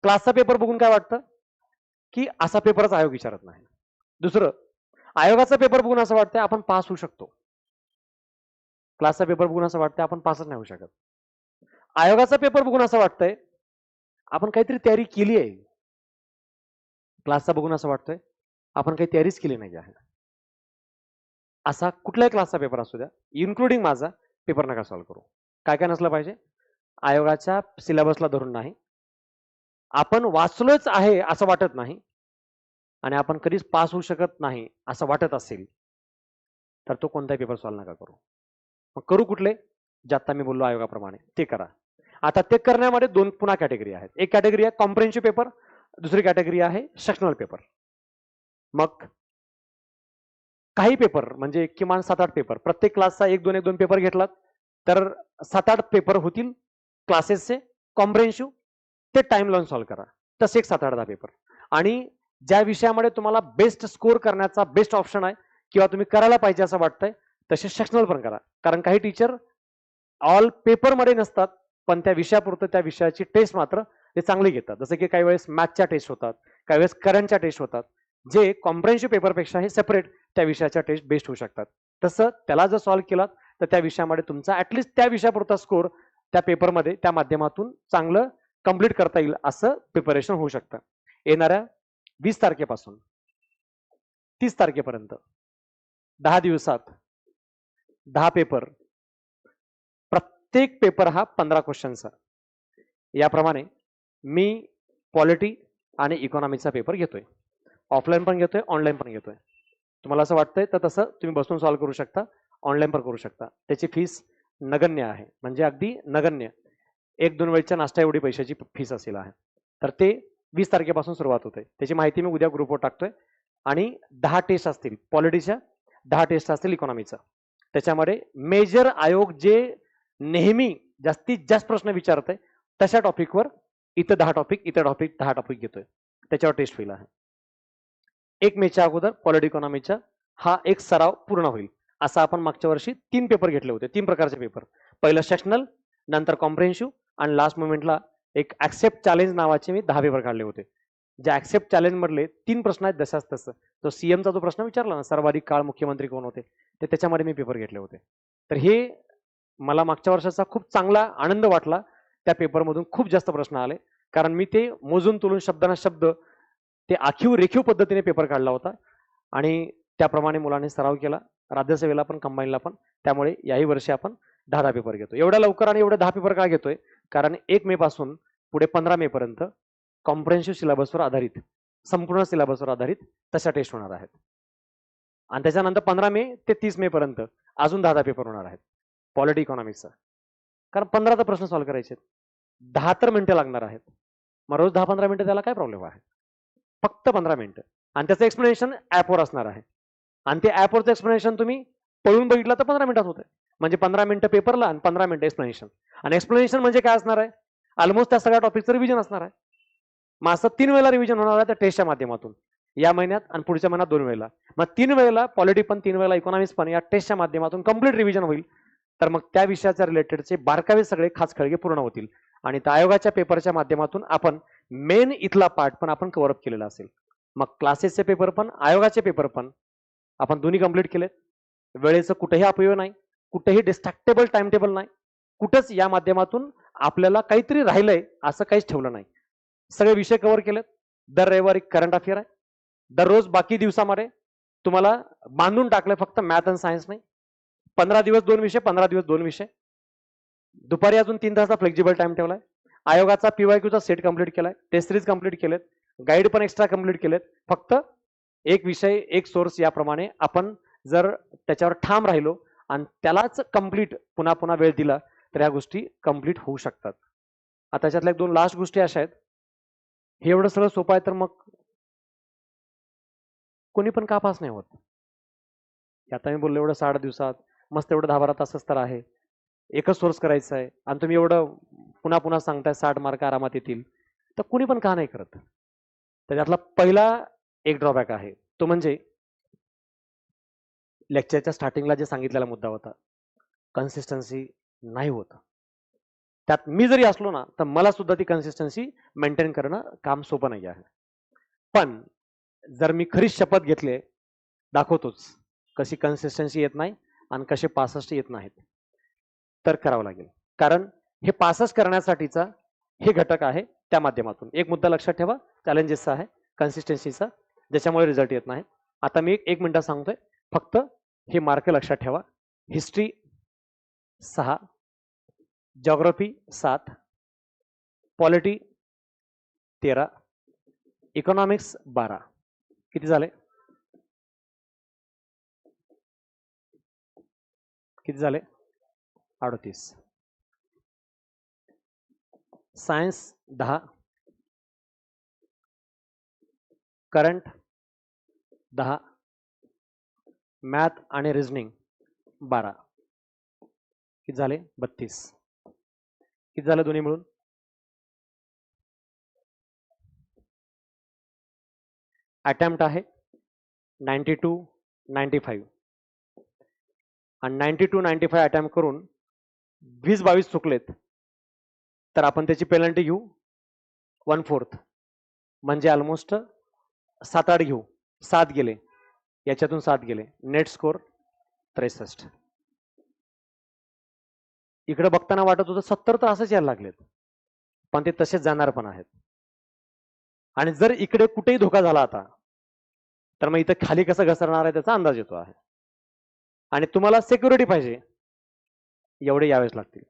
क्लासचा पेपर बघून काय वाटतं? की असा पेपरच आयोग विचारत नाही. दुसरं, आयोगाचा पेपर बघून असं वाटतंय आपण पास होऊ शकतो. क्लासचा पेपर बघून असं वाटतंय आपण पासच नाही होऊ शकत. आयोगाचा पेपर बघून असं वाटतंय आपण काहीतरी तयारी केली आहे. क्लासचा बघून असं वाटतंय आपण काही तयारीच केली नाही आहे. असा कुठल्याही क्लासचा पेपर असू द्या, इन्क्लुडिंग माझा, पेपर नका सॉल्व्ह करू. काय काय नसलं पाहिजे? आयोगाच्या सिलेबसला धरून नाही, आपण वाचलोच आहे असं वाटत नाही, आणि आपण कधीच पास होऊ शकत नाही असं वाटत असेल तर तो कोणताही पेपर सॉल्व्ह नका करू. मग करू कुठले? जे आता मी बोललो आयोगाप्रमाणे ते करा. आता ते करण्यामध्ये दोन पुन्हा कॅटेगरी आहेत. एक कॅटेगरी आहे कॉम्प्रिहेन्सिव्ह पेपर, दुसरी कॅटेगरी आहे सेक्शनल पेपर. मग काही पेपर म्हणजे किमान 7-8 पेपर, प्रत्येक क्लासचा 1-2 पेपर घेतलात तर 7-8 पेपर होतील क्लासेसचे कॉम्प्रिहेन्सिव्ह. ते टाइम लावून सॉल्व्ह करा. तसे एक 7-8 पेपर. आणि ज्या विषयामध्ये तुम्हाला बेस्ट स्कोर करण्याचा बेस्ट ऑप्शन आहे किंवा तुम्ही करायला पाहिजे असं वाटतंय, तसे सेक्शनल पण करा. कारण काही टीचर ऑल पेपरमध्ये नसतात, पण त्या विषयापुरतं त्या विषयाची टेस्ट मात्र ते चांगली घेतात. जसं की काही वेळेस मॅथच्या टेस्ट होतात, काही वेळेस करंटच्या टेस्ट होतात, जे कॉम्प्रिहेन्सिव्ह पेपरपेक्षा हे सेपरेट त्या विषयाच्या टेस्ट बेस्ट होऊ शकतात. तसं त्याला जर सॉल्व्ह केलात तर त्या विषयामध्ये तुमचा ऍटलिस्ट त्या विषयापुरता स्कोर त्या पेपरमध्ये त्या माध्यमातून चांगलं कंप्लीट करता येईल असं प्रिपरेशन होऊ शकतं. येणाऱ्या 20 तारखेपासून 30 तारखेपर्यंत 10 दिवसात 10 पेपर, प्रत्येक पेपर हा 15 क्वेश्चनचा. याप्रमाणे मी पॉलिटी आणि इकॉनॉमीचा पेपर घेतोय. ऑफलाईन पण घेतोय, ऑनलाईन पण घेतोय. तुम्हाला असं वाटतंय तर तसं तुम्ही बसून सॉल्व्ह करू शकता, ऑनलाईन पण करू शकता. त्याची फीस नगण्य आहे, म्हणजे अगदी नगण्य. 1-2 वेळच्या नाश्ता एवढी पैशाची फीस असेल आहे. तर ते 20 तारखेपासून सुरुवात होते. त्याची माहिती मी उद्या ग्रुपवर टाकतोय. आणि 10 टेस्ट असतील पॉलिटीच्या, 10 टेस्ट असतील इकॉनॉमीचा. त्याच्यामध्ये मेजर आयोग जे नेहमी जास्तीत जास्त प्रश्न विचारतंय तशा टॉपिकवर इथं 10 टॉपिक, इथं 10 टॉपिक घेतोय. त्याच्यावर टेस्ट होईल आहे. 1 मेच्या अगोदर पॉलिटी इकॉनॉमीचा हा एक सराव पूर्ण होईल. असा आपण मागच्या वर्षी 3 पेपर घेतले होते, 3 प्रकारचे पेपर. पहिलं सेक्शनल, नंतर कॉम्प्रिहेन्सिव्ह, आणि लास्ट मोमेंटला एक ऍक्सेप्ट चॅलेंज नावाचे मी 10 पेपर काढले होते. जे ऍक्सेप्ट चॅलेंज मधले 3 प्रश्न आहेत जशाच तसं. तो सीएमचा जो प्रश्न विचारला ना, सर्वाधिक काळ मुख्यमंत्री कोण होते, ते त्याच्यामध्ये मी पेपर घेतले होते. तर हे मला मागच्या वर्षाचा खूप चांगला आनंद वाटला. त्या पेपरमधून खूप जास्त प्रश्न आले, कारण मी ते मोजून तुलून शब्दाना शब्द ते आखीव रेखीव पद्धतीने पेपर काढला होता आणि त्याप्रमाणे मुलांनी सराव केला, राज्यसेवेला पण कंबाईनला पण. त्यामुळे याही वर्षी आपण 10 पेपर घेतो. एवढ्या लवकर आणि एवढे 10 पेपर का घेतोय? कारण 1 मे पासून पुढे 15 मे पर्यंत कॉम्प्रिहेन्सिव्ह सिलेबसवर आधारित, संपूर्ण सिलेबसवर आधारित तशा टेस्ट होणार आहेत. आणि त्याच्यानंतर 15 मे ते 30 मे पर्यंत अजून 10 पेपर होणार आहेत पॉलिटी इकॉनॉमिक्सचा. कारण 15 तर प्रश्न सॉल्व्ह करायचे आहेत, 10 तर मिनिटं लागणार आहेत. मग रोज 10-15 मिनिटं त्याला काय प्रॉब्लेम आहे? फक्त 15 मिनिटं. आणि त्याचं एक्सप्लेनेशन ऍपवर असणार आहे. आणि ते ऍपवरचं एक्सप्लेनेशन तुम्ही पळून बघितलं तर 15 मिनिटात होतं. म्हणजे 15 मिनिटं पेपरला आणि 15 मिनिटं एक्सप्लेनेशन. आणि एक्सप्लेनेशन म्हणजे काय असणार आहे? ऑलमोस्ट त्या सगळ्या टॉपिकचं रिव्हिजन असणार आहे. मग असं 3 वेळेला रिव्हिजन होणार आहे त्या टेस्टच्या माध्यमातून, या महिन्यात आणि पुढच्या महिन्यात 2 वेळेला. मग 3 वेळेला पॉलिटी पण, 3 वेळेला इकॉनॉमिक्स पण या टेस्टच्या माध्यमातून कम्प्लीट रिव्हिजन होईल. तर मग त्या विषयाच्या रिलेटेडचे बारकावे सगळे खाचखळगे पूर्ण होतील. आणि त्या आयोगाच्या पेपरच्या माध्यमातून आपण मेन इथला पार्ट पण आपण कव्हर अप केलेला असेल. मग क्लासेसचे पेपर पण, आयोगाचे पेपर पण आपण दोन्ही कंप्लीट केलेत. वेळेचं कुठेही अपव्यय नाही, कुठेही डिस्ट्रॅक्टेबल टाइम टेबल नाही, कुठंच या माध्यमातून आपल्याला काहीतरी राहिलंय असं काहीच ठेवलं नाही. सगळे विषय कव्हर केलेत. दर रविवारी करंट अफेअर आहे. दररोज बाकी दिवसामध्ये तुम्हाला बांधून टाकलं फक्त मॅथ आणि सायन्स नाही. 15 दिवस 2 विषय, 15 दिवस 2 विषय. दुपारी अजून 3 तासचा फ्लेक्झिबल टाइम ठेवलाय. आयोगाचा पीवायक्यूचा सेट कंप्लीट केलाय, टेस्ट सिरीज कंप्लीट केलेत, गाईड पण एक्स्ट्रा कंप्लीट केलेत. फक्त एक विषय एक सोर्स याप्रमाणे आपण जर त्याच्यावर ठाम राहिलो आणि त्यालाच कंप्लीट पुन्हा पुन्हा वेळ दिला तर या गोष्टी कंप्लीट होऊ शकतात. आता त्याच्यातल्या 2 लास्ट गोष्टी अशा आहेत, हे एवढं सगळं सोपं आहे तर मग कोणी पण का पास नाही होत? आता मी बोललो एवढं 60 दिवसात मस्त एवढं 10-12 तासच तर आहे, एकच सोर्स करायचा आहे आणि तुम्ही एवढं पुन्हा पुन्हा सांगताय 60 मार्क आरामात येतील, तर कुणी पण का नाही करत? त्याच्यातला पहिला एक ड्रॉबॅक आहे, तो म्हणजे लेक्चरच्या स्टार्टिंगला जे सांगितलेला मुद्दा होता, कन्सिस्टन्सी नाही होत. त्यात मी जरी असलो ना तर मला सुद्धा ती कन्सिस्टन्सी मेंटेन करणं काम सोपं नाही आहे. पण जर मी खरीच शपथ घेतली, दाखवतोच कशी कन्सिस्टन्सी येत नाही आणि कसे 65 येत नाहीत, तर करावं लागेल. कारण हे 65 करण्यासाठीचा हे घटक आहे. त्या माध्यमातून एक मुद्दा लक्षात ठेवा, चॅलेंजेसचा आहे, कन्सिस्टन्सीचा, ज्याच्यामुळे रिझल्ट येत नाही. आता मी 1 मिनिटात सांगतोय, फक्त हे मार्क लक्षात ठेवा. History 6, geography 7, polity 13, economics 12. किती झाले? किती झाले? 38. सायन्स 10, करंट 10, मॅथ आणि रिझनिंग 12. किती झाले? 32. किती झालं दोन्ही मिळून? अटेम्प्ट आहे 92, 95 आणि 92, 95 अटेम्प्ट करून 20-22 चुकलेत तर आपण त्याची पेनल्टी घेऊ 1/4, म्हणजे ऑलमोस्ट 7-8 घेऊ. 7 गेले, याच्यातून 7 गेले, नेट स्कोर 63. इकडे बघताना वाटत होतं 70 तर असंच यायला लागलेत, पण ते तसेच जाणार पण आहेत. आणि जर इकडे कुठेही धोका झाला आता तर मग इथं खाली कसं घसरणार आहे त्याचा अंदाज येतो आहे. आणि तुम्हाला सिक्युरिटी पाहिजे, एवढे यावेच लागतील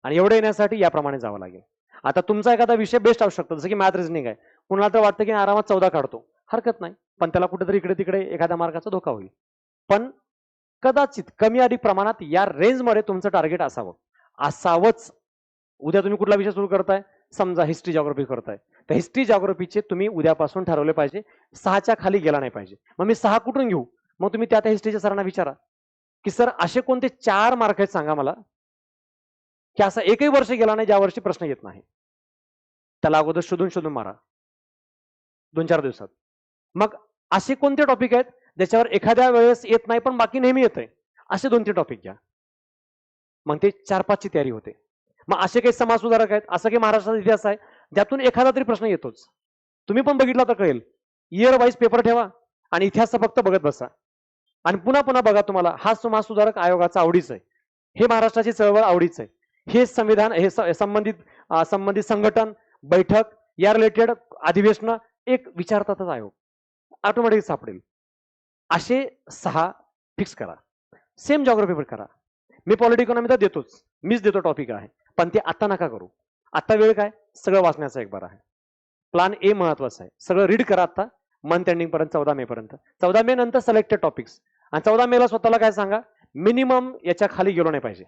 आणि एवढे येण्यासाठी याप्रमाणे जावं लागेल. आता तुमचा एखादा विषय बेस्ट असू शकतो, जसं की मॅथ रिझनिंग आहे, कुणाला तर वाटतं की आरामात 14 काढतो, हरकत नाही, पण त्याला कुठेतरी इकडे तिकडे एखाद्या मार्काचा धोका होईल. पण कदाचित कमी अधिक प्रमाणात या रेंजमध्ये तुमचं टार्गेट असावंच. उद्या तुम्ही कुठला विषय सुरू करताय, समजा हिस्ट्री जिओग्राफी करताय, तर हिस्ट्री जिओग्राफीचे तुम्ही उद्यापासून ठरवले पाहिजे 6च्या खाली गेला नाही पाहिजे. मग मी 6 कुठून घेऊ? मग तुम्ही त्या हिस्ट्रीच्या सरांना विचारा की सर असे कोणते 4 मार्क आहेत सांगा मला की असं एकही वर्ष गेला नाही ज्या वर्षी प्रश्न येत नाही. त्याला अगोदर शोधून मारा 2-4 दिवसात. मग असे कोणते टॉपिक आहेत ज्याच्यावर एखाद्या वेळेस येत नाही पण बाकी नेहमी येतंय, असे 2-3 टॉपिक घ्या. मग ते 4-5 ची तयारी होते. मग असे काही समाज सुधारक आहेत, असं काही महाराष्ट्राचा इतिहास आहे ज्यातून एखादा तरी प्रश्न येतोच. तुम्ही पण बघितला तर कळेल. इयर वाईज पेपर ठेवा आणि इतिहास फक्त बघत बसा आणि पुन्हा पुन्हा बघा. तुम्हाला हा समाज सुधारक आयोगाचा आवडीच आहे, हे महाराष्ट्राची चळवळ आवडीच आहे, हे संविधान, हे संबंधित संघटन, बैठक, या रिलेटेड अधिवेशन एक विचारतातच आयोग, ऑटोमॅटिक सापडेल. असे 6 फिक्स करा. सेम जिओग्राफी पण करा. मी पॉलिटी इकॉनॉमी तर देतोच, मीच देतो, टॉपिक आहे, पण ते आता नका करू. आता वेळ काय, सगळं वाचण्याचा एक बार आहे. प्लॅन ए महत्वाचा आहे, सगळं रीड करा आता मंथ एंडिंग पर्यंत, 14 मे पर्यंत. 14 मे नंतर सिलेक्टेड टॉपिक्स, आणि 14 मेला स्वतःला काय सांगा, मिनिमम याच्या खाली गेलो नाही पाहिजे.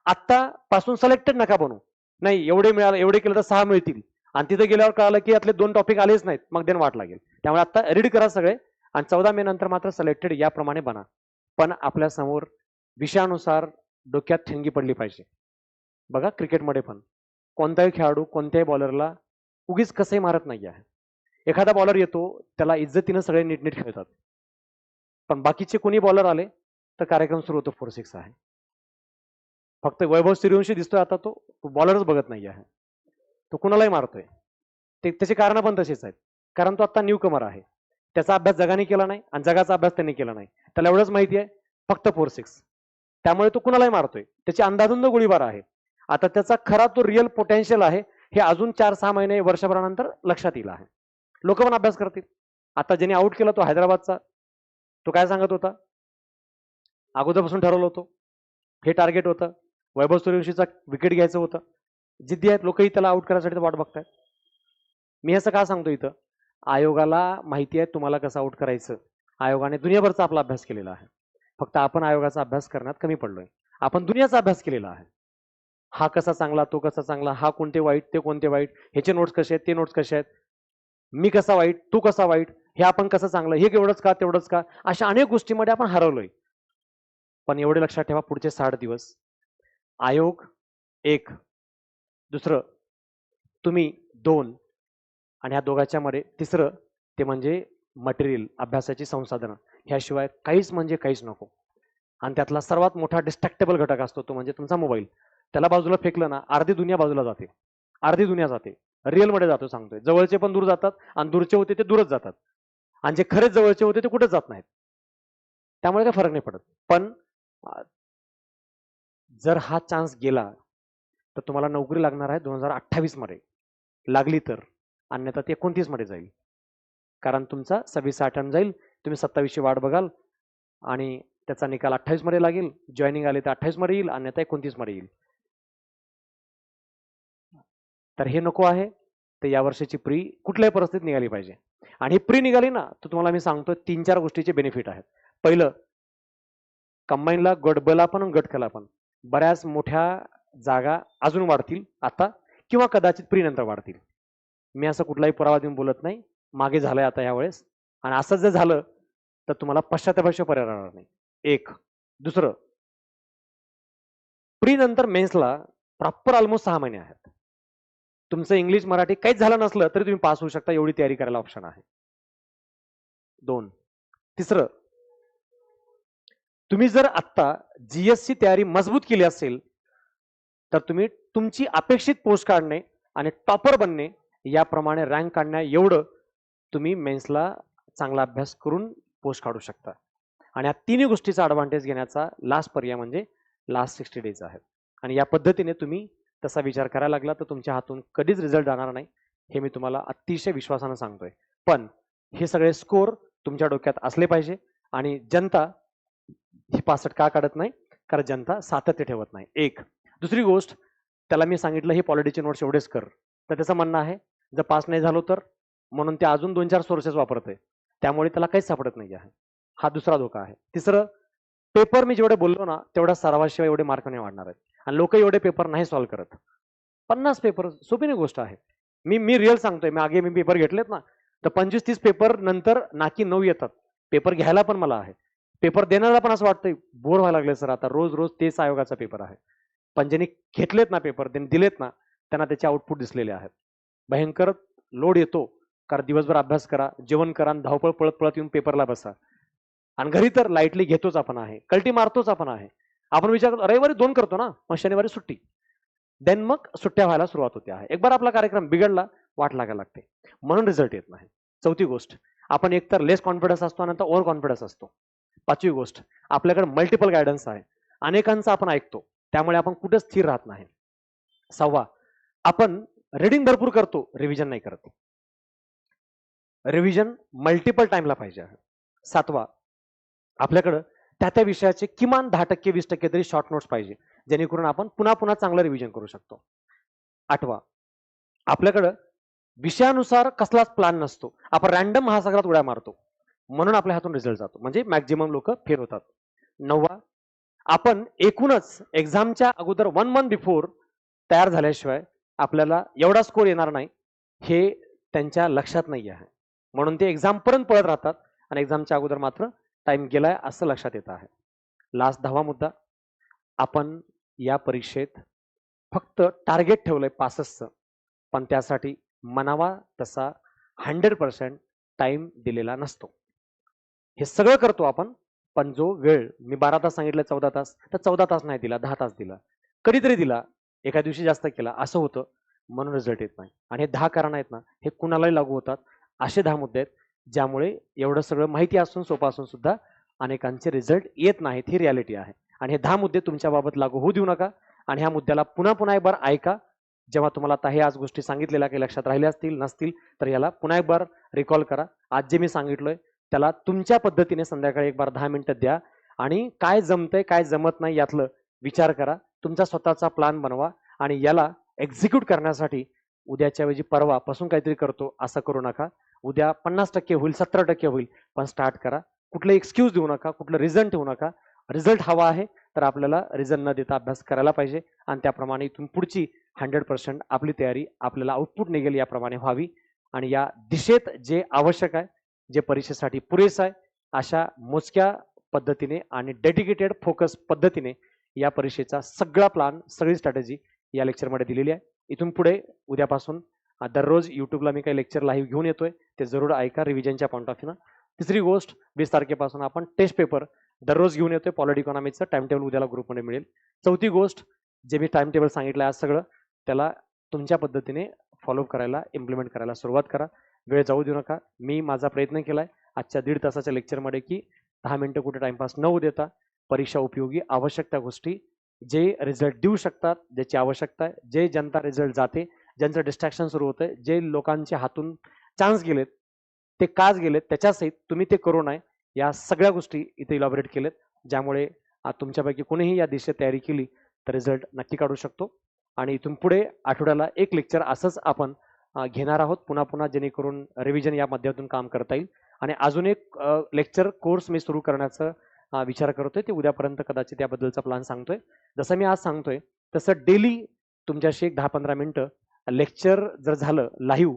आता पासून सिलेक्टेड नका बनू, नाही एवढे मिळालं, एवढे केलं तर 6 मिळतील आणि तिथे गेल्यावर कळालं की यातले 2 टॉपिक आलेच नाहीत, मग देन वाट लागेल. त्यामुळे आता रीड करा सगळे आणि 14 मे नंतर मात्र सिलेक्टेड याप्रमाणे बना. पण आपल्या समोर विषयानुसार डोक्यात ठिणगी पडली पाहिजे. बघा क्रिकेटमध्ये पण कोणताही खेळाडू कोणत्याही बॉलरला उगीच कसंही मारत नाही आहे. एखादा बॉलर येतो, त्याला इज्जतीनं सगळे नीटनीट खेळतात, पण बाकीचे कोणी बॉलर आले तर कार्यक्रम सुरू होतो, 4-6 आहे. फक्त वैभव सूर्यवंशी दिसतोय आता, तो बॉलरच बघत नाही आहे, तो कुणालाही मारतोय. त्याची कारण पण तशीच आहेत, कारण तो आता न्यू कमर आहे, त्याचा अभ्यास जगाने केला नाही आणि जगाचा अभ्यास त्यांनी केला नाही. त्याला एवढंच माहिती आहे फक्त 4-6, त्यामुळे तो कुणालाही मारतोय. त्याची अंधाधुंद गोळीबार आहे. आता त्याचा खरा तो रिअल पोटेन्शियल आहे हे अजून 4-6 महिने वर्षभरानंतर लक्षात येईल आहे. लोक पण अभ्यास करतील. आता ज्याने आउट केला तो हैदराबादचा, तो काय सांगत होता? अगोदरपासून ठरवलं होतं, हे टार्गेट होतं, वैभव सूर्यवंशीचा विकेट घ्यायचं होतं. जिद्दी आहेत लोकही त्याला आउट करायसाठी वाट बघतायत. मी असं का सांगतो इथं? आयोगाला माहिती आहे तुम्हाला कसं आउट करायचं. आयोगाने दुनियाभरचा आपला अभ्यास केलेला आहे. फक्त आपण आयोगाचा अभ्यास करण्यात कमी पडलोय. आपण दुनियाचा अभ्यास केलेला आहे. हा कसा चांगला, तो कसा चांगला, हा कोणते वाईट, ते कोणते वाईट, ह्याचे नोट्स कसे आहेत, ते नोट्स कसे आहेत, मी कसा वाईट, तू कसा वाईट, हे आपण कसं चांगलं, हे एवढंच का तेवढंच का, अशा अनेक गोष्टींमध्ये आपण हरवलोय. पण एवढे लक्षात ठेवा, पुढचे 60 दिवस आयोग 1, दुसरं तुम्ही 2, आणि ह्या दोघांच्या मध्ये तिसरं ते म्हणजे मटेरियल, अभ्यासाची संसाधनं. ह्याशिवाय काहीच म्हणजे काहीच नको. आणि त्यातला सर्वात मोठा डिस्ट्रॅक्टेबल घटक असतो तो म्हणजे तुमचा मोबाईल. त्याला बाजूला फेकलं ना, अर्धी दुनिया बाजूला जाते, अर्धी दुनिया जाते. रिअलमध्ये जातो सांगतोय. जवळचे पण दूर जातात आणि दूरचे होते ते दूरच जातात, आणि जे खरेच जवळचे होते ते कुठेच जात नाहीत. त्यामुळे काही फरक नाही पडत. पण जर हा चान्स गेला तर तुम्हाला नोकरी लागणार आहे 2028 मध्ये, लागली तर, अन्यथा ते 29 मध्ये जाईल. कारण तुमचा 26 आठवण जाईल, तुम्ही 27ची वाट बघाल आणि त्याचा निकाल 28 मध्ये लागेल. जॉईनिंग आले तर 28 मध्ये येईल, अन्यथा 29 मध्ये येईल. तर हे नको आहे. तर या वर्षाची प्री कुठल्याही परिस्थितीत निघाली पाहिजे. आणि ही प्री निघाली ना तर तुम्हाला मी सांगतो 3-4 गोष्टीचे बेनिफिट आहेत. पहिलं, कंबाईनला गट बला पण गट कला पण बऱ्याच मोठ्या जागा अजून वाढतील आता, किंवा कदाचित प्री नंतर वाढतील. मी असं कुठलाही पुरावा देऊन बोलत नाही. मागे झालंय आता यावेळेस, आणि असं जर झालं तर तुम्हाला पश्चातापाशिवाय पर्याय राहणार नाही. एक. दुसरं, प्री नंतर मेन्सला प्रॉपर ऑलमोस्ट 6 महिने आहेत. तुमचं इंग्लिश मराठी काहीच झालं नसलं तरी तुम्ही पास होऊ शकता, एवढी तयारी करायला ऑप्शन आहे. 2. तिसरं, तुम्ही जर आत्ता जीएसची तयारी मजबूत केली असेल तर तुम्ही तुमची अपेक्षित पोस्ट काढणे आणि टॉपर बनणे याप्रमाणे रँक काढण्या एवढं तुम्ही मेन्सला चांगला अभ्यास करून पोस्ट काढू शकता. आणि या तिन्ही गोष्टीचा ॲडव्हान्टेज घेण्याचा लास्ट पर्याय म्हणजे लास्ट 60 डेज आहेत. आणि या पद्धतीने तुम्ही तसा विचार करायला लागला तर तुमच्या हातून कधीच रिझल्ट जाणार नाही, हे मी तुम्हाला अतिशय विश्वासानं सांगतोय. पण हे सगळे स्कोर तुमच्या डोक्यात असले पाहिजे. आणि जनता ही पासष्ट का काढत नाही? कारण जनता सातत्य ठेवत नाही. एक. दुसरी गोष्ट, त्याला मी सांगितलं हे पॉलिटिचे नोट्स एवढेच कर, तर त्याचं म्हणणं आहे जर पास नाही झालो तर, म्हणून ते अजून 2-4 सोर्सेस वापरतोय, त्यामुळे त्याला काहीच सापडत नाही आहे. हा दुसरा धोका आहे. तिसरं, पेपर मी जेवढे बोललो ना तेवढ्या सरावाशिवाय एवढे मार्क नाही वाढणार आहेत. आणि लोक एवढे पेपर नाही सॉल्व्ह करत. 50 पेपर सोपी नाही गोष्ट आहे. मी रिअल सांगतोय. मी पेपर घेतलेत ना, तर 25-30 पेपर नंतर नाकी 9 येतात. पेपर घ्यायला पण मला आहे, पेपर देण्याला पण असं वाटतंय बोर व्हायला लागले सर, आता रोज रोज तेच आयोगाचा पेपर आहे. पण ज्यांनी घेतलेत ना पेपर, त्यांनी दिलेत ना, त्यांना त्याचे आउटपुट दिसलेले आहेत. भयंकर लोड येतो, कारण दिवसभर अभ्यास करा, जेवण करा, धावपळ पळत पळत येऊन पेपरला बसा. आणि घरी तर लाईटली घेतोच आपण आहे, कल्टी मारतोच आपण आहे. आपण विचार करतो रविवारी 2 करतो ना, मग शनिवारी सुट्टी, देन मग सुट्ट्या व्हायला सुरुवात होते आहे. एक बार आपला कार्यक्रम बिघडला, वाट लागायला लागते, म्हणून रिझल्ट येत नाही. चौथी गोष्ट, आपण एकतर लेस कॉन्फिडन्स असतो आणि नंतर ओव्हर कॉन्फिडन्स असतो. पाचवी गोष्ट, आपल्याकडे मल्टिपल गायडन्स आहे, अनेकांचा आपण ऐकतो, त्यामुळे आपण कुठे स्थिर राहत नाही. 6वा, आपण रीडिंग भरपूर करतो, रिव्हिजन नाही करत. रिव्हिजन मल्टिपल टाइमला पाहिजे आहे. 7वा, आपल्याकडं त्या विषयाचे किमान 10% 20% तरी शॉर्ट नोट्स पाहिजे, जेणेकरून आपण पुन्हा पुन्हा चांगलं रिव्हिजन करू शकतो. 8वा, आपल्याकडं विषयानुसार कसलाच प्लॅन नसतो, आपण रॅन्डम महासागरात उड्या मारतो, म्हणून आपल्या हातून रिझल्ट जातो, म्हणजे मॅक्झिमम लोक फेल होतात. 9वा, आपण एकूणच एक्झामच्या अगोदर 1 मंथ बिफोर तयार झाल्याशिवाय आपल्याला एवढा स्कोर येणार नाही, हे त्यांच्या लक्षात नाही आहे, म्हणून ते एक्झाम पर्यंत पळत राहतात आणि एक्झामच्या अगोदर मात्र टाइम गेलाय असं लक्षात येत आहे. लास्ट 10वा मुद्दा, आपण या परीक्षेत फक्त टार्गेट ठेवलंय पासचं, पण त्यासाठी मनावा तसा 100% टाइम दिलेला नसतो. हे सगळं करतो आपण, पण जो वेळ मी 12 तास सांगितलं 14 तास, तर 14 तास नाही दिला, 10 तास दिला, कधीतरी दिला, एका दिवशी जास्त केला, असं होतं, म्हणून रिझल्ट येत नाही. आणि हे 10 कारण आहेत ना, हे कुणालाही लागू होतात. असे 10 मुद्दे आहेत ज्यामुळे एवढं सगळं माहिती असून सोपं असून सुद्धा अनेकांचे रिझल्ट येत नाहीत, ही रियालिटी आहे. आणि हे 10 मुद्दे तुमच्या बाबत लागू होऊ देऊ नका. आणि ह्या मुद्द्याला पुन्हा पुन्हा एक बार ऐका. जेव्हा तुम्हाला आता हे आज गोष्टी सांगितलेल्या काही लक्षात राहिल्या असतील नसतील तर याला पुन्हा एक बार रिकॉल करा. आज जे मी सांगितलंय त्याला तुमच्या पद्धतीने संध्याकाळी एक बार 10 मिनिटं द्या आणि काय जमतंय काय जमत नाही यातलं विचार करा, तुमचा स्वतःचा प्लॅन बनवा आणि याला एक्झिक्यूट करण्यासाठी उद्याच्या ऐवजी परवापासून काहीतरी करतो असं करू नका. उद्या 50% होईल, 70% होईल, पण स्टार्ट करा. कुठलं एक्सक्यूज देऊ नका, कुठलं रिझन ठेवू नका. रिझल्ट हवा आहे तर आपल्याला रिझन न देता अभ्यास करायला पाहिजे आणि त्याप्रमाणे इथून पुढची 100% आपली तयारी आपल्याला आउटपुट निघेल याप्रमाणे व्हावी आणि या दिशेत जे आवश्यक आहे, जे परीक्षेसाठी पुरेसं आहे, अशा मोजक्या पद्धतीने आणि डेडिकेटेड फोकस पद्धतीने या परीक्षेचा सगळा प्लॅन, सगळी स्ट्रॅटेजी या लेक्चरमध्ये दिलेली आहे. इथून पुढे उद्यापासून दररोज युट्यूबला मी काही लेक्चर लाईव्ह घेऊन येतोय, ते जरूर ऐका रिव्हिजनच्या पॉईंट ऑफ व्ह्यूनं. तिसरी गोष्ट, 20 तारखेपासून आपण टेस्ट पेपर दररोज घेऊन येतोय. पॉलिट इकॉनॉमिक्सचं टाइम टेबल उद्याला ग्रुपमध्ये मिळेल. चौथी गोष्ट, जे मी टाइम टेबल सांगितलं आज सगळं, त्याला तुमच्या पद्धतीने फॉलो करायला, इम्प्लिमेंट करायला सुरुवात करा. वेळ जाऊ देऊ नका. मी माझा प्रयत्न केलाय आजच्या 1.5 तासाच्या लेक्चरमध्ये की 10 मिनिटं कुठे टाइमपास न होऊ देता परीक्षा उपयोगी आवश्यक त्या गोष्टी, जे रिझल्ट देऊ शकतात, ज्याची आवश्यकता आहे, जे जनता रिझल्ट जाते, ज्यांचं डिस्ट्रॅक्शन सुरू होतंय, जे लोकांच्या हातून चान्स गेलेत, ते काच गेलेत, त्याच्यासहित तुम्ही ते करू नये या सगळ्या गोष्टी इथे इलॉबरेट केलेत, ज्यामुळे तुमच्यापैकी कोणीही या दिशेत तयारी केली तर रिझल्ट नक्की काढू शकतो. आणि इथून पुढे आठवड्याला एक लेक्चर असंच आपण घेणार आहोत पुन्हा पुन्हा, जेणेकरून रिव्हिजन या माध्यमातून काम करता येईल. आणि अजून एक लेक्चर कोर्स मी सुरू करण्याचं विचार करतोय, ते उद्यापर्यंत कदाचित त्याबद्दलचा प्लॅन सांगतोय. जसं मी आज सांगतोय तसं डेली तुमच्याशी एक 10-15 मिनिटं लेक्चर जर झालं लाईव्ह,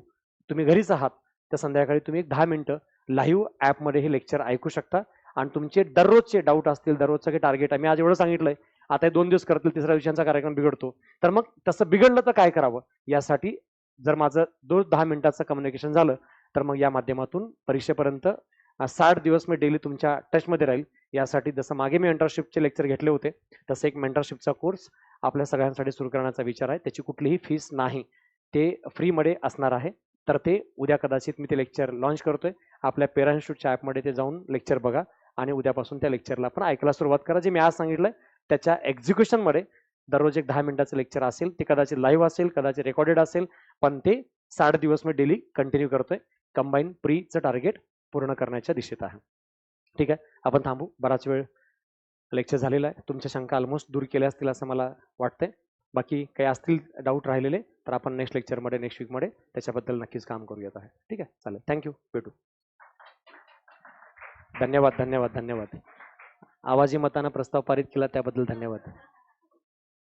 तुम्ही घरीच आहात तर संध्याकाळी तुम्ही एक 10 मिनिटं लाईव्ह ॲपमध्ये हे लेक्चर ऐकू शकता आणि तुमचे दररोजचे डाऊट असतील, दररोजचं काही टार्गेट आहे, मी आज एवढं सांगितलंय, आता हे 2 दिवस करतील, तिसऱ्या दिवसांचा कार्यक्रम बिघडतो, तर मग तसं बिघडलं तर काय करावं, यासाठी जर माझं 10 मिनिटाचं कम्युनिकेशन झालं तर मग या माध्यमातून परीक्षेपर्यंत 60 दिवस मी डेली तुमच्या टचमध्ये राहील. यासाठी जसं मागे मी मेंटरशिपचे लेक्चर घेतले होते, तसं एक मेंटरशिपचा कोर्स आपल्या सगळ्यांसाठी सुरू करण्याचा विचार आहे. त्याची कुठलीही फीस नाही, ते फ्रीमध्ये असणार आहे. तर ते उद्या कदाचित मी ते लेक्चर लॉन्च करतोय. आपल्या पेरेंट्सशूटच्या ॲपमध्ये ते जाऊन लेक्चर बघा आणि उद्यापासून त्या लेक्चरला पण ऐकायला सुरुवात करा. जे मी आज सांगितलंय त्याच्या एक्झिक्युशनमध्ये दररोज एक 10 मिनिटाचं लेक्चर असेल, ते कदाचित लाईव्ह असेल, कदाचित रेकॉर्डेड असेल, पण ते 60 दिवस मी डेली कंटिन्यू करतोय. कंबाईन प्रीचं टार्गेट पूर्ण करण्याच्या दिशेत आहे. ठीक आहे, आपण थांबू. बराच वेळ लेक्चर झालेलं आहे. तुमच्या शंका ऑलमोस्ट दूर केल्या असतील असं मला वाटतंय. बाकी काही असतील डाऊट राहिलेले तर आपण नेक्स्ट लेक्चरमध्ये, नेक्स्ट वीकमध्ये त्याच्याबद्दल नक्कीच काम करूयात आहे. ठीक आहे, चालेल. थँक्यू, भेटू. धन्यवाद, धन्यवाद, धन्यवाद. आवाजी मतानं प्रस्ताव पारित केला त्याबद्दल धन्यवाद.